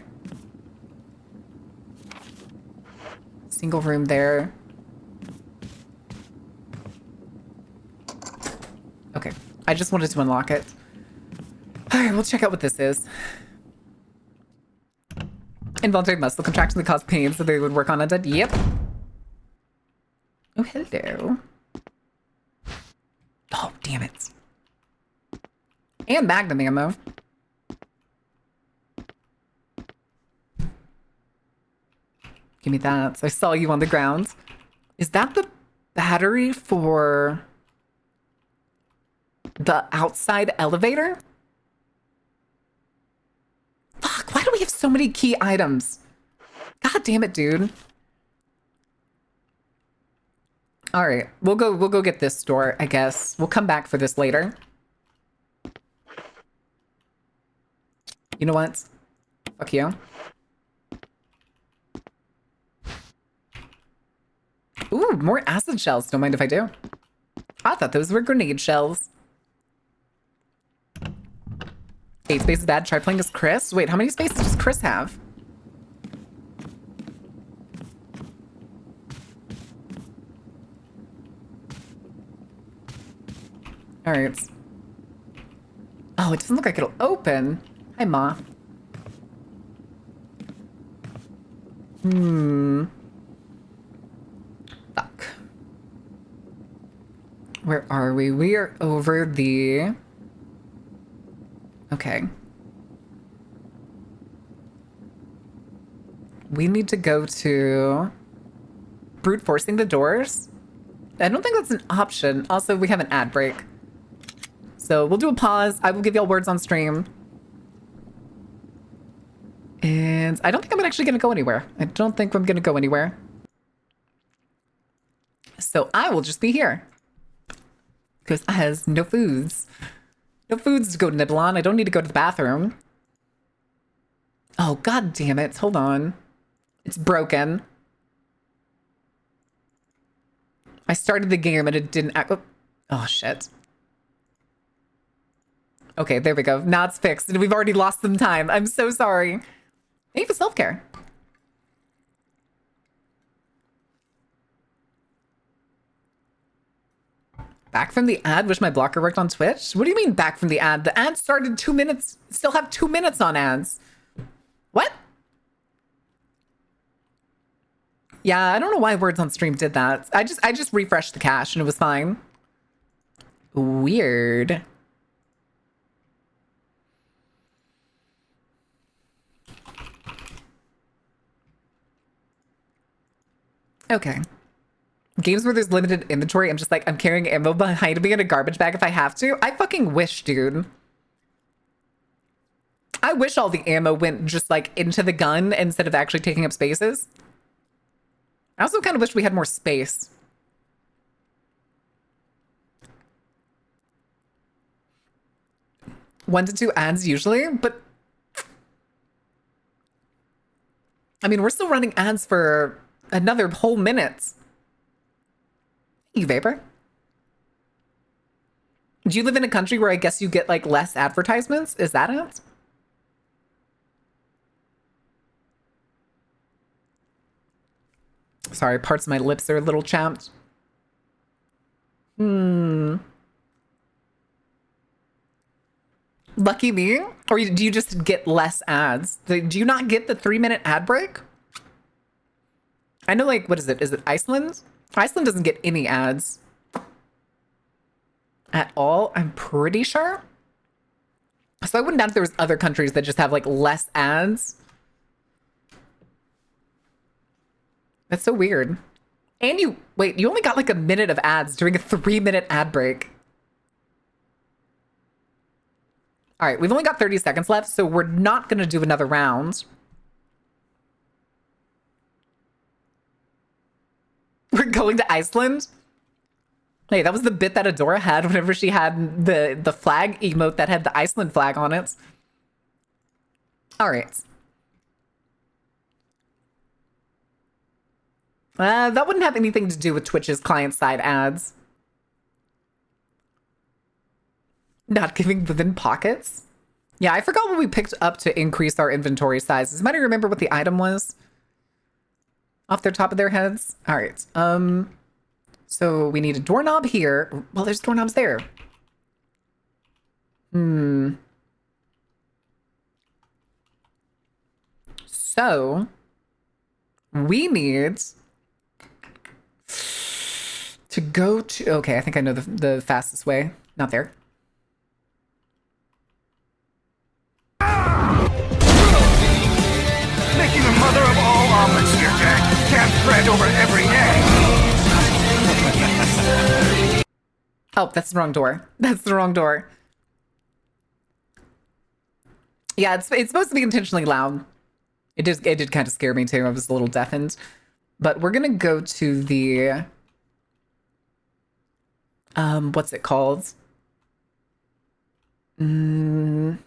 Single room there. Okay, I just wanted to unlock it. All right, we'll check out what this is. Involuntary muscle contraction that cause pain so they would work on undead. Yep. Oh, hello. Oh, damn it. And magnum ammo. Give me that. So I saw you on the ground. Is that the battery for the outside elevator? Fuck, why do we have so many key items? God damn it, dude. All right, we'll go get this door, I guess. We'll come back for this later. You know what? Fuck you. Ooh, more acid shells. Don't mind if I do. I thought those were grenade shells. 8 spaces bad. Try playing as Chris. Wait, how many spaces does Chris have? All right. Oh, it doesn't look like it'll open. Hi, Ma. Fuck. Where are we? We are over the... Okay. We need to go to... brute forcing the doors? I don't think that's an option. Also, we have an ad break. So we'll do a pause. I will give y'all words on stream. And I don't think I'm actually going to go anywhere. I don't think I'm going to go anywhere. So I will just be here. Because I has no foods. No foods to go nibble on. I don't need to go to the bathroom. Oh, god damn it. Hold on. It's broken. I started the game and it didn't act... Oh, shit. Okay, there we go. Now it's fixed. We've already lost some time. I'm so sorry. Thank you for self-care. Back from the ad? Wish my blocker worked on Twitch? What do you mean back from the ad? The ad started 2 minutes. Still have 2 minutes on ads. What? Yeah, I don't know why Words on Stream did that. I just refreshed the cache and it was fine. Weird. Okay. Games where there's limited inventory, I'm just like, I'm carrying ammo behind me in a garbage bag if I have to. I fucking wish, dude. I wish all the ammo went just like into the gun instead of actually taking up spaces. I also kind of wish we had more space. One to two ads usually, but I mean, we're still running ads for another whole minute. You Vapor? Do you live in a country where I guess you get like less advertisements? Is that it? Sorry, parts of my lips are a little chapped. Lucky me? Or do you just get less ads? Do you not get the 3-minute ad break? I know, like, what is it? Is it Iceland? Iceland doesn't get any ads at all, I'm pretty sure. So I wouldn't doubt if there was other countries that just have like less ads. That's so weird. And you only got like a minute of ads during a 3-minute ad break. All right, we've only got 30 seconds left, so we're not going to do another round. We're going to Iceland? Hey, that was the bit that Adora had whenever she had the flag emote that had the Iceland flag on it. All right. That wouldn't have anything to do with Twitch's client-side ads. Not giving within pockets? Yeah, I forgot what we picked up to increase our inventory size. Does anybody remember what the item was? Off their top of their heads? All right. So we need a doorknob here. Well, there's doorknobs there. So we need to go to, okay, I think I know the fastest way. Not there. Making a mother of all omelets here, Jack. Can't bread over every egg. Oh, that's the wrong door. That's the wrong door. Yeah, it's supposed to be intentionally loud. It did kind of scare me too. I was a little deafened. But we're gonna go to the what's it called? Where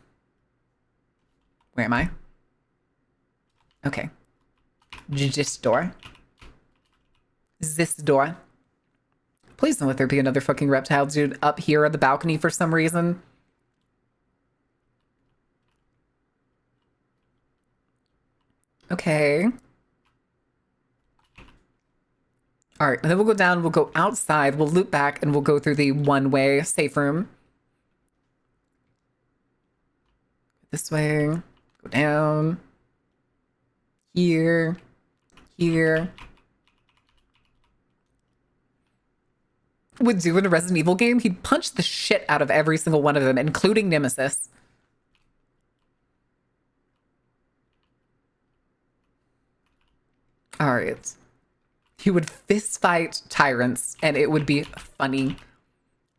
am I? Okay. This door. This door. Please don't let there be another fucking reptile dude up here on the balcony for some reason. Okay. All right, and then we'll go down, we'll go outside, we'll loop back, and we'll go through the one-way safe room. This way, go down. Here, here. Would do in a Resident Evil game, he'd punch the shit out of every single one of them, including Nemesis. All right. He would fist fight tyrants, and it would be funny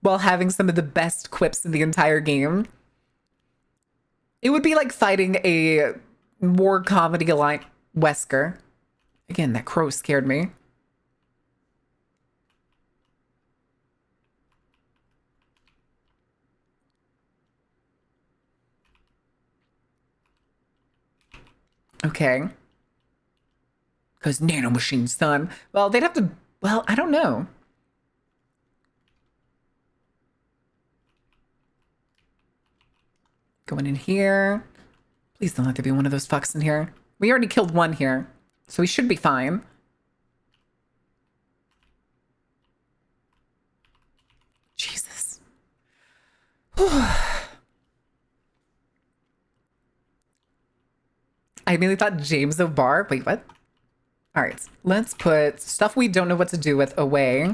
while having some of the best quips in the entire game. It would be like fighting a war comedy like Wesker. Again, that crow scared me. Okay. Because nanomachine, son. Well, they'd have to... Well, I don't know. Going in here. Please don't let there be one of those fucks in here. We already killed one here, so we should be fine. Jesus. I immediately thought James O'Barr. Wait, what? All right, let's put stuff we don't know what to do with away.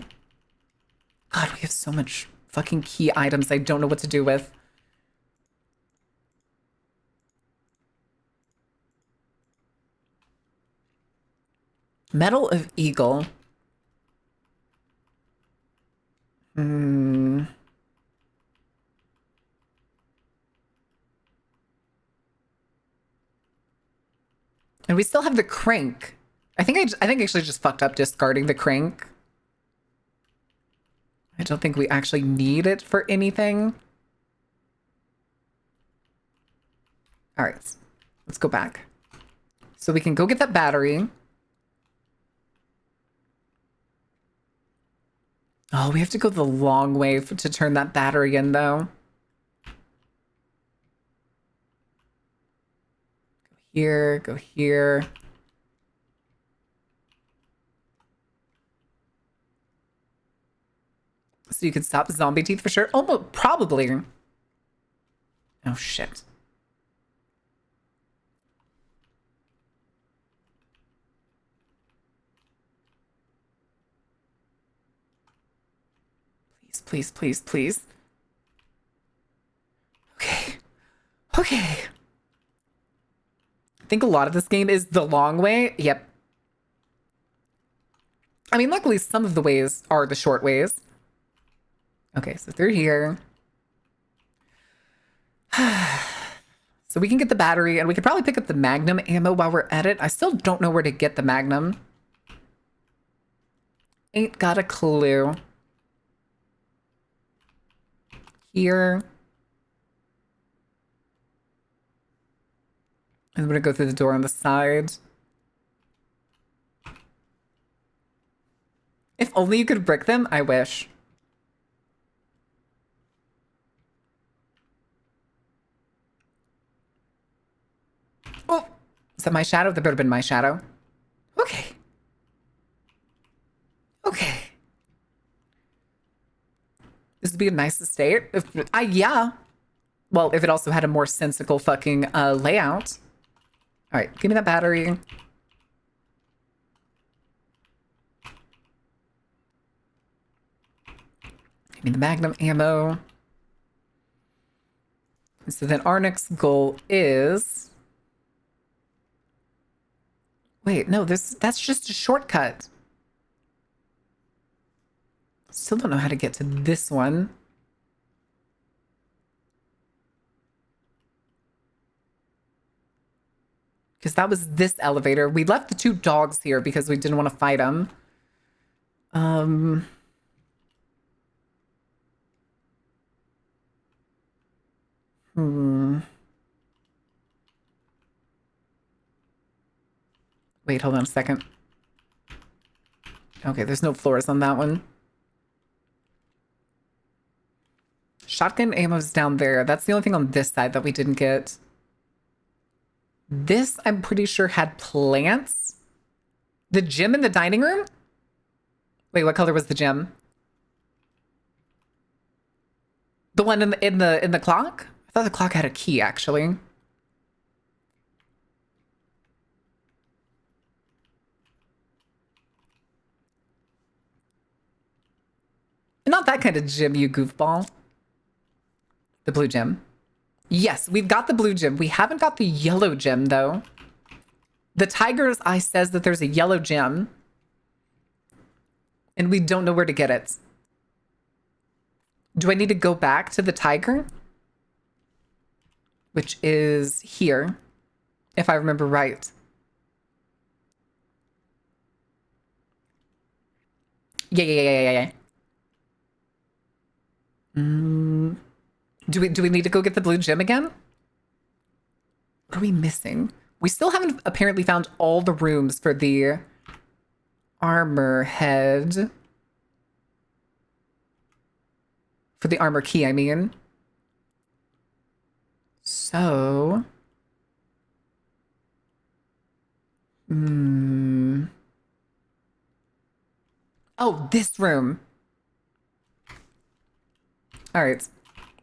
God, we have so much fucking key items I don't know what to do with. Medal of Eagle. And we still have the crank. I think I actually just fucked up discarding the crank. I don't think we actually need it for anything. All right, let's go back. So we can go get that battery. Oh, we have to go the long way to turn that battery in, though. Go here, go here. So you can stop zombie teeth for sure. Oh, probably. Oh, shit. Please, please, please. Okay. Okay. I think a lot of this game is the long way. Yep. I mean, luckily some of the ways are the short ways. Okay, so through here. So we can get the battery, and we could probably pick up the Magnum ammo while we're at it. I still don't know where to get the Magnum. Ain't got a clue. Here. I'm gonna go through the door on the side. If only you could brick them, I wish. Oh, is that my shadow? That better have been my shadow. Okay. Okay. This would be a nice estate. If, yeah. Well, if it also had a more sensical fucking layout. All right, give me that battery. Give me the magnum ammo. So then our next goal is... Wait, no, that's just a shortcut. Still don't know how to get to this one. Because that was this elevator. We left the 2 dogs here because we didn't want to fight them. Wait, hold on a second. Okay, there's no floors on that one. Shotgun ammo's down there. That's the only thing on this side that we didn't get. This, I'm pretty sure, had plants. The gym in the dining room? Wait, what color was the gym? The one in the clock? I thought the clock had a key, actually. Not that kind of gym, you goofball. The blue gym. Yes, we've got the blue gym. We haven't got the yellow gym, though. The tiger's eye says that there's a yellow gem. And we don't know where to get it. Do I need to go back to the tiger? Which is here, if I remember right. Yeah. Do we need to go get the blue gem again? What are we missing? We still haven't apparently found all the rooms for the armor head. For the armor key, I mean. So... Oh, this room. All right.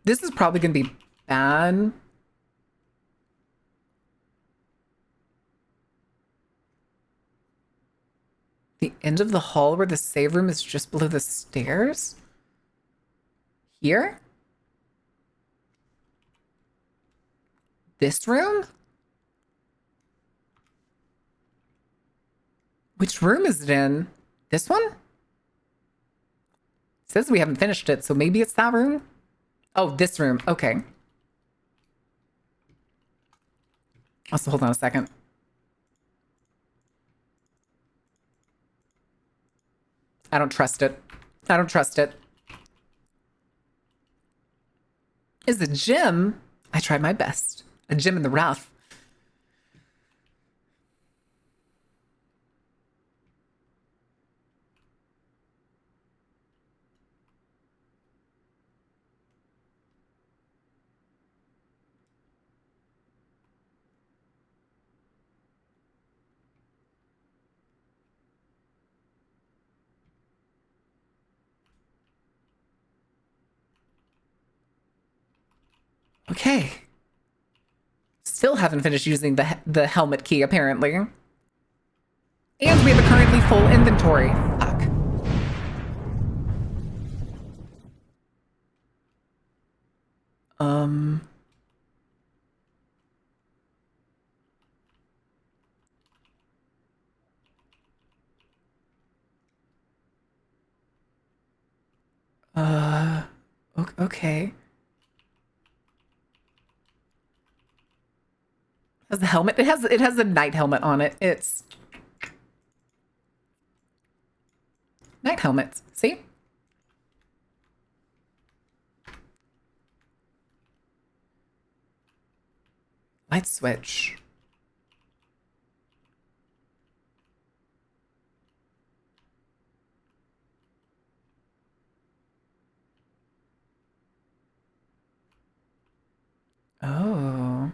This is probably going to be bad. The end of the hall where the save room is just below the stairs? Here? This room? Which room is it in? This one? It says we haven't finished it, so maybe it's that room? Oh, this room. Okay. Also, hold on a second. I don't trust it. I don't trust it. Is a gym? I tried my best. A gym in the rough. Okay. Still haven't finished using the helmet key, apparently. And we have a currently full inventory. Fuck. Okay. Has the helmet? It has a night helmet on it. It's night helmets. See? Light switch. Oh.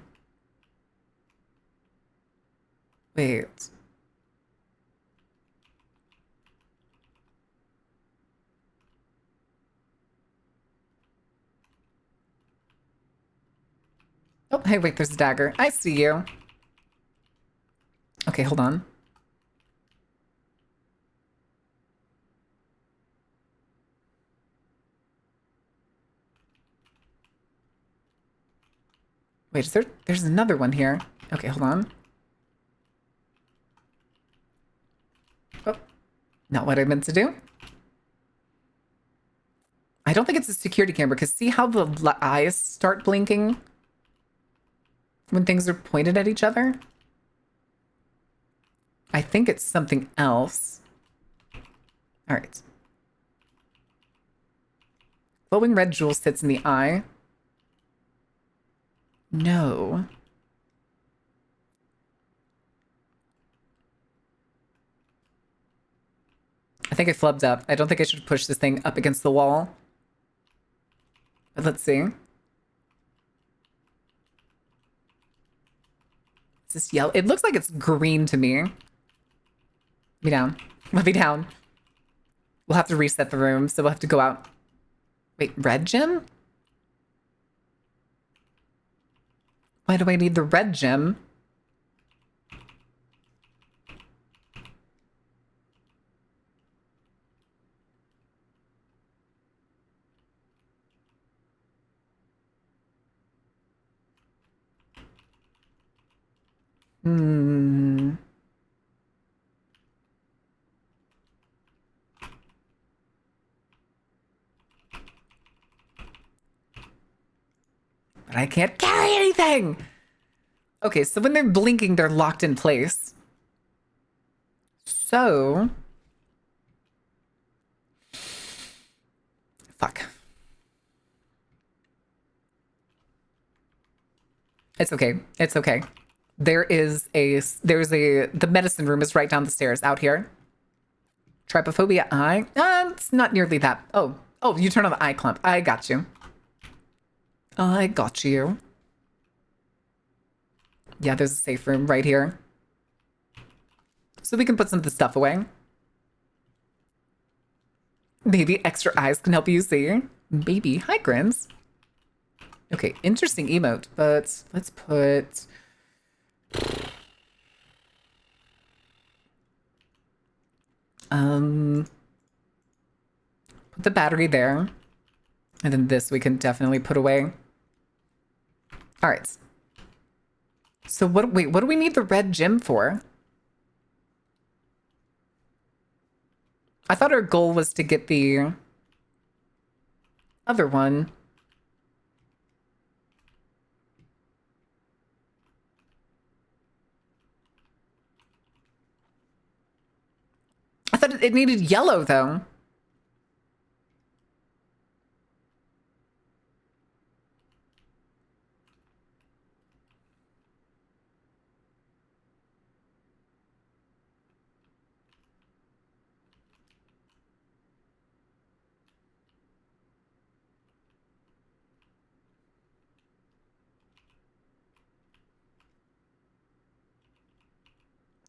Wait. Oh, hey, wait, there's a dagger. I see you. Okay, hold on. Wait, is there? There's another one here. Okay, hold on. Oh, not what I meant to do. I don't think it's a security camera, because see how the eyes start blinking when things are pointed at each other? I think it's something else. All right. Glowing red jewel sits in the eye. No. I think I flubbed up. I don't think I should push this thing up against the wall. But let's see. Is this yellow? It looks like it's green to me. Let me down. Let me down. We'll have to reset the room, so we'll have to go out. Wait, red gem? Why do I need the red gem? Hmm. But I can't carry anything! Okay, so when they're blinking, they're locked in place. So... Fuck. It's okay. It's okay. There's the medicine room is right down the stairs out here. Trypophobia eye? It's not nearly that. Oh, you turn on the eye clump. I got you. I got you. Yeah, there's a safe room right here. So we can put some of the stuff away. Maybe extra eyes can help you see. Maybe. Hi, Grins. Okay, interesting emote, but let's put... Put the battery there. And then this we can definitely put away. All right. So what do we need the red gem for? I thought our goal was to get the other one. I thought it needed yellow, though.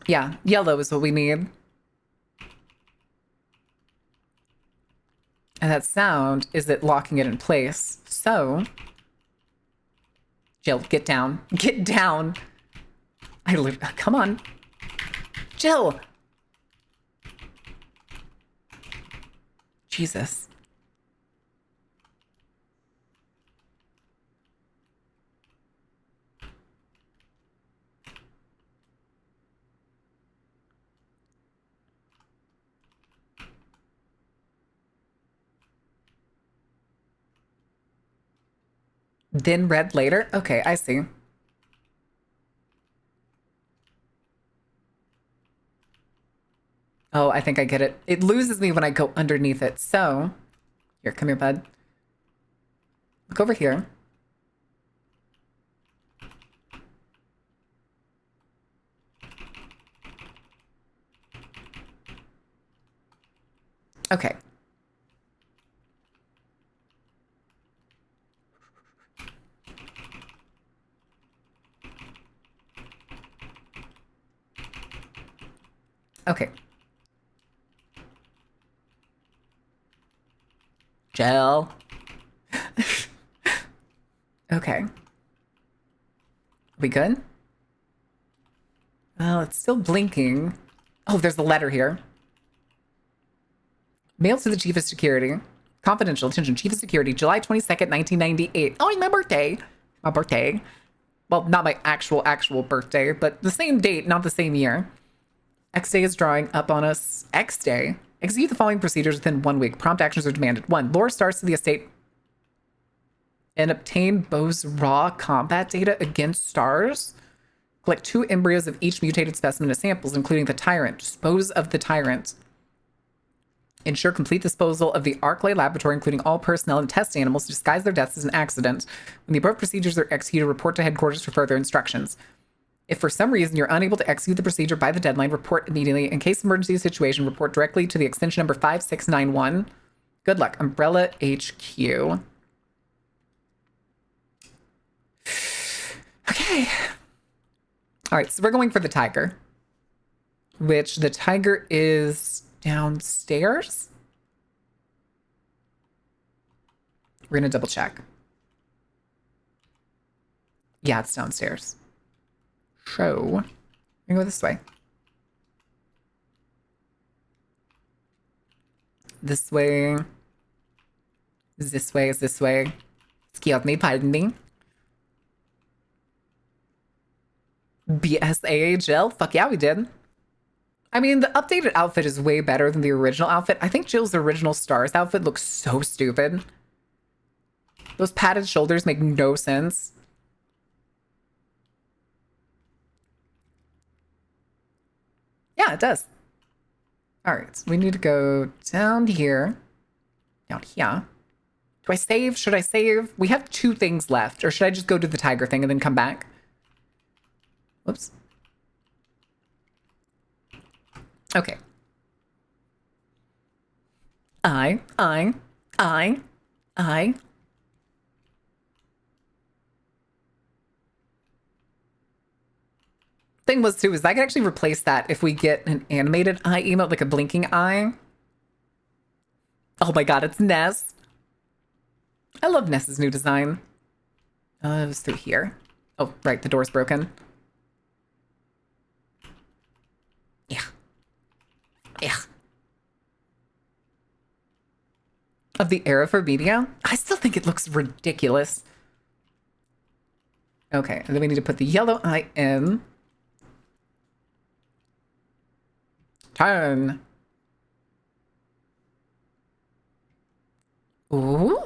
Yeah, yellow is what we need. And that sound is it locking it in place. So, Jill, get down. Get down. Come on. Jill. Jesus. Then red later? Okay, I see. Oh, I think I get it. It loses me when I go underneath it. So, here, come here, bud. Look over here. Okay. Okay. Gel. Okay. We good? Well, it's still blinking. Oh, there's the letter here. Mailed to the Chief of Security. Confidential. Attention, Chief of Security, July 22nd, 1998. Oh, it's my birthday. My birthday. Well, not my actual birthday, but the same date, not the same year. X Day is drawing up on us. X Day. Execute the following procedures within 1 week. Prompt actions are demanded. 1. Lure stars to the estate and obtain Bo's raw combat data against stars. Collect 2 embryos of each mutated specimen as samples, including the tyrant. Dispose of the tyrant. Ensure complete disposal of the Arclay laboratory, including all personnel and test animals, to disguise their deaths as an accident. When the above procedures are executed, report to headquarters for further instructions. If for some reason you're unable to execute the procedure by the deadline, report immediately. In case of emergency situation, report directly to the extension number 5691. Good luck. Umbrella HQ. Okay. All right, so we're going for the tiger, which the tiger is downstairs. We're going to double check. Yeah, it's downstairs. So, we're going to go this way. This way. This way is this way. Excuse me, pardon me. BSAHL? Fuck yeah, we did. I mean, the updated outfit is way better than the original outfit. I think Jill's original Stars outfit looks so stupid. Those padded shoulders make no sense. Yeah, it does. All right, so we need to go down here. Down here. Do I save? Should I save? We have 2 things left. Or should I just go do the tiger thing and then come back? Whoops. Okay. I. Thing was too is I could actually replace that if we get an animated eye emote, like a blinking eye. Oh my god, it's Ness. I love Ness's new design. It was through here. Oh, right, the door's broken. Yeah. Yeah. Of the era for media? I still think it looks ridiculous. Okay, and then we need to put the yellow eye in. Turn. Ooh.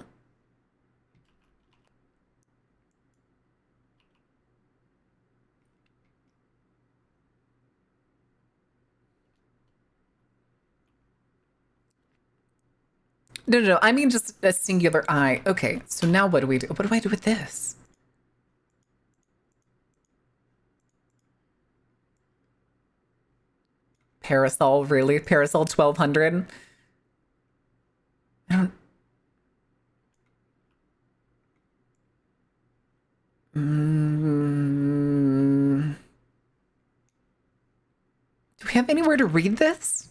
No. I mean just a singular eye. Okay, so now what do we do? What do I do with this? Parasol, really? Parasol 1200? I don't... Do we have anywhere to read this?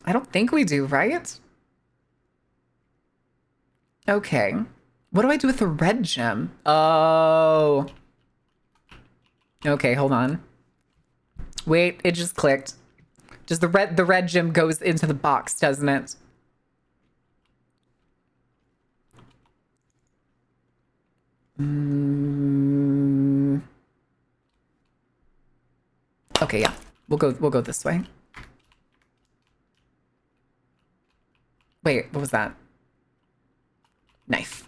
I don't think we do, right? Okay. What do I do with the red gem? Oh. Okay, hold on. Wait, it just clicked. Just the red gem goes into the box, doesn't it? Okay, yeah. We'll go this way. Wait, what was that? Knife.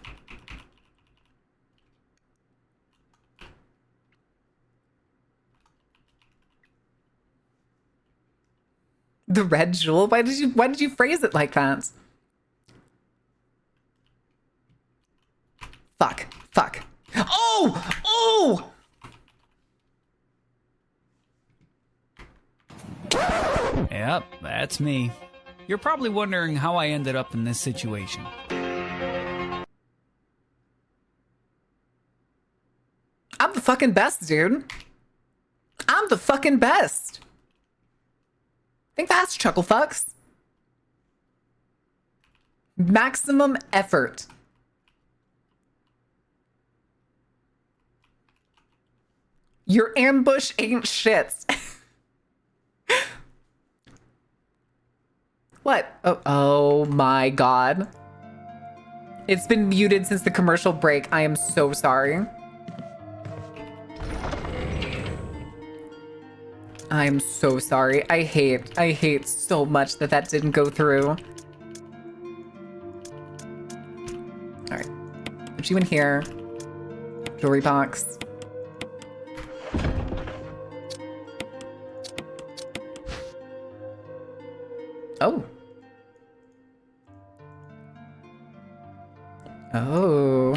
The red jewel? Why did you phrase it like that? Fuck. Oh! Oh! Yep, that's me. You're probably wondering how I ended up in this situation. I'm the fucking best, dude. I'm the fucking best. Think fast, chuckle fucks. Maximum effort. Your ambush ain't shit. What? Oh my god. It's been muted since the commercial break. I am so sorry. I am so sorry. I hate so much that that didn't go through. All right. Put you in here. Jewelry box. Oh. Oh.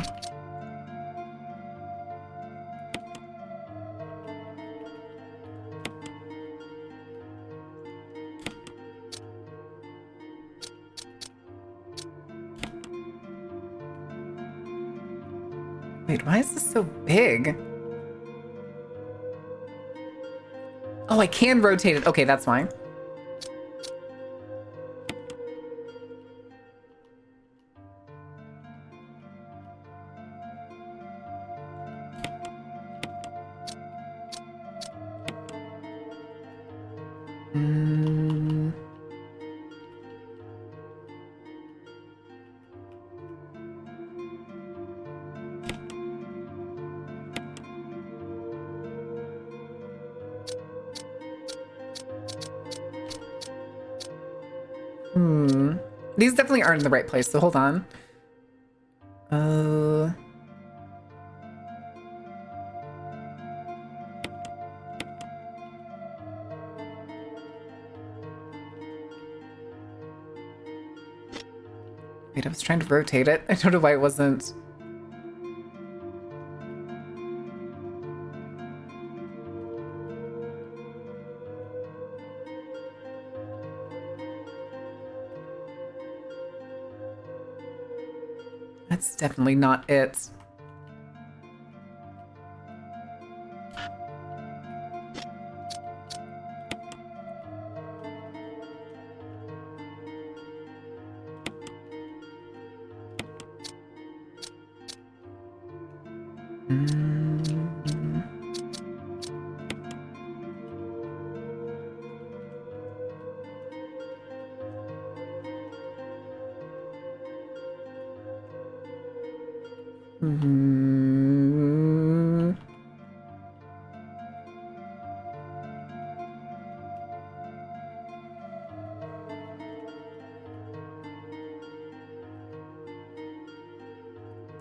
Wait, why is this so big? Oh, I can rotate it. Okay, that's fine. These definitely aren't in the right place, so hold on. Wait, I was trying to rotate it. I don't know why it wasn't. That's definitely not it.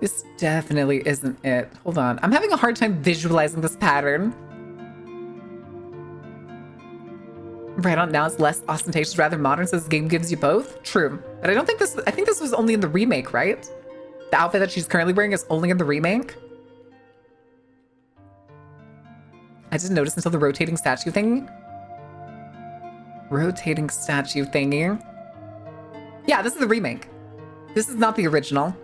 This definitely isn't it. Hold on. I'm having a hard time visualizing this pattern. Right on now, it's less ostentatious, rather modern, so this game gives you both. True. But I don't think this, I think this was only in the remake, right? The outfit that she's currently wearing is only in the remake. I didn't notice until the rotating statue thingy. Rotating statue thingy. Yeah, this is the remake. This is not the original.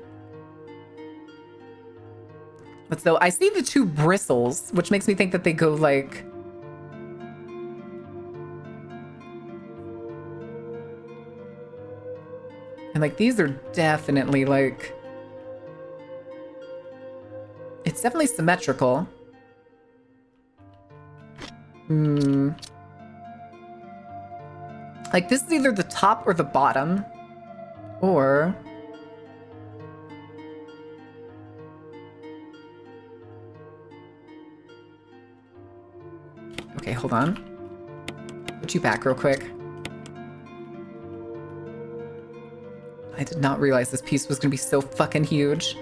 But so I see the two bristles, which makes me think that they go like... And like these are definitely like... It's definitely symmetrical. Like this is either the top or the bottom. Or... Okay, hold on. Put you back real quick. I did not realize this piece was gonna be so fucking huge.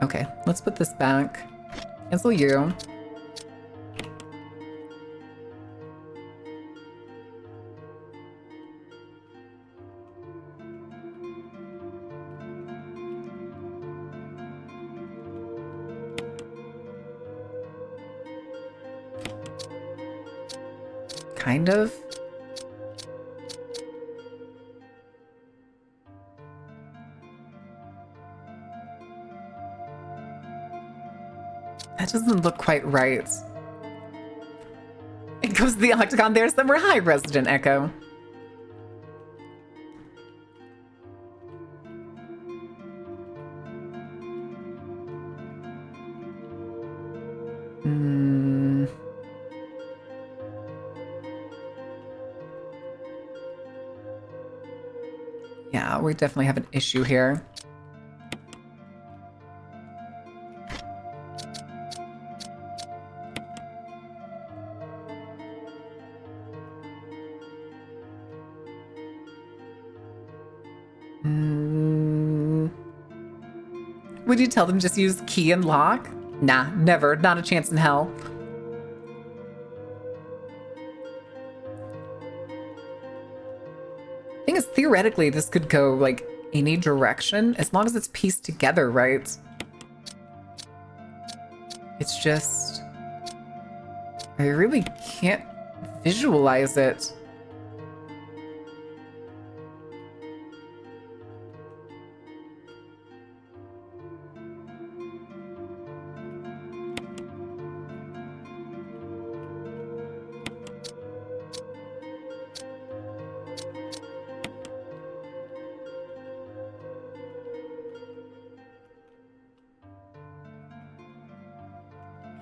Okay, let's put this back. Cancel you. Kind of. That doesn't look quite right. It goes to the octagon there somewhere. Hi, Resident Echo. Hmm. Yeah, we definitely have an issue here. Hmm. Would you tell them just use key and lock? Nah, never. Not a chance in hell. Thing is, theoretically, this could go, like, any direction, as long as it's pieced together, right? It's just... I really can't visualize it.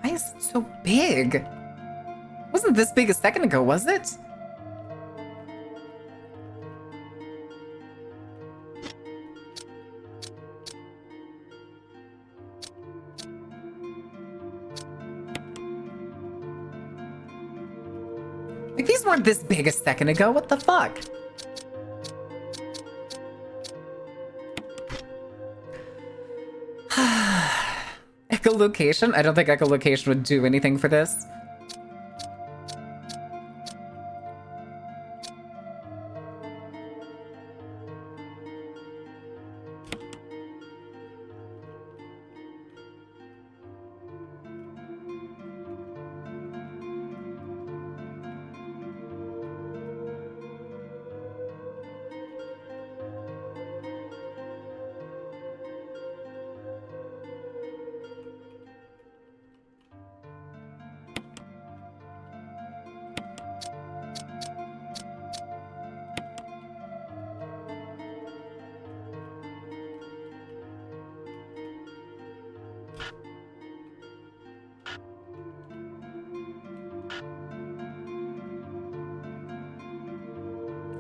Why is it so big? Wasn't this big a second ago, was it? Like, these weren't this big a second ago. What the fuck? Echolocation? I don't think echolocation would do anything for this.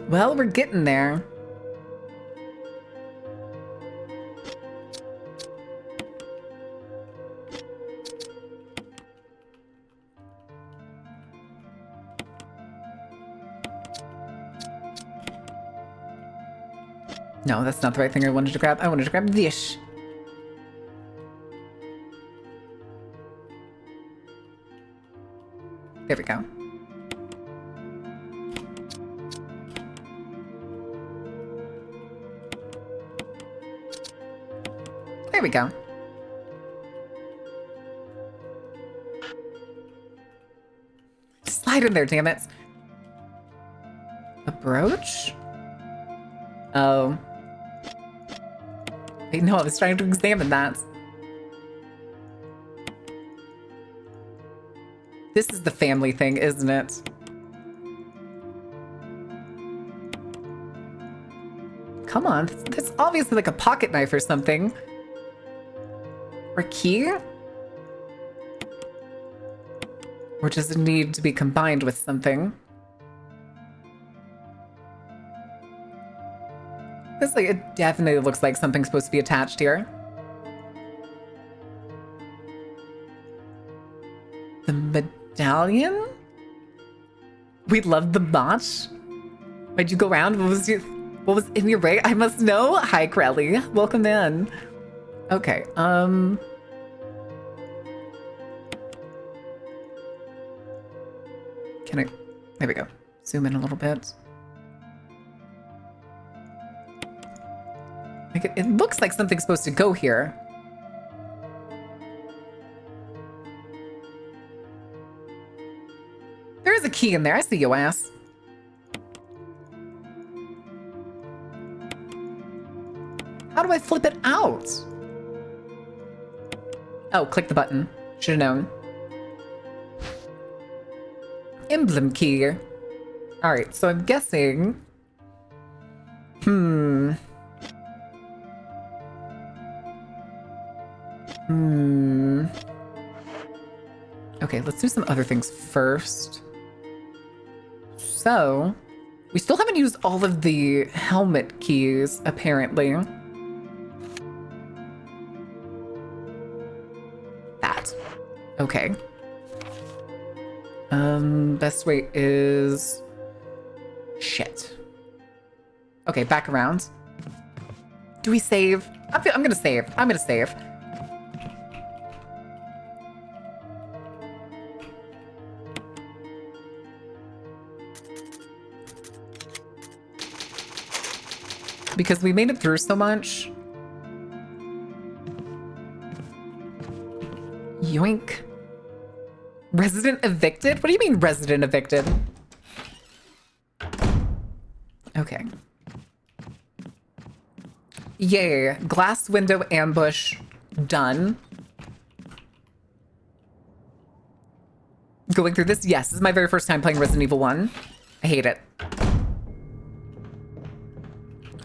Well, we're getting there. No, that's not the right thing I wanted to grab. I wanted to grab this. There we go. There we go. Slide in there, damn it. A brooch? Oh. Wait, no, I was trying to examine that. This is the family thing, isn't it? Come on, that's obviously like a pocket knife or something. Or key? Or does it need to be combined with something? This, like, it definitely looks like something's supposed to be attached here. The medallion? We love the botch. Why'd you go around? What was in your way? I must know. Hi, Crowley. Welcome in. Okay, can I... There we go. Zoom in a little bit. Like it looks like something's supposed to go here. There is a key in there. I see your ass. How do I flip it out? Oh, click the button. Should have known. Emblem key. All right, so I'm guessing. Okay, let's do some other things first. So, we still haven't used all of the helmet keys, apparently. That. Okay. Best way is... Shit. Okay, back around. Do we save? I'm gonna save. I'm gonna save. Because we made it through so much. Yoink. Resident evicted? What do you mean resident evicted? Okay. Yay. Glass window ambush done. Going through this? Yes, this is my very first time playing Resident Evil 1. I hate it.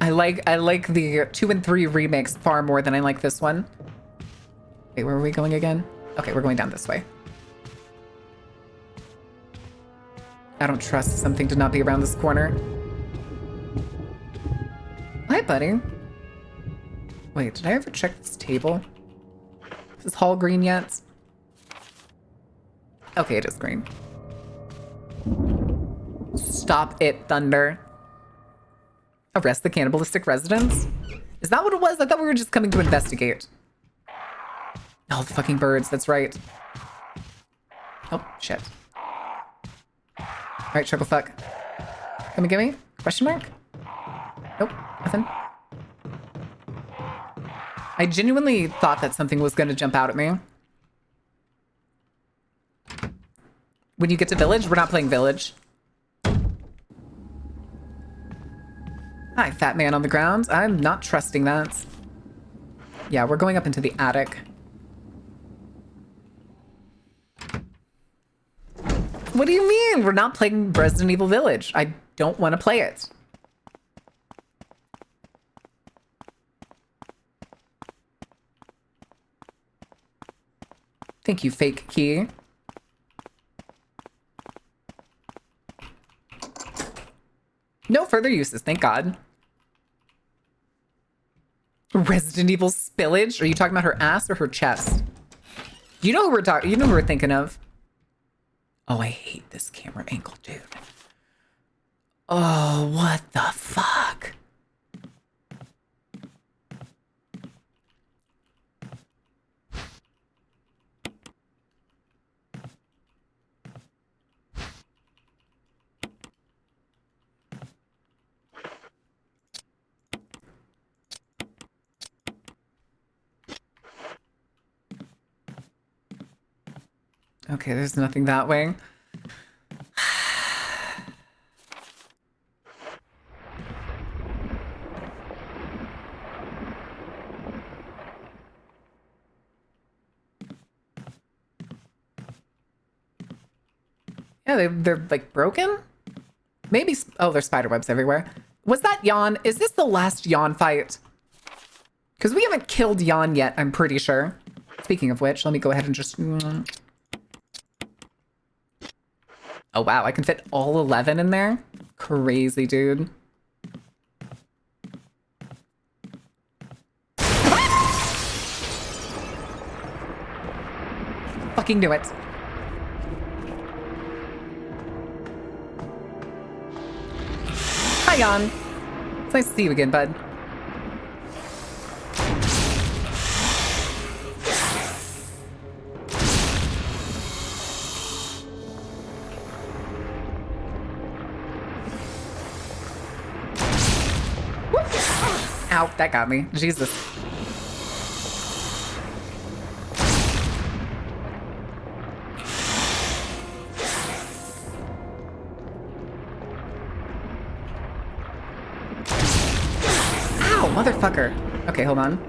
I like the 2 and 3 remakes far more than I like this one. Wait, where are we going again? Okay, we're going down this way. I don't trust something to not be around this corner. Hi, buddy. Wait, did I ever check this table? Is this hall green yet? Okay, it is green. Stop it, Thunder. Arrest the cannibalistic residents? Is that what it was? I thought we were just coming to investigate. Oh, the fucking birds. That's right. Oh, shit. All right, chuckle fuck. Gimme, gimme? Question mark? Nope, nothing. I genuinely thought that something was going to jump out at me. When you get to village, we're not playing village. Hi, fat man on the ground. I'm not trusting that. Yeah, we're going up into the attic. What do you mean? We're not playing Resident Evil Village. I don't want to play it. Thank you, fake key. No further uses, thank God. Resident Evil spillage? Are you talking about her ass or her chest? You know who we're talking. You know who we're thinking of. Oh, I hate this camera angle, dude. Oh, what the fuck? Okay, there's nothing that way. Yeah, they're like broken? Maybe, oh, there's spider webs everywhere. Was that Yawn? Is this the last Yawn fight? Because we haven't killed Yawn yet, I'm pretty sure. Speaking of which, let me go ahead and just... Oh, wow, I can fit all 11 in there? Crazy, dude. Fucking knew it. Hi, Jan. It's nice to see you again, bud. Ow, that got me. Jesus. Ow, motherfucker. Okay, hold on.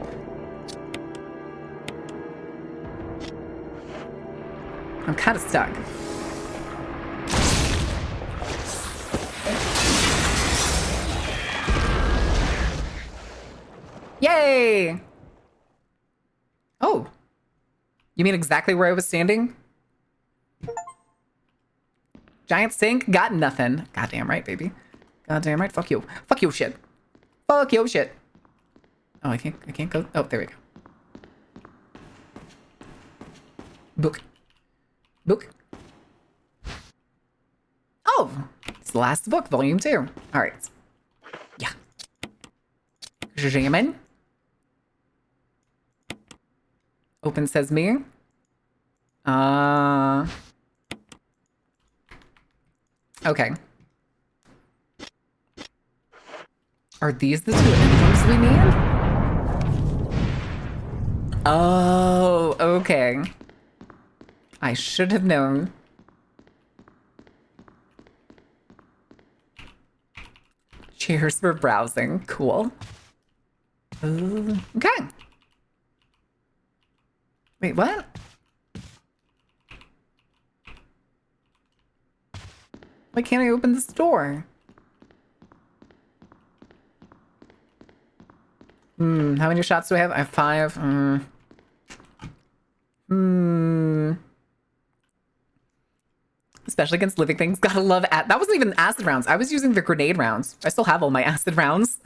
I'm kind of stuck. Yay! Oh. You mean exactly where I was standing? Giant sink, got nothing. Goddamn right, baby. Goddamn right. Fuck you. Fuck your shit. Fuck your shit. Oh, I can't go. Oh, there we go. Book. Book. Oh, it's the last book, volume 2. All right. Yeah. Jamin. Open says me. Okay. Are these the 2 emblems we need? Oh, okay. I should have known. Cheers for browsing. Cool. Okay. Wait, what? Why can't I open this door? How many shots do I have? I have 5. Especially against living things. Gotta love that wasn't even acid rounds. I was using the grenade rounds. I still have all my acid rounds.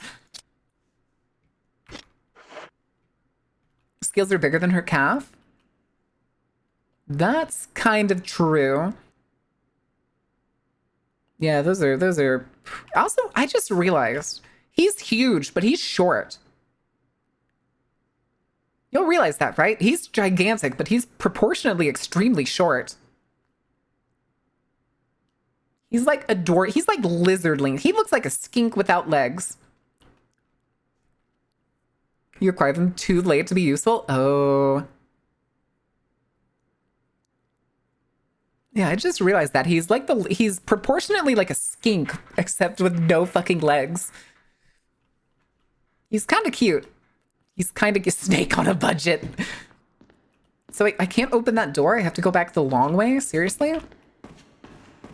Skills are bigger than her calf. That's kind of true. Yeah, those are also, I just realized he's huge, but he's short. You'll realize that, right? He's gigantic, but he's proportionately extremely short. He's like he's like lizardling. He looks like a skink without legs. You acquire them too late to be useful? Oh. Yeah, I just realized that he's proportionately like a skink, except with no fucking legs. He's kind of cute. He's kind of a snake on a budget. So I can't open that door? I have to go back the long way? Seriously?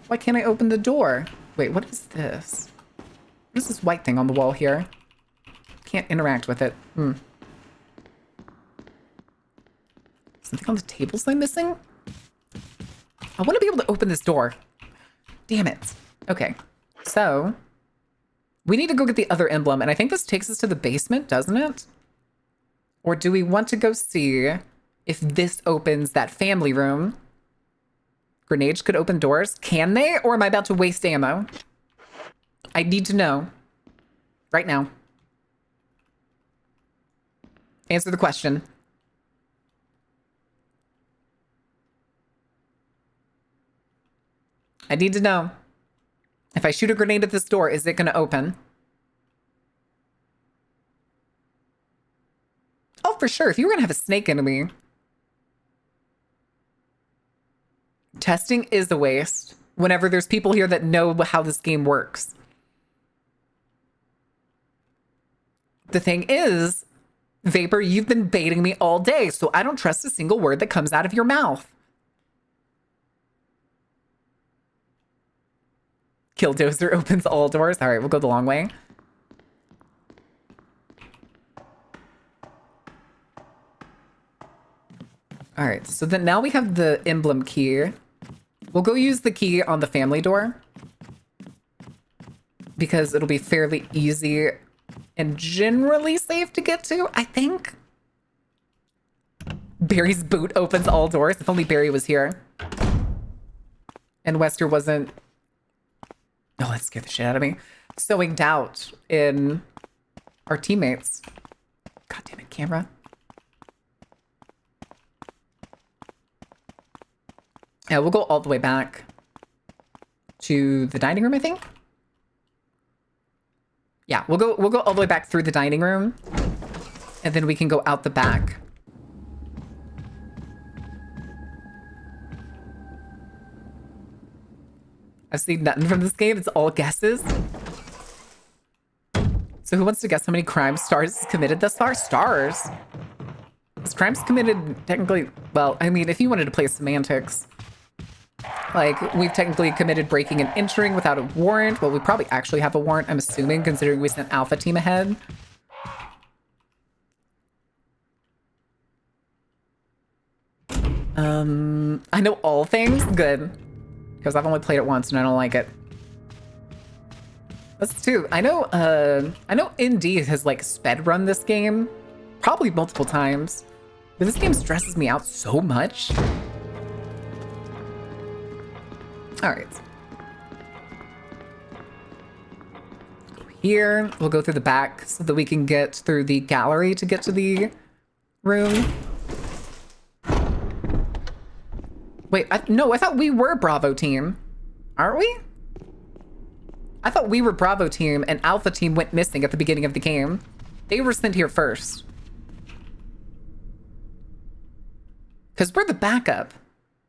Why can't I open the door? Wait, what is this? What is this white thing on the wall here? Can't interact with it. Something on the tables I'm missing? I want to be able to open this door. Damn it. Okay. So, we need to go get the other emblem, and I think this takes us to the basement, doesn't it? Or do we want to go see if this opens that family room? Grenades could open doors. Can they? Or am I about to waste ammo? I need to know. Right now. Answer the question. I need to know. If I shoot a grenade at this door, is it going to open? Oh, for sure. If you were going to have a snake enemy. Testing is a waste whenever there's people here that know how this game works. The thing is, Vapor, you've been baiting me all day, so I don't trust a single word that comes out of your mouth. Killdozer opens all doors. All right, we'll go the long way. All right, so then now we have the emblem key. We'll go use the key on the family door because it'll be fairly easy and generally safe to get to, I think. Barry's boot opens all doors. If only Barry was here. And Wester wasn't... Oh, that scared the shit out of me. Sowing doubt in our teammates. God damn it, camera. Yeah, we'll go all the way back to the dining room, I think. Yeah, we'll go all the way back through the dining room, and then we can go out the back. I've seen nothing from this game. It's all guesses. So who wants to guess how many crime Stars has committed thus far? Stars? This crime's committed technically... Well, I mean, if you wanted to play semantics... Like, we've technically committed breaking and entering without a warrant. Well, we probably actually have a warrant, I'm assuming, considering we sent Alpha Team ahead. I know all things? Good. because I've only played it once and I don't like it. That's too. I know Indy has like sped run this game probably multiple times, but this game stresses me out so much. All right. Here, we'll go through the back so that we can get through the gallery to get to the room. Wait, no, I thought we were Bravo team. Aren't we? I thought we were Bravo team and Alpha team went missing at the beginning of the game. They were sent here first. Because we're the backup.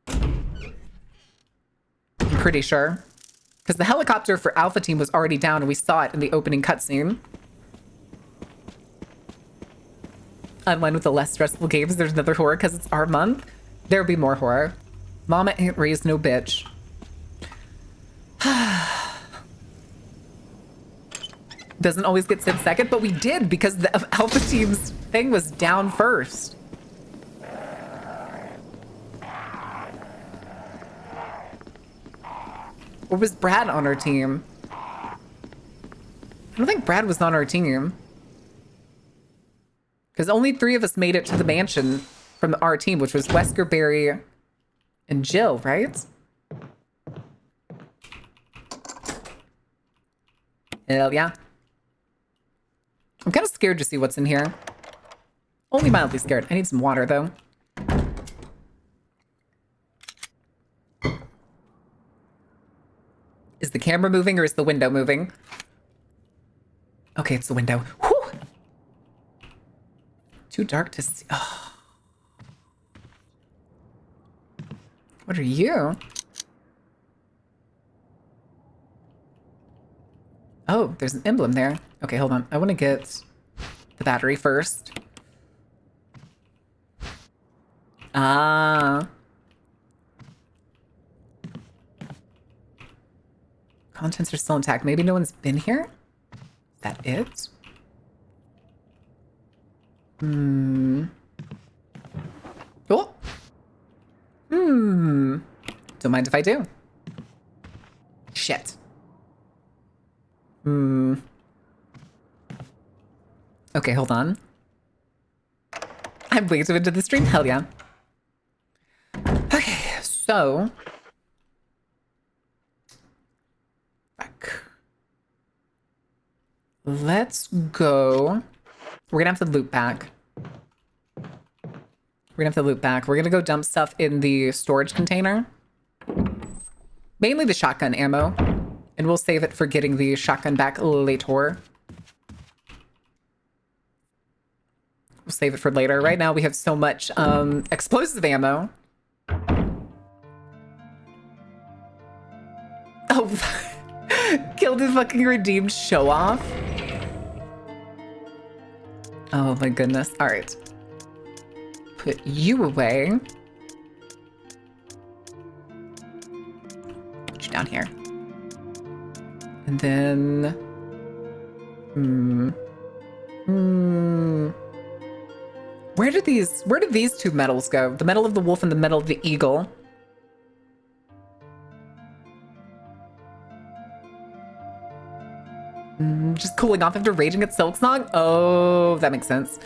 I'm pretty sure. Because the helicopter for Alpha team was already down and we saw it in the opening cutscene. Online with the less stressful games, there's another horror because it's our month. There'll be more horror. Mama ain't raised no bitch. Doesn't always get sent second, but we did because the Alpha team's thing was down first. Or was Brad on our team? I don't think Brad was on our team. Because only 3 of us made it to the mansion from our team, which was Wesker, Barry, and Jill, right? Hell yeah. I'm kind of scared to see what's in here. Only mildly scared. I need some water, though. Is the camera moving or is the window moving? Okay, it's the window. Whew! Too dark to see. Oh. What are you? Oh, there's an emblem there. Okay, hold on. I want to get the battery first. Ah. Contents are still intact. Maybe no one's been here? Is that it? Oh. Don't mind if I do. Shit. Okay, hold on. I'm way too into the stream. Hell yeah. Okay, so back. Let's go. We're gonna have to loop back. We're gonna have to loop back. We're gonna go dump stuff in the storage container. Mainly the shotgun ammo. And we'll save it for getting the shotgun back later. We'll save it for later. Right now we have so much explosive ammo. Oh, killed the fucking redeemed show off. Oh my goodness. All right. Put you away. Put you down here. And then, where did these 2 medals go? The medal of the wolf and the medal of the eagle. Just cooling off after raging at Silksong? Oh, that makes sense.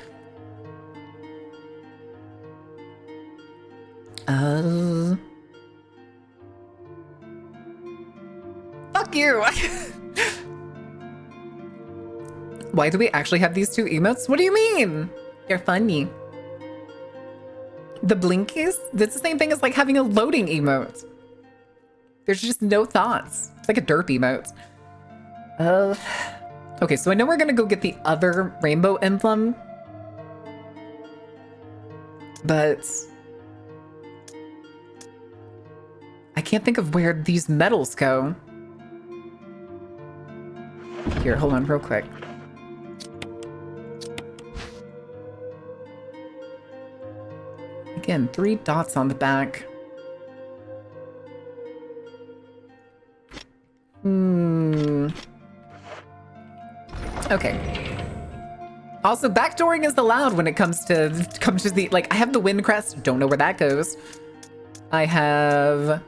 Fuck you! Why do we actually have these 2 emotes? What do you mean? You're funny. The blinkies? That's the same thing as like having a loading emote. There's just no thoughts. It's like a derp emote. Okay, so I know we're gonna go get the other rainbow emblem. But I can't think of where these medals go. Here, hold on real quick. Again, 3 dots on the back. Okay. Also, backdooring is allowed when it comes to the, like, I have the wind crest, don't know where that goes. I have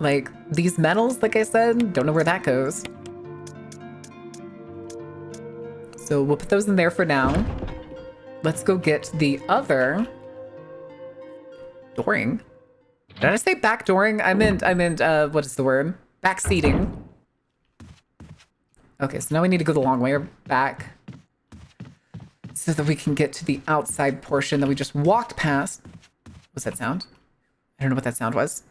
Like, these metals, like I said, don't know where that goes. So we'll put those in there for now. Let's go get the other dooring. Did I say back dooring? I meant, what is the word? Back seating. Okay, so now we need to go the long way back so that we can get to the outside portion that we just walked past. What's that sound? I don't know what that sound was.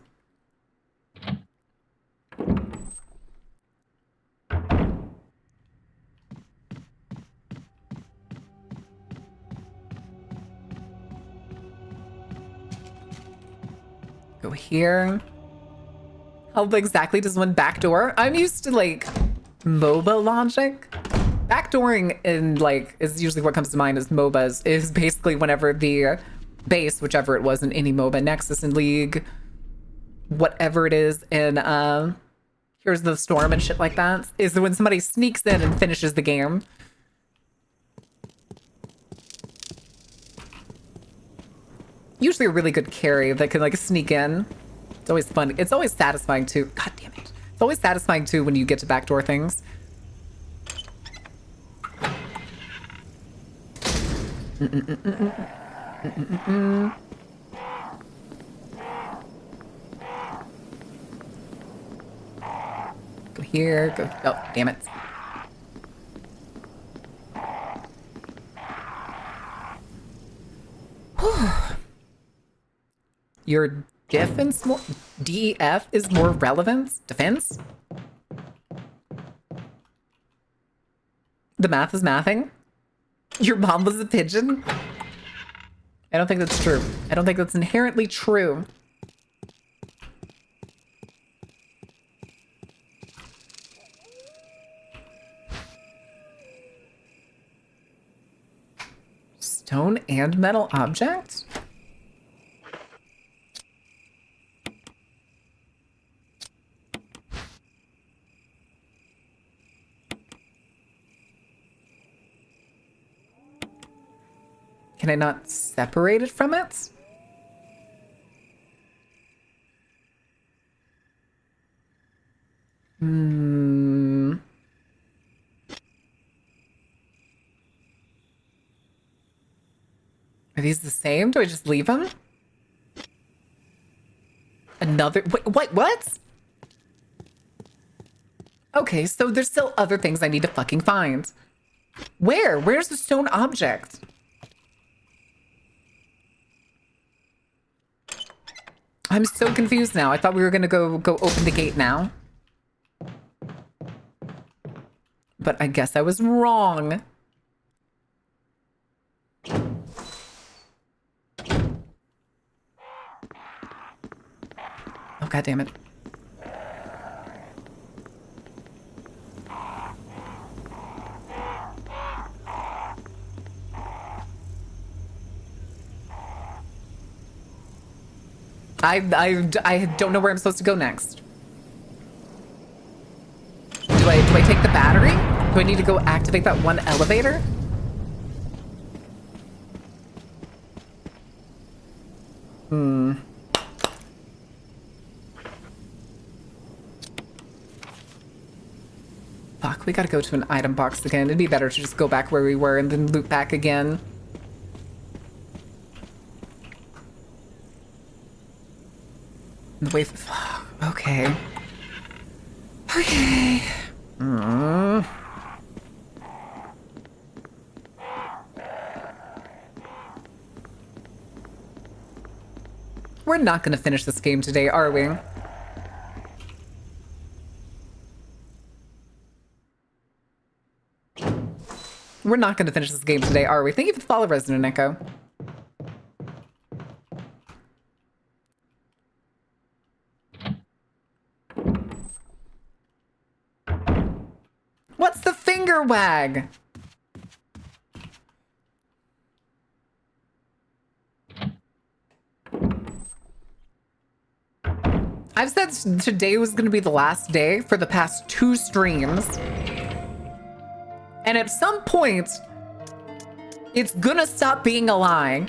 Go here. How exactly does one backdoor? I'm used to like MOBA logic. Backdooring in like is usually what comes to mind as MOBAs is basically whenever the base, whichever it was in any MOBA, Nexus and League, whatever it is in Here's the Storm and shit like that, is when somebody sneaks in and finishes the game. Usually a really good carry that can like sneak in. It's always fun. It's always satisfying too. God damn it. It's always satisfying too when you get to backdoor things. Go here. Go. Oh, damn it. Your defense more DEF is more relevant? Defense? The math is mathing? Your mom was a pigeon? I don't think that's true. I don't think that's inherently true. Stone and metal object? Can I not separate it from it? Are these the same? Do I just leave them? Another... Wait, what? Okay, so there's still other things I need to fucking find. Where? Where's the stone object? I'm so confused now. I thought we were gonna go open the gate now. But I guess I was wrong. Oh, God damn it. I don't know where I'm supposed to go next. Do I take the battery? Do I need to go activate that one elevator? Fuck, we gotta go to an item box again. It'd be better to just go back where we were and then loop back again. The way... Okay. Okay. We're not gonna finish this game today, are we? We're not gonna finish this game today, are we? Thank you for the follow, Resident Echo. What's the finger wag? I've said today was going to be the last day for the past 2 streams. And at some point, it's gonna stop being a lie.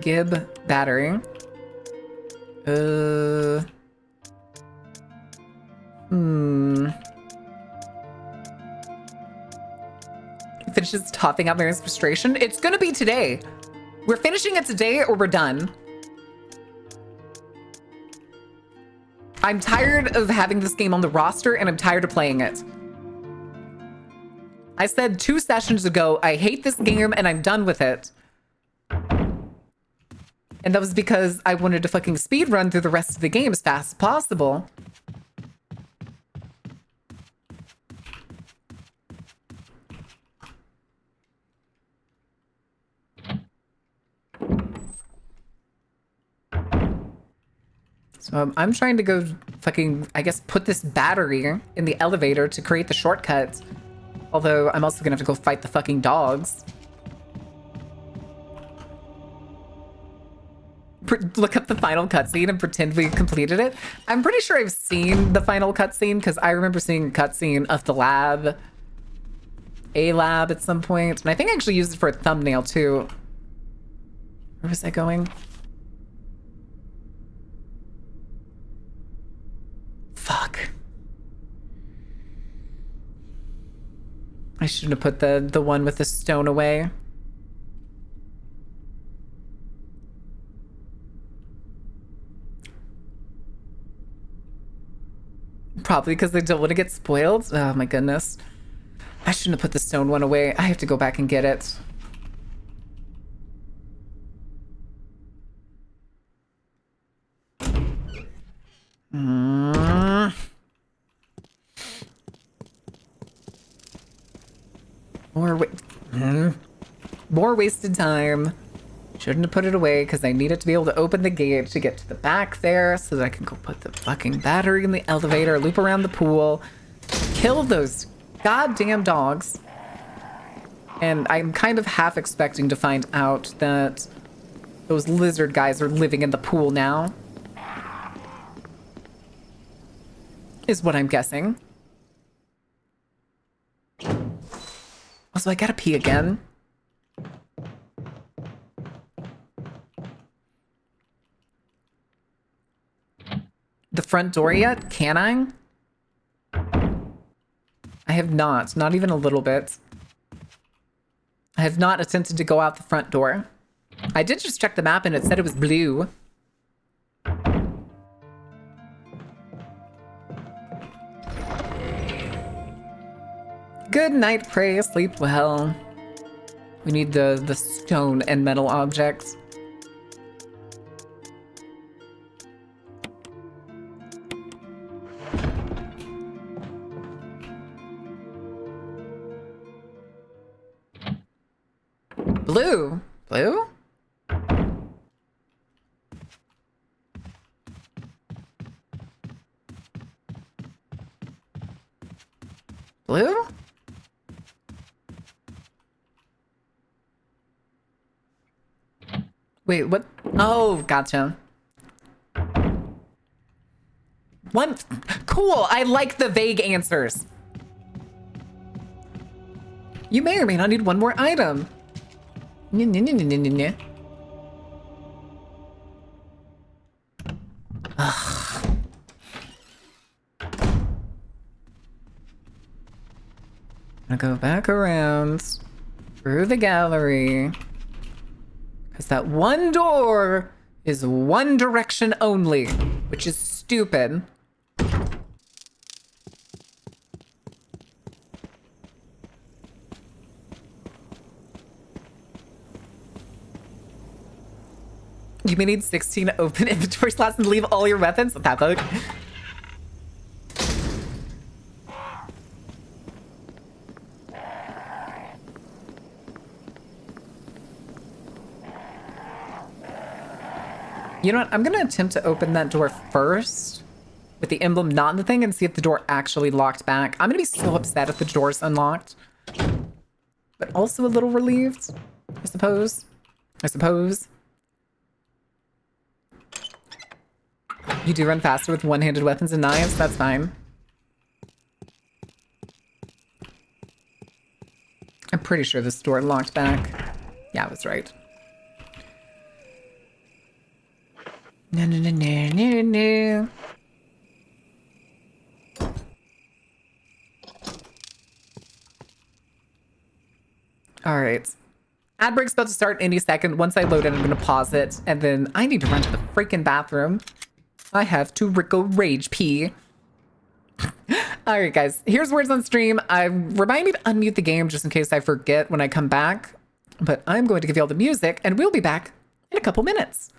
Gib battery. Finishes topping out Mary's frustration. It's gonna be today. We're finishing it today or we're done. I'm tired of having this game on the roster and I'm tired of playing it. I said 2 sessions ago, I hate this game and I'm done with it. And that was because I wanted to fucking speed run through the rest of the game as fast as possible. So I'm trying to go fucking, I guess, put this battery in the elevator to create the shortcut. Although I'm also gonna have to go fight the fucking dogs. Look up the final cutscene and pretend we completed it. I'm pretty sure I've seen the final cutscene because I remember seeing a cutscene of the lab. A lab at some point. And I think I actually used it for a thumbnail too. Where was I going? Fuck. I shouldn't have put the one with the stone away. Probably because they don't want to get spoiled. Oh my goodness. I shouldn't have put the stone one away. I have to go back and get it. More wasted time. Shouldn't have put it away because I needed to be able to open the gate to get to the back there so that I can go put the fucking battery in the elevator, loop around the pool, kill those goddamn dogs. And I'm kind of half expecting to find out that those lizard guys are living in the pool now. Is what I'm guessing. Also, I gotta pee again. The front door yet? Can I? I have not even a little bit. I have not attempted to go out the front door. I did just check the map and it said it was blue. Good night, pray, sleep well. We need the stone and metal objects. Blue? Blue? Blue? Wait, what? Oh, gotcha. One. Cool. I like the vague answers. You may or may not need one more item. Nya, nya, nya, nya, nya, nya. Ugh. I'm gonna go back around through the gallery. Because that one door is one direction only, which is stupid. You may need 16 open inventory slots and leave all your weapons. That bug. You know what? I'm gonna attempt to open that door first with the emblem not in the thing and see if the door actually locked back. I'm gonna be so upset if the door's unlocked, but also a little relieved, I suppose. You do run faster with one-handed weapons and knives? That's fine. I'm pretty sure this door locked back. Yeah, I was right. No, no, no, no, no, no. All right. Ad break's about to start any second. Once I load it, I'm gonna pause it, and then I need to run to the freaking bathroom. I have to Rico rage pee. All right, guys. Here's words on stream. Remind me to unmute the game just in case I forget when I come back. But I'm going to give you all the music, and we'll be back in a couple minutes.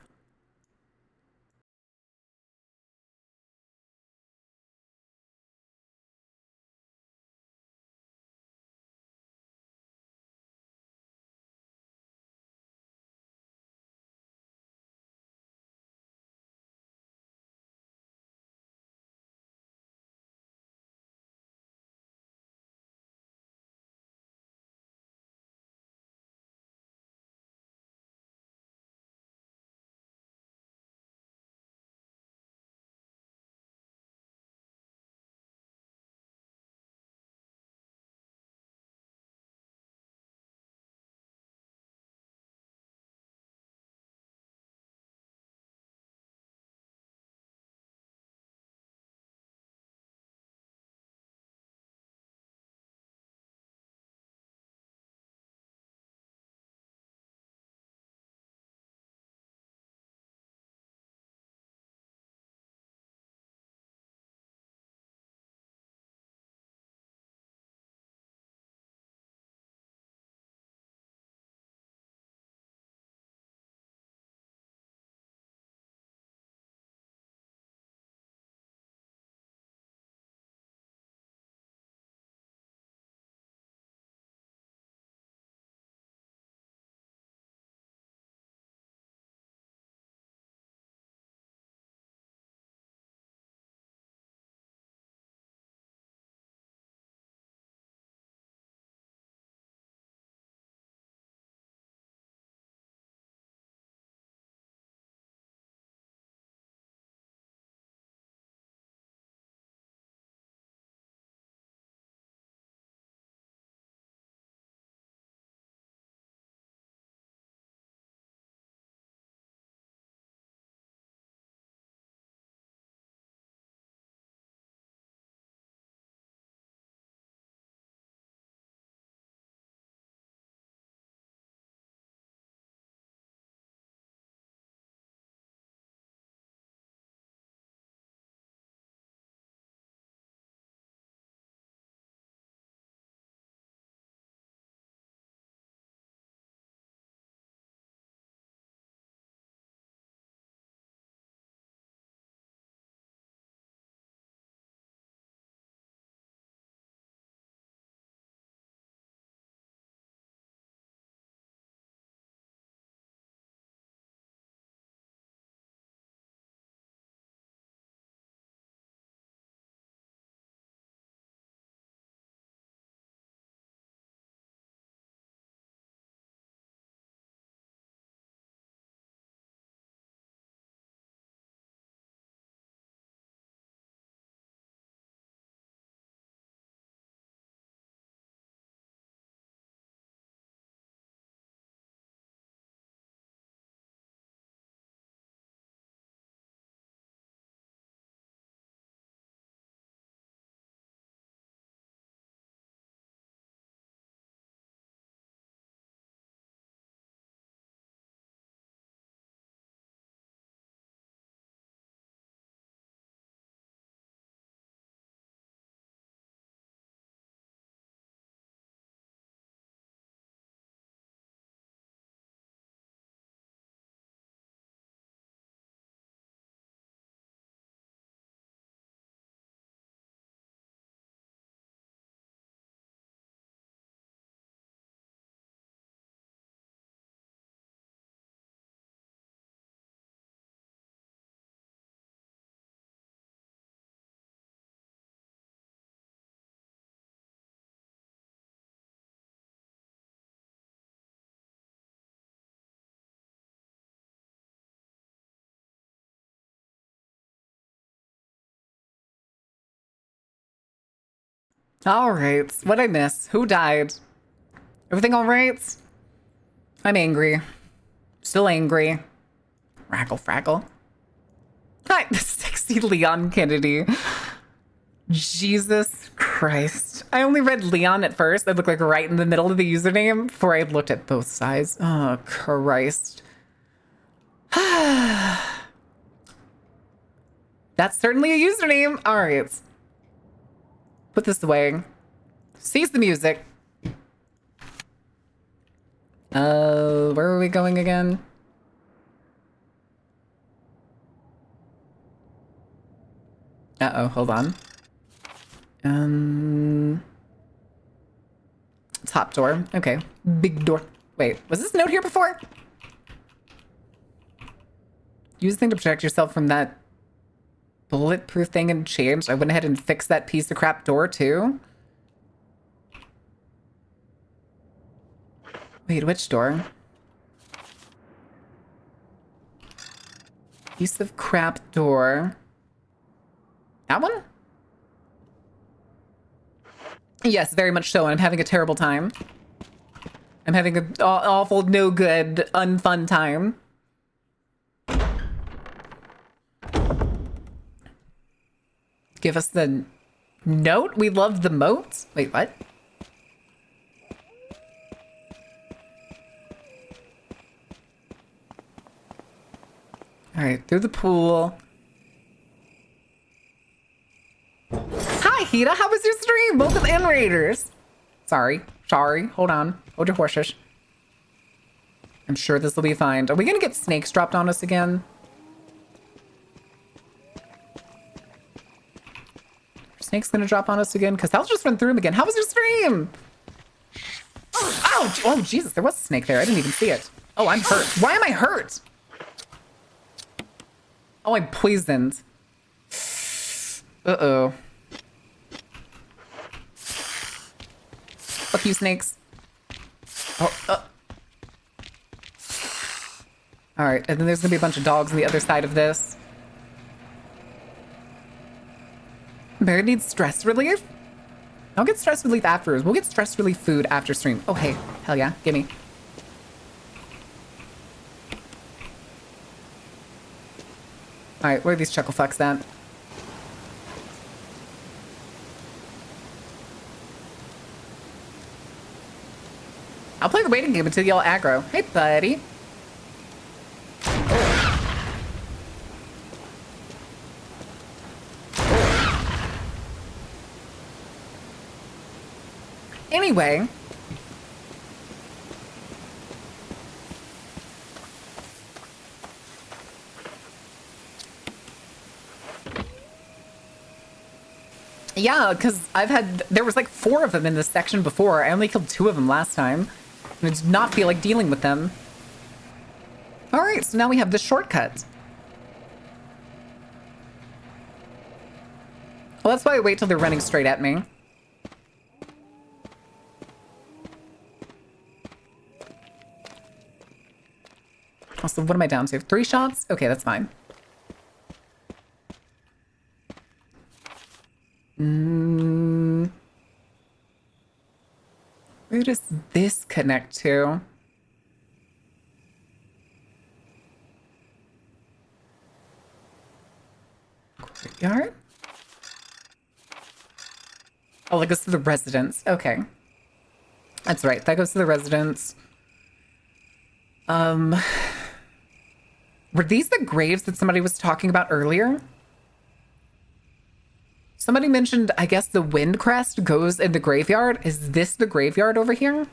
All right. What'd I miss? Who died? Everything all right? I'm angry. Still angry. Rackle fraggle. Hi, sexy Leon Kennedy. Jesus Christ. I only read Leon at first. I looked like right in the middle of the username before I looked at both sides. Oh, Christ. That's certainly a username. All right. Put this away. Cease the music. Where are we going again? Uh-oh, hold on. Top door. Okay. Big door. Wait, was this note here before? Use the thing to protect yourself from that bulletproof thing and change. I went ahead and fixed that piece of crap door too. Wait, which door? Piece of crap door. That one? Yes, very much so. And I'm having a terrible time. I'm having an awful, no good, unfun time. Give us the note? We love the moats? Wait, what? All right, through the pool. Hi, Hita. How was your stream? Both of N Raiders. Sorry. Hold on. Hold your horses. I'm sure this will be fine. Are we gonna get snakes dropped on us again? Are snakes gonna drop on us again? Because I'll just run through them again. How was your stream? Oh, oh, Jesus. There was a snake there. I didn't even see it. Oh, I'm hurt. Why am I hurt? Oh, I'm poisoned. Uh-oh. Fuck you, snakes. Oh, all right, and then there's gonna be a bunch of dogs on the other side of this. Bear needs stress relief? I'll get stress relief afterwards. We'll get stress relief food after stream. Oh, hey. Hell yeah. Gimme. All right, where are these chuckle fucks at? I'll play the waiting game until y'all aggro. Hey, buddy. Anyway. Yeah, because there was like 4 of them in this section before. I only killed 2 of them last time. And I did not feel like dealing with them. All right, so now we have the shortcut. Well, that's why I wait till they're running straight at me. Also, what am I down to? 3 shots? Okay, that's fine. Where does this connect to? Courtyard? Oh, that goes to the residence. Okay. That's right. That goes to the residence. Were these the graves that somebody was talking about earlier? Somebody mentioned, I guess, the wind crest goes in the graveyard. Is this the graveyard over here?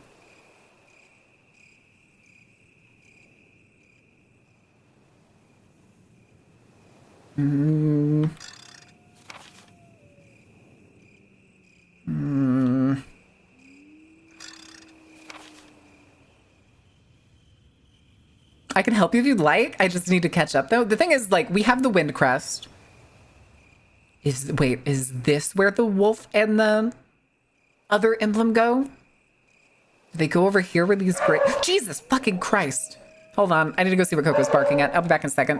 I can help you if you'd like. I just need to catch up, though. The thing is, like, we have the wind crest. Wait, is this where the wolf and the other emblem go? Do they go over here where these great... Jesus fucking Christ. Hold on. I need to go see what Coco's barking at. I'll be back in a second.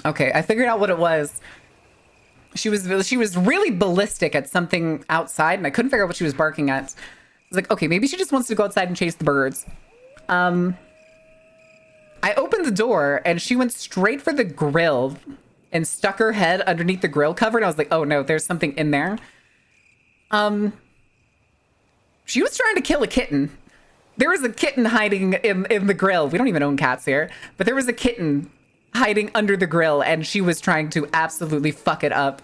Okay, I figured out what it was. She was really ballistic at something outside, and I couldn't figure out what she was barking at. I was like, okay, maybe she just wants to go outside and chase the birds. I opened the door, and she went straight for the grill and stuck her head underneath the grill cover, and I was like, oh no, there's something in there. She was trying to kill a kitten. There was a kitten hiding in the grill. We don't even own cats here, but there was a kitten hiding under the grill, and she was trying to absolutely fuck it up.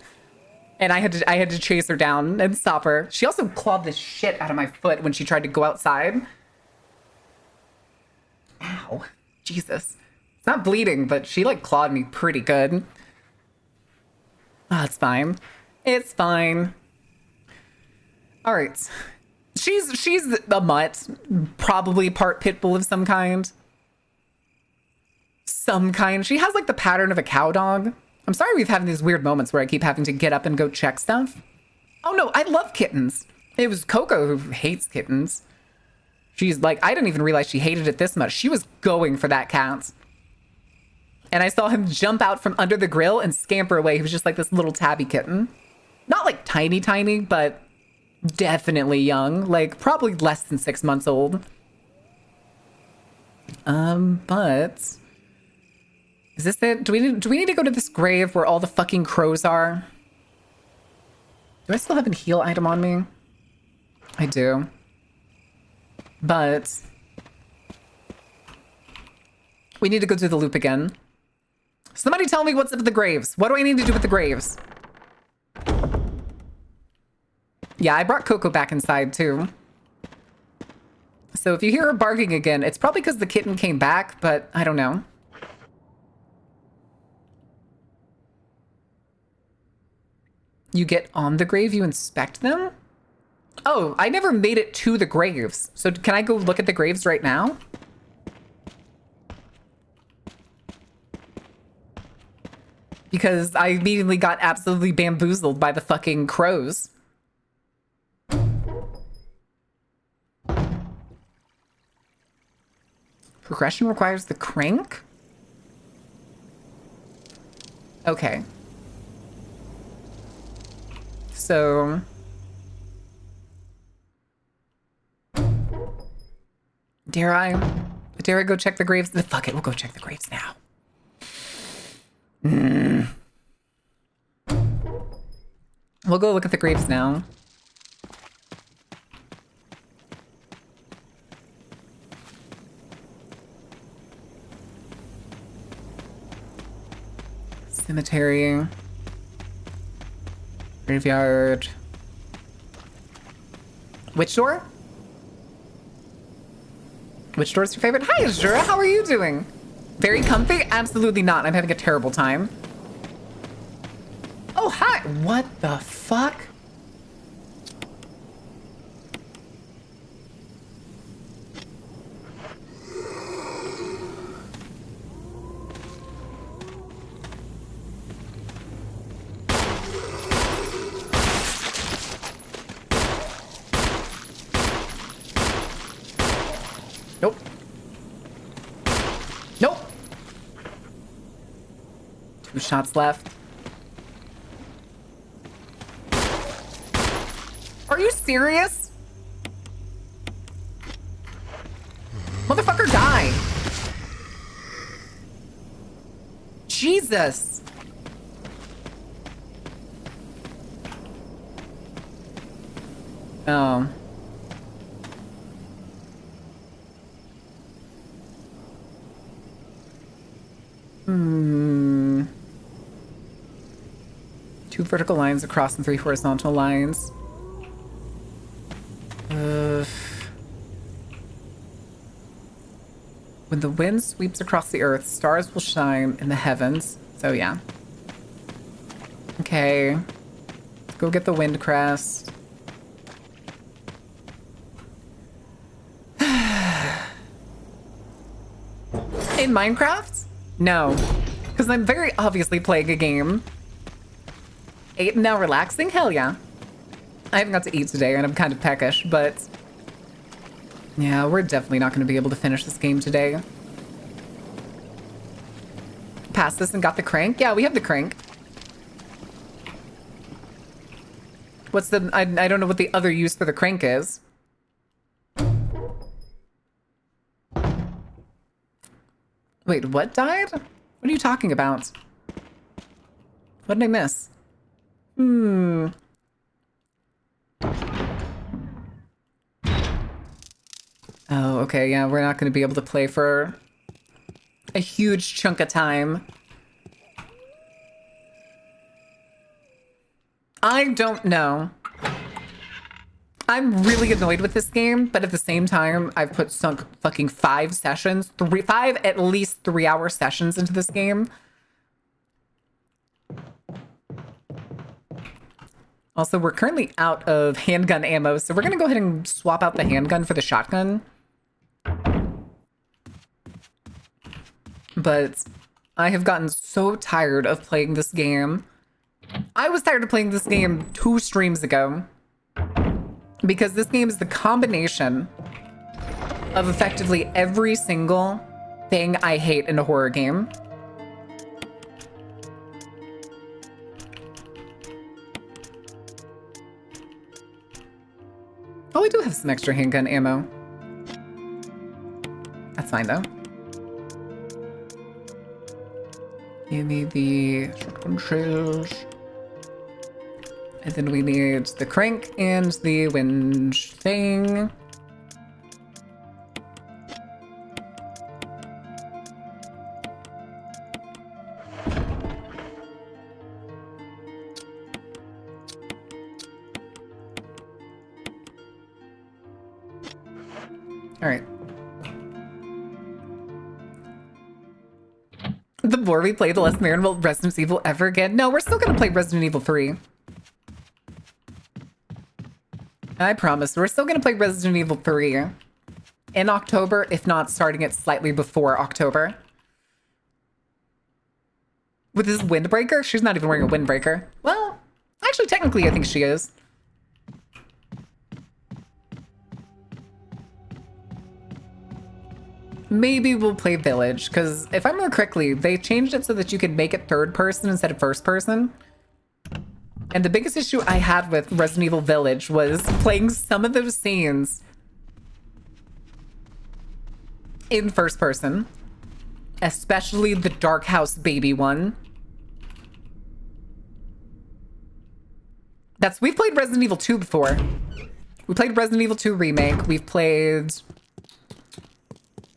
And I had to chase her down and stop her. She also clawed the shit out of my foot when she tried to go outside. Ow. Jesus. It's not bleeding, but she like clawed me pretty good. Oh, it's fine. It's fine. All right. She's a mutt, probably part pit bull of some kind. She has like the pattern of a cow dog. I'm sorry we've having these weird moments where I keep having to get up and go check stuff. Oh no, I love kittens. It was Coco who hates kittens. She's like, I didn't even realize she hated it this much. She was going for that cat. And I saw him jump out from under the grill and scamper away. He was just like this little tabby kitten. Not like tiny, but definitely young. Like probably less than 6 months old. But is this it? Do we need to go to this grave where all the fucking crows are? Do I still have a heal item on me? I do. But we need to go through the loop again. Somebody tell me what's up with the graves. What do I need to do with the graves? Yeah, I brought Coco back inside too. So if you hear her barking again, it's probably because the kitten came back, but I don't know. You get on the grave, you inspect them? Oh, I never made it to the graves. So can I go look at the graves right now? Because I immediately got absolutely bamboozled by the fucking crows. Progression requires the crank? Okay. So dare I go check the graves? Fuck it, we'll go check the graves now. We'll go look at the graves now. Cemetery. Graveyard. Which door? Which door is your favorite? Hi, Azura. How are you doing? Very comfy? Absolutely not. I'm having a terrible time. Oh, hi. What the fuck? Nope. Nope. 2 shots left. Are you serious? Motherfucker, die. Jesus. Oh. Hmm. 2 vertical lines across and 3 horizontal lines. When the wind sweeps across the earth, stars will shine in the heavens. So yeah. Okay. Let's go get the wind crest. In Minecraft? No. Because I'm very obviously playing a game. 8 and now relaxing? Hell yeah. I haven't got to eat today and I'm kind of peckish, but yeah, we're definitely not going to be able to finish this game today. past this and got the crank. Yeah, we have the crank. What's the... I don't know what the other use for the crank is. Wait, what died? What are you talking about? What did I miss? Oh, okay, yeah, we're not going to be able to play for a huge chunk of time. I don't know. I'm really annoyed with this game, but at the same time, I've sunk fucking 5 sessions, 5 at least 3-hour sessions into this game. Also, we're currently out of handgun ammo, so we're gonna go ahead and swap out the handgun for the shotgun. But I have gotten so tired of playing this game. I was tired of playing this game 2 streams ago. Because this game is the combination of effectively every single thing I hate in a horror game. Oh, we do have some extra handgun ammo. That's fine, though. Give me the shotgun shells. And then we need the crank and the winch thing. All right. The more we play, the less Marin will Resident Evil ever again. No, we're still gonna play Resident Evil 3. I promise. We're still gonna play Resident Evil 3 in October, if not starting it slightly before October. With this windbreaker? She's not even wearing a windbreaker. Well, actually, technically, I think she is. Maybe we'll play Village, because if I remember correctly, they changed it so that you could make it third person instead of first person. And the biggest issue I had with Resident Evil Village was playing some of those scenes in first person. Especially the Dark House baby one. We've played Resident Evil 2 before. We played Resident Evil 2 Remake. We've played...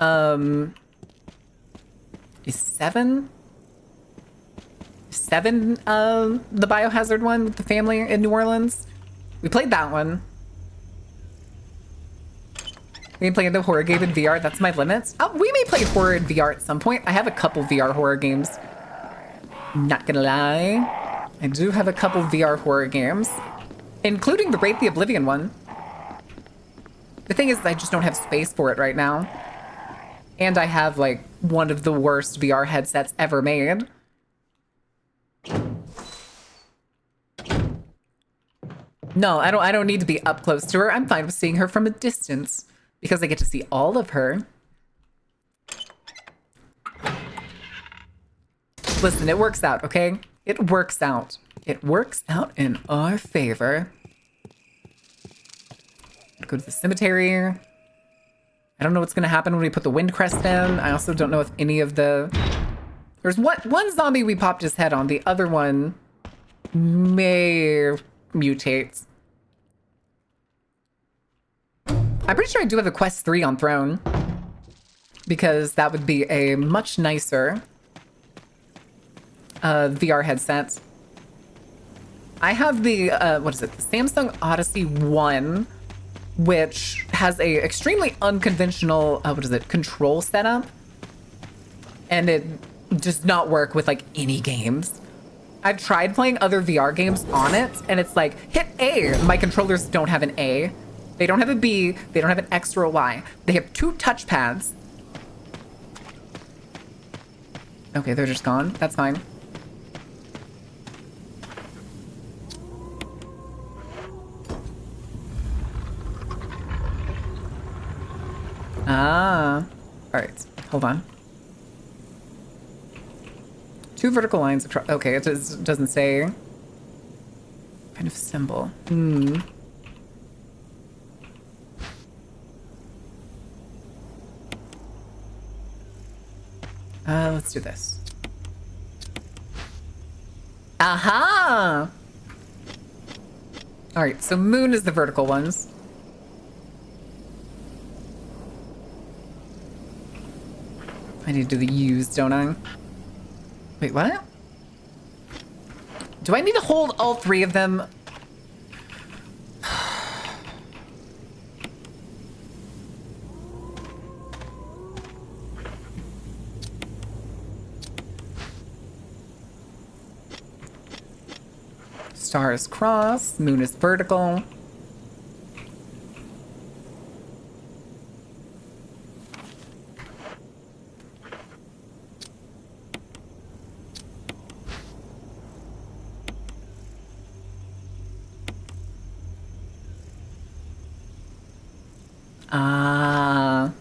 7? 7, the Biohazard one with the family in New Orleans. We played that one. We may play the horror game in VR. That's my limit. Oh, we may play horror in VR at some point. I have a couple VR horror games. Not gonna lie. I do have a couple VR horror games, including the Raid the Oblivion one. The thing is, I just don't have space for it right now. And I have, like, one of the worst VR headsets ever made. No, I don't need to be up close to her. I'm fine with seeing her from a distance because I get to see all of her. Listen, it works out, okay? It works out. It works out in our favor. Go to the cemetery. I don't know what's going to happen when we put the wind crest in. I also don't know if any of the... There's one zombie we popped his head on. The other one may mutate. I'm pretty sure I do have a Quest 3 on Throne. Because that would be a much nicer VR headset. I have the, what is it? The Samsung Odyssey 1, which has a extremely unconventional, what is it? Control setup. And it does not work with like any games. I've tried playing other VR games on it, and it's like, hit A. My controllers don't have an A. They don't have a B. They don't have an X or a Y. They have 2 touchpads. Okay, they're just gone. That's fine. Ah. All right, hold on. 2 vertical lines across. Okay, it doesn't say. Kind of symbol. Let's do this. Aha! All right, so moon is the vertical ones. I need to do the U's, don't I? Wait, what? Do I need to hold all 3 of them? Star is cross, moon is vertical. Ah.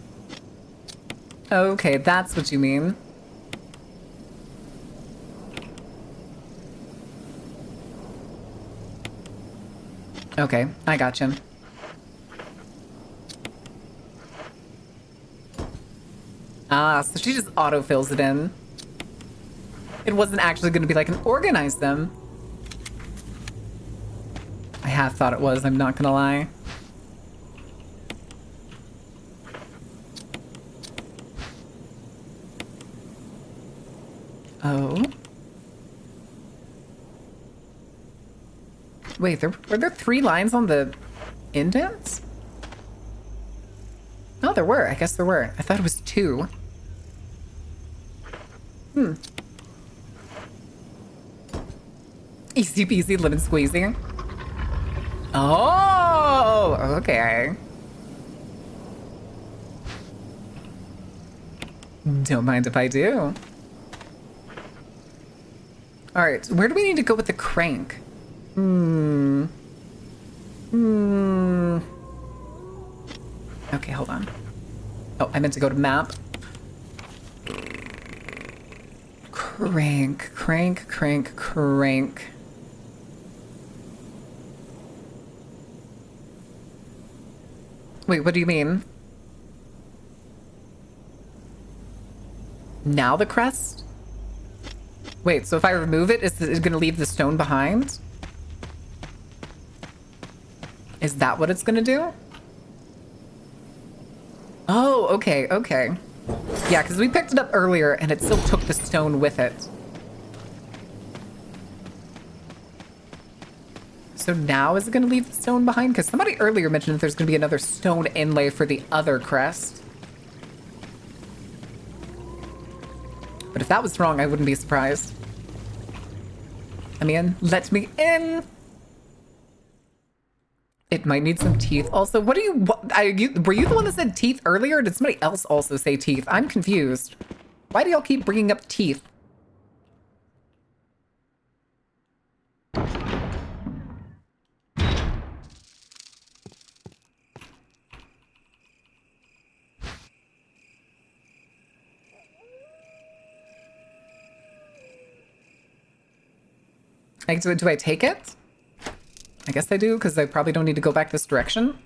Okay, that's what you mean. Okay, I gotcha. Ah, so she just autofills it in. It wasn't actually going to be like an organize them. I half thought it was, I'm not going to lie. Oh. Wait, were there 3 lines on the indents? No, there were. I guess there were. I thought it was 2. Easy peasy lemon squeezy. Oh, okay. Don't mind if I do. All right, where do we need to go with the crank? Okay, hold on. Oh, I meant to go to map. Crank, crank, crank, crank. Wait, what do you mean? Now the crest? Wait, so if I remove it, is it going to leave the stone behind? Is that what it's going to do? Oh, okay, okay. Yeah, because we picked it up earlier and it still took the stone with it. So now is it going to leave the stone behind? Because somebody earlier mentioned that there's going to be another stone inlay for the other crest. But if that was wrong, I wouldn't be surprised. Let me in. Let me in. It might need some teeth. Also, what do you... were you the one that said teeth earlier? Or did somebody else also say teeth? I'm confused. Why do y'all keep bringing up teeth? Like, do I take it? I guess I do, because I probably don't need to go back this direction.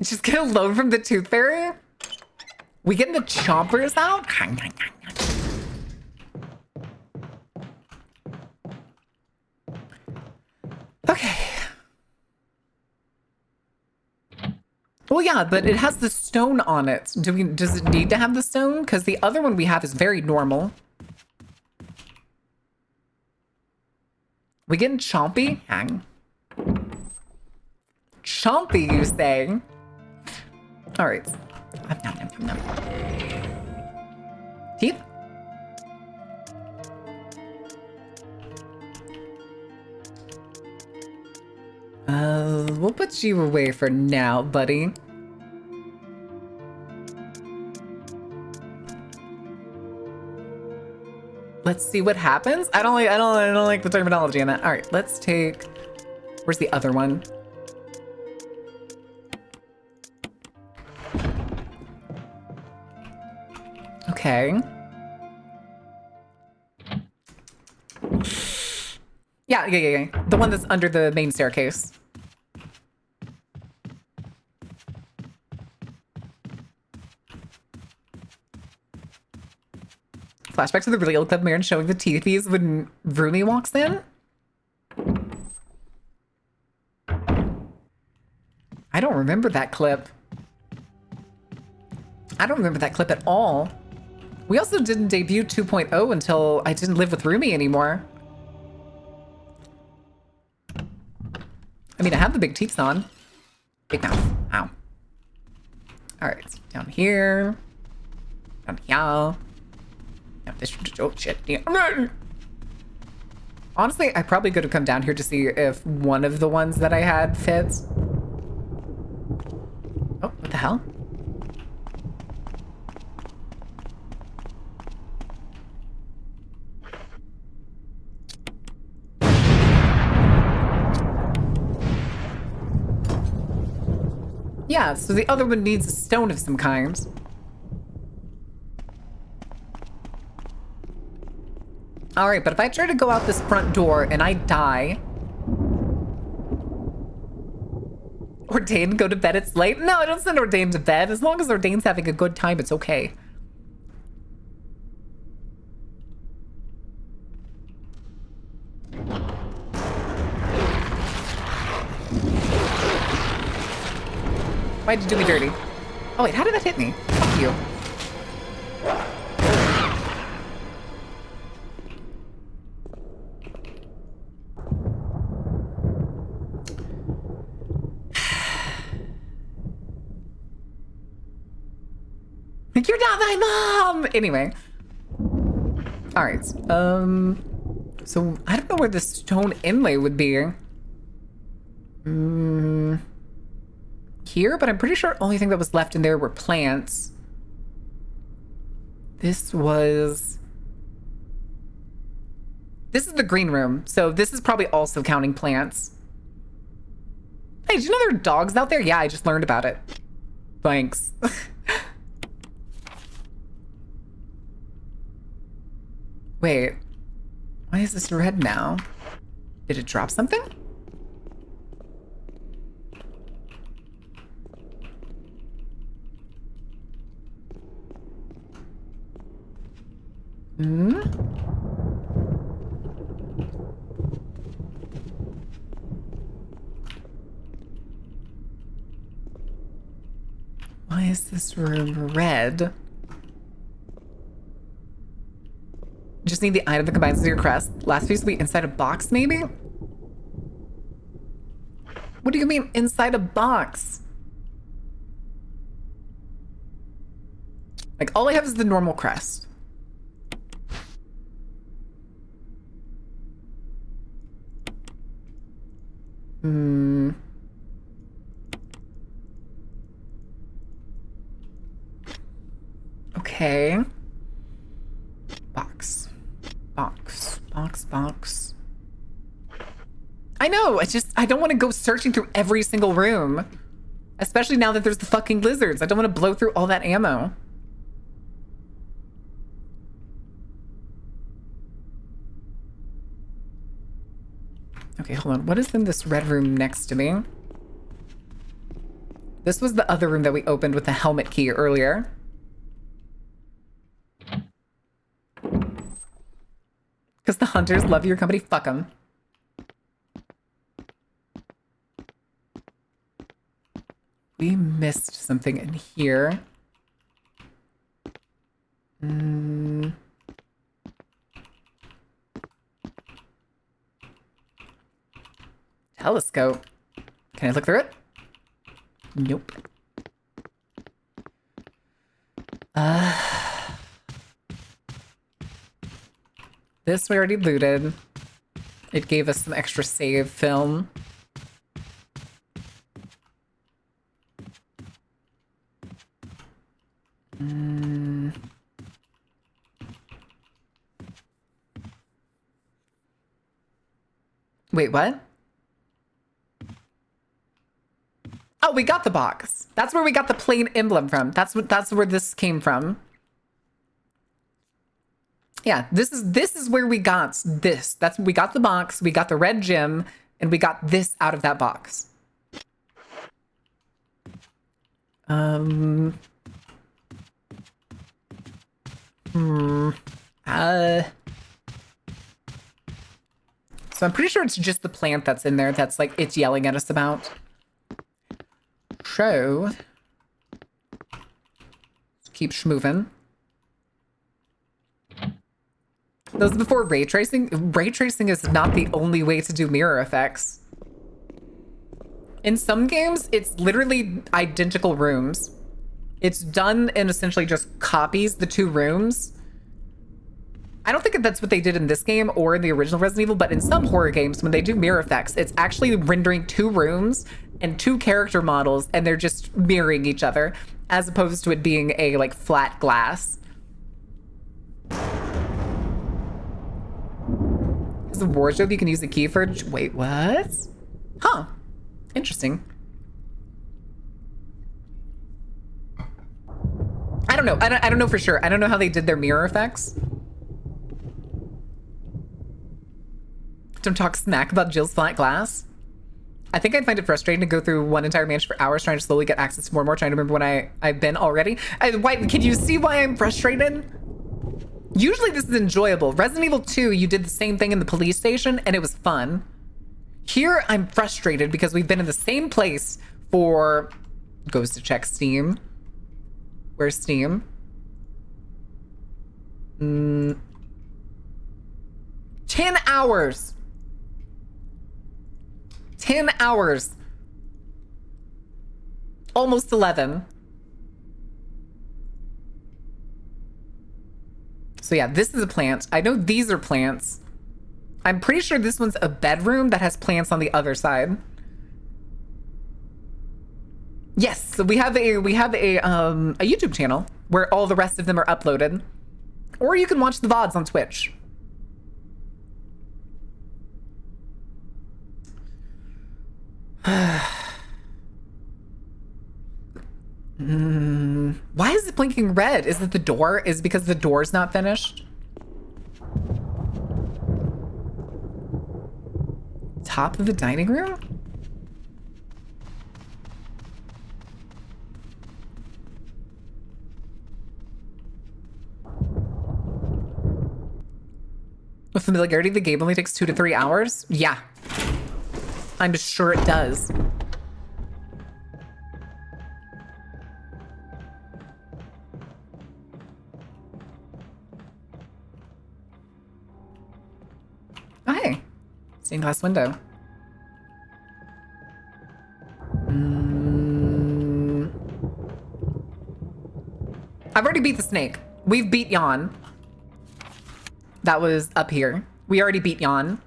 Just get a load from the Tooth Fairy? We getting the chompers out? Okay. Well, yeah, but it has the stone on it. Does it need to have the stone? Because the other one we have is very normal. We getting chompy? Hang. Chompy, you say? All right. Teeth? We'll put you away for now, buddy. let's see what happens. I don't like the terminology in that. All right, let's take, where's the other one? Okay. Yeah. The one that's under the main staircase. Flashback to the really old Clip Marin showing the teethies when Rumi walks in. I don't remember that clip. I don't remember that clip at all. We also didn't debut 2.0 until I didn't live with Rumi anymore. I mean, I have the big teeth on. Big mouth. Ow. All right, down here. Down here. Down this. Oh, shit. Yeah. Honestly, I probably could have come down here to see if one of the ones that I had fits. Oh, what the hell? Yeah, so the other one needs a stone of some kind. Alright, but if I try to go out this front door and I die... Ordain, go to bed, it's late. No, I don't send Ordain to bed. As long as Ordain's having a good time, it's okay. Why'd you do me dirty? Oh wait, how did that hit me? Fuck you. You're not my mom! Anyway. Alright, so I don't know where the stone inlay would be. Here, but I'm pretty sure only thing that was left in there were plants. This is the green room, so this is probably also counting plants. Hey, did you know there are dogs out there? Yeah, I just learned about it. Thanks. Wait, why is this red now? Did it drop something? Why is this room red? Just need the item that combines with your crest. Last piece will be inside a box, maybe? What do you mean inside a box? Like, all I have is the normal crest. Okay. Box. I know, I don't want to go searching through every single room. Especially now that there's the fucking lizards. I don't want to blow through all that ammo. Okay, hold on. What is in this red room next to me? This was the other room that we opened with the helmet key earlier. Because the hunters love your company. Fuck them. We missed something in here. Telescope. Can I look through it? Nope. This we already looted. It gave us some extra save film. Wait, what? Oh, we got the box. That's where we got the plain emblem from. That's where this came from. Yeah, this is where we got this. We got the box, we got the red gem, and we got this out of that box. So I'm pretty sure it's just the plant that's in there that's like it's yelling at us about. So let's keep schmoving. That was before ray tracing. Ray tracing is not the only way to do mirror effects. In some games, it's literally identical rooms. It's done and essentially just copies the two rooms. I don't think that's what they did in this game or in the original Resident Evil, but in some horror games, when they do mirror effects, it's actually rendering two rooms and two character models, and they're just mirroring each other, as opposed to it being a like flat glass. Is a wardrobe you can use a key for? Wait, what? Huh. Interesting. I don't know. I don't know for sure. I don't know how they did their mirror effects. Don't talk smack about Jill's flat glass. I think I'd find it frustrating to go through one entire mansion for hours trying to slowly get access to more and more, trying to remember when I've been already. Can you see why I'm frustrated? Usually this is enjoyable. Resident Evil 2, you did the same thing in the police station and it was fun. Here, I'm frustrated because we've been in the same place for... Goes to check Steam. Where's Steam? 10 hours! 10 hours. Almost 11. So yeah, this is a plant. I know these are plants. I'm pretty sure this one's a bedroom that has plants on the other side. Yes, so we have a YouTube channel where all the rest of them are uploaded. Or you can watch the Vods on Twitch. Why is it blinking red? Is it the door? Is it because the door's not finished? Top of the dining room? With familiarity, the game only takes 2 to 3 hours? Yeah. I'm sure it does. Oh, hey. Stained glass window. I've already beat the snake. We've beat Jan. That was up here. We already beat Jan.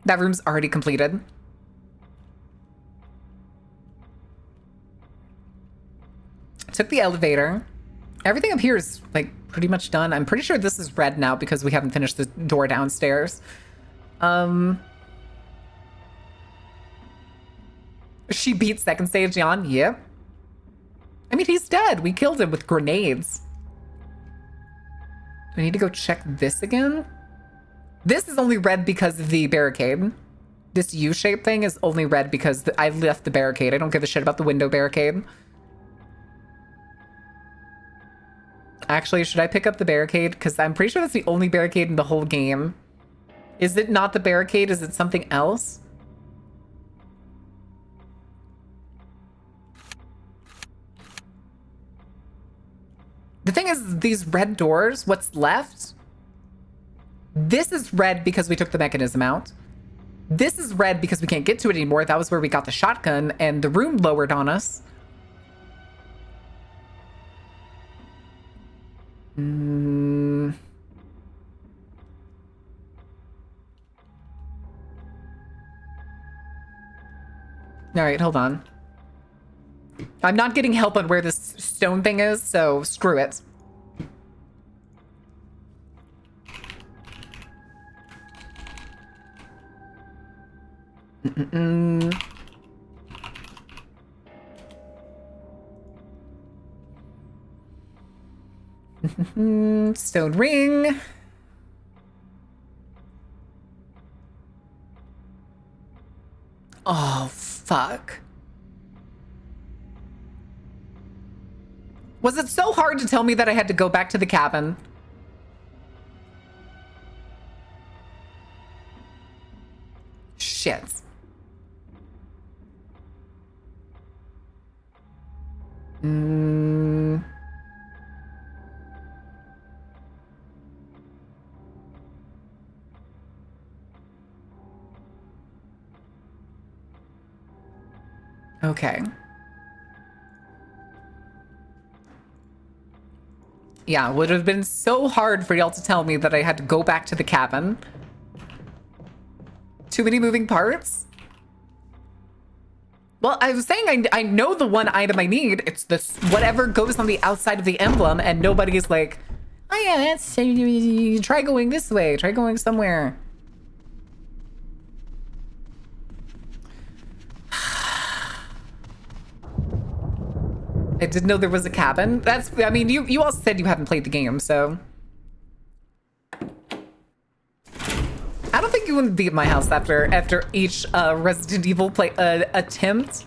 That room's already completed. Took the elevator. Everything up here is like pretty much done. I'm pretty sure this is red now because we haven't finished the door downstairs. She beat second stage Jan. Yep. I mean, he's dead. We killed him with grenades. Do I need to go check this again? This is only red because of the barricade. This U-shaped thing is only red because I left the barricade. I don't give a shit about the window barricade. Actually, should I pick up the barricade? Because I'm pretty sure that's the only barricade in the whole game. Is it not the barricade? Is it something else? The thing is, these red doors, what's left? This is red because we took the mechanism out. This is red because we can't get to it anymore. That was where we got the shotgun and the room lowered on us. All right, hold on. I'm not getting help on where this stone thing is, so screw it. Stone ring. Oh, fuck. Was it so hard to tell me that I had to go back to the cabin? Shit. Okay. Yeah, it would have been so hard for y'all to tell me that I had to go back to the cabin. Too many moving parts? Well, I was saying I know the one item I need. It's this whatever goes on the outside of the emblem, and nobody's like, oh yeah, that's try going this way, try going somewhere. I didn't know there was a cabin. That's, I mean, you all said you haven't played the game, so. I don't think you wouldn't be at my house after each Resident Evil play attempt.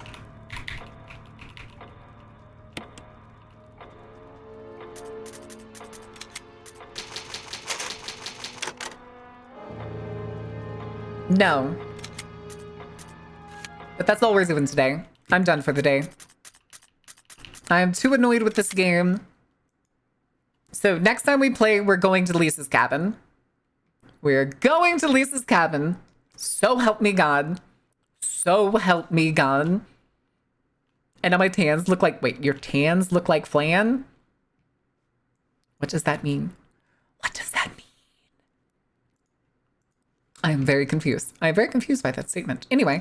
No. But that's all we're doing today. I'm done for the day. I am too annoyed with this game. So next time we play, we're going to Lisa's cabin. We're going to Lisa's cabin. So help me God. So help me God. And now my tans look like... Wait, your tans look like flan? What does that mean? What does that mean? I am very confused. I am very confused by that statement. Anyway...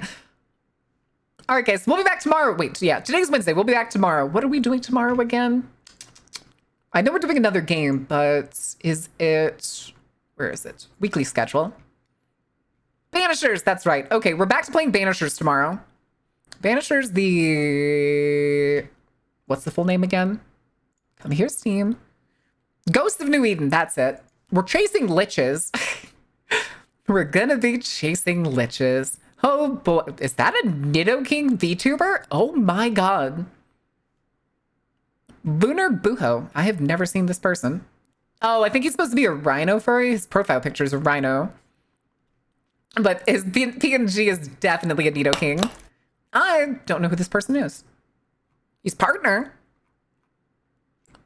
All right, guys, we'll be back tomorrow. Wait, yeah, today's Wednesday. We'll be back tomorrow. What are we doing tomorrow again? I know we're doing another game, but is it... Where is it? Weekly schedule. Banishers, that's right. Okay, we're back to playing Banishers tomorrow. Banishers, the... What's the full name again? Come here, Steam. Ghost of New Eden, that's it. We're chasing liches. We're gonna be chasing liches. Oh boy, is that a Nidoking VTuber? Oh my god. Lunar Buho. I have never seen this person. Oh, I think he's supposed to be a rhino furry. His profile picture is a rhino. But his PNG is definitely a Nidoking. I don't know who this person is. He's partner.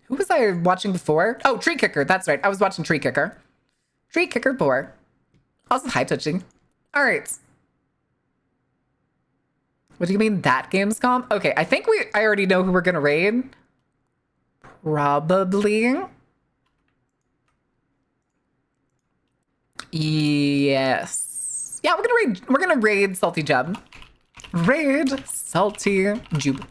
Who was I watching before? Oh, Tree Kicker. That's right. I was watching Tree Kicker. Tree Kicker Boar. Also high touching. All right. What do you mean that Gamescom? Okay, I think I already know who we're gonna raid. Probably. Yes. Yeah, we're gonna raid Salty Jub. Raid Salty Jub.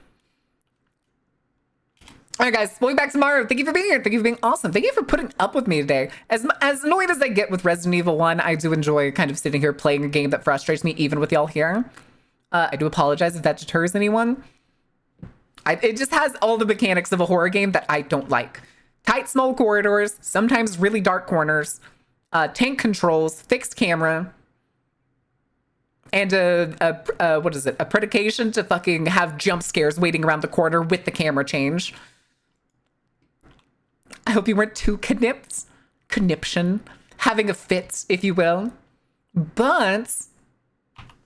All right, guys, we'll be back tomorrow. Thank you for being here. Thank you for being awesome. Thank you for putting up with me today. As annoyed as I get with Resident Evil 1, I do enjoy kind of sitting here playing a game that frustrates me even with y'all here. I do apologize if that deters anyone. It just has all the mechanics of a horror game that I don't like. Tight, small corridors, sometimes really dark corners, tank controls, fixed camera, and what is it? A predication to fucking have jump scares waiting around the corner with the camera change. I hope you weren't too conniption, having a fit, if you will. But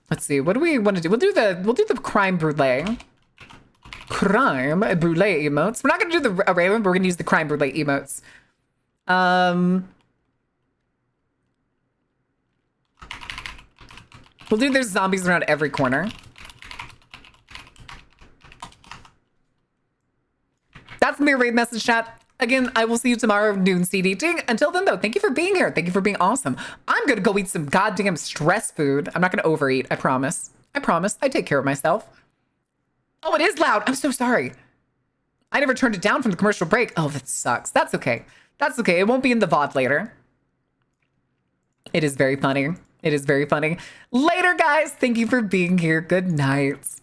let's see, what do we want to do? We'll do the crime brulee. Crime brulee emotes. We're not gonna do the RE1, but we're gonna use the crime brulee emotes. We'll do there's zombies around every corner. That's the raid message chat. Again, I will see you tomorrow noon CDT. Until then, though, thank you for being here. Thank you for being awesome. I'm gonna go eat some goddamn stress food. I'm not gonna overeat, I promise. I promise. I take care of myself. Oh, it is loud. I'm so sorry. I never turned it down from the commercial break. Oh, that sucks. That's okay. That's okay. It won't be in the VOD later. It is very funny. It is very funny. Later, guys. Thank you for being here. Good night.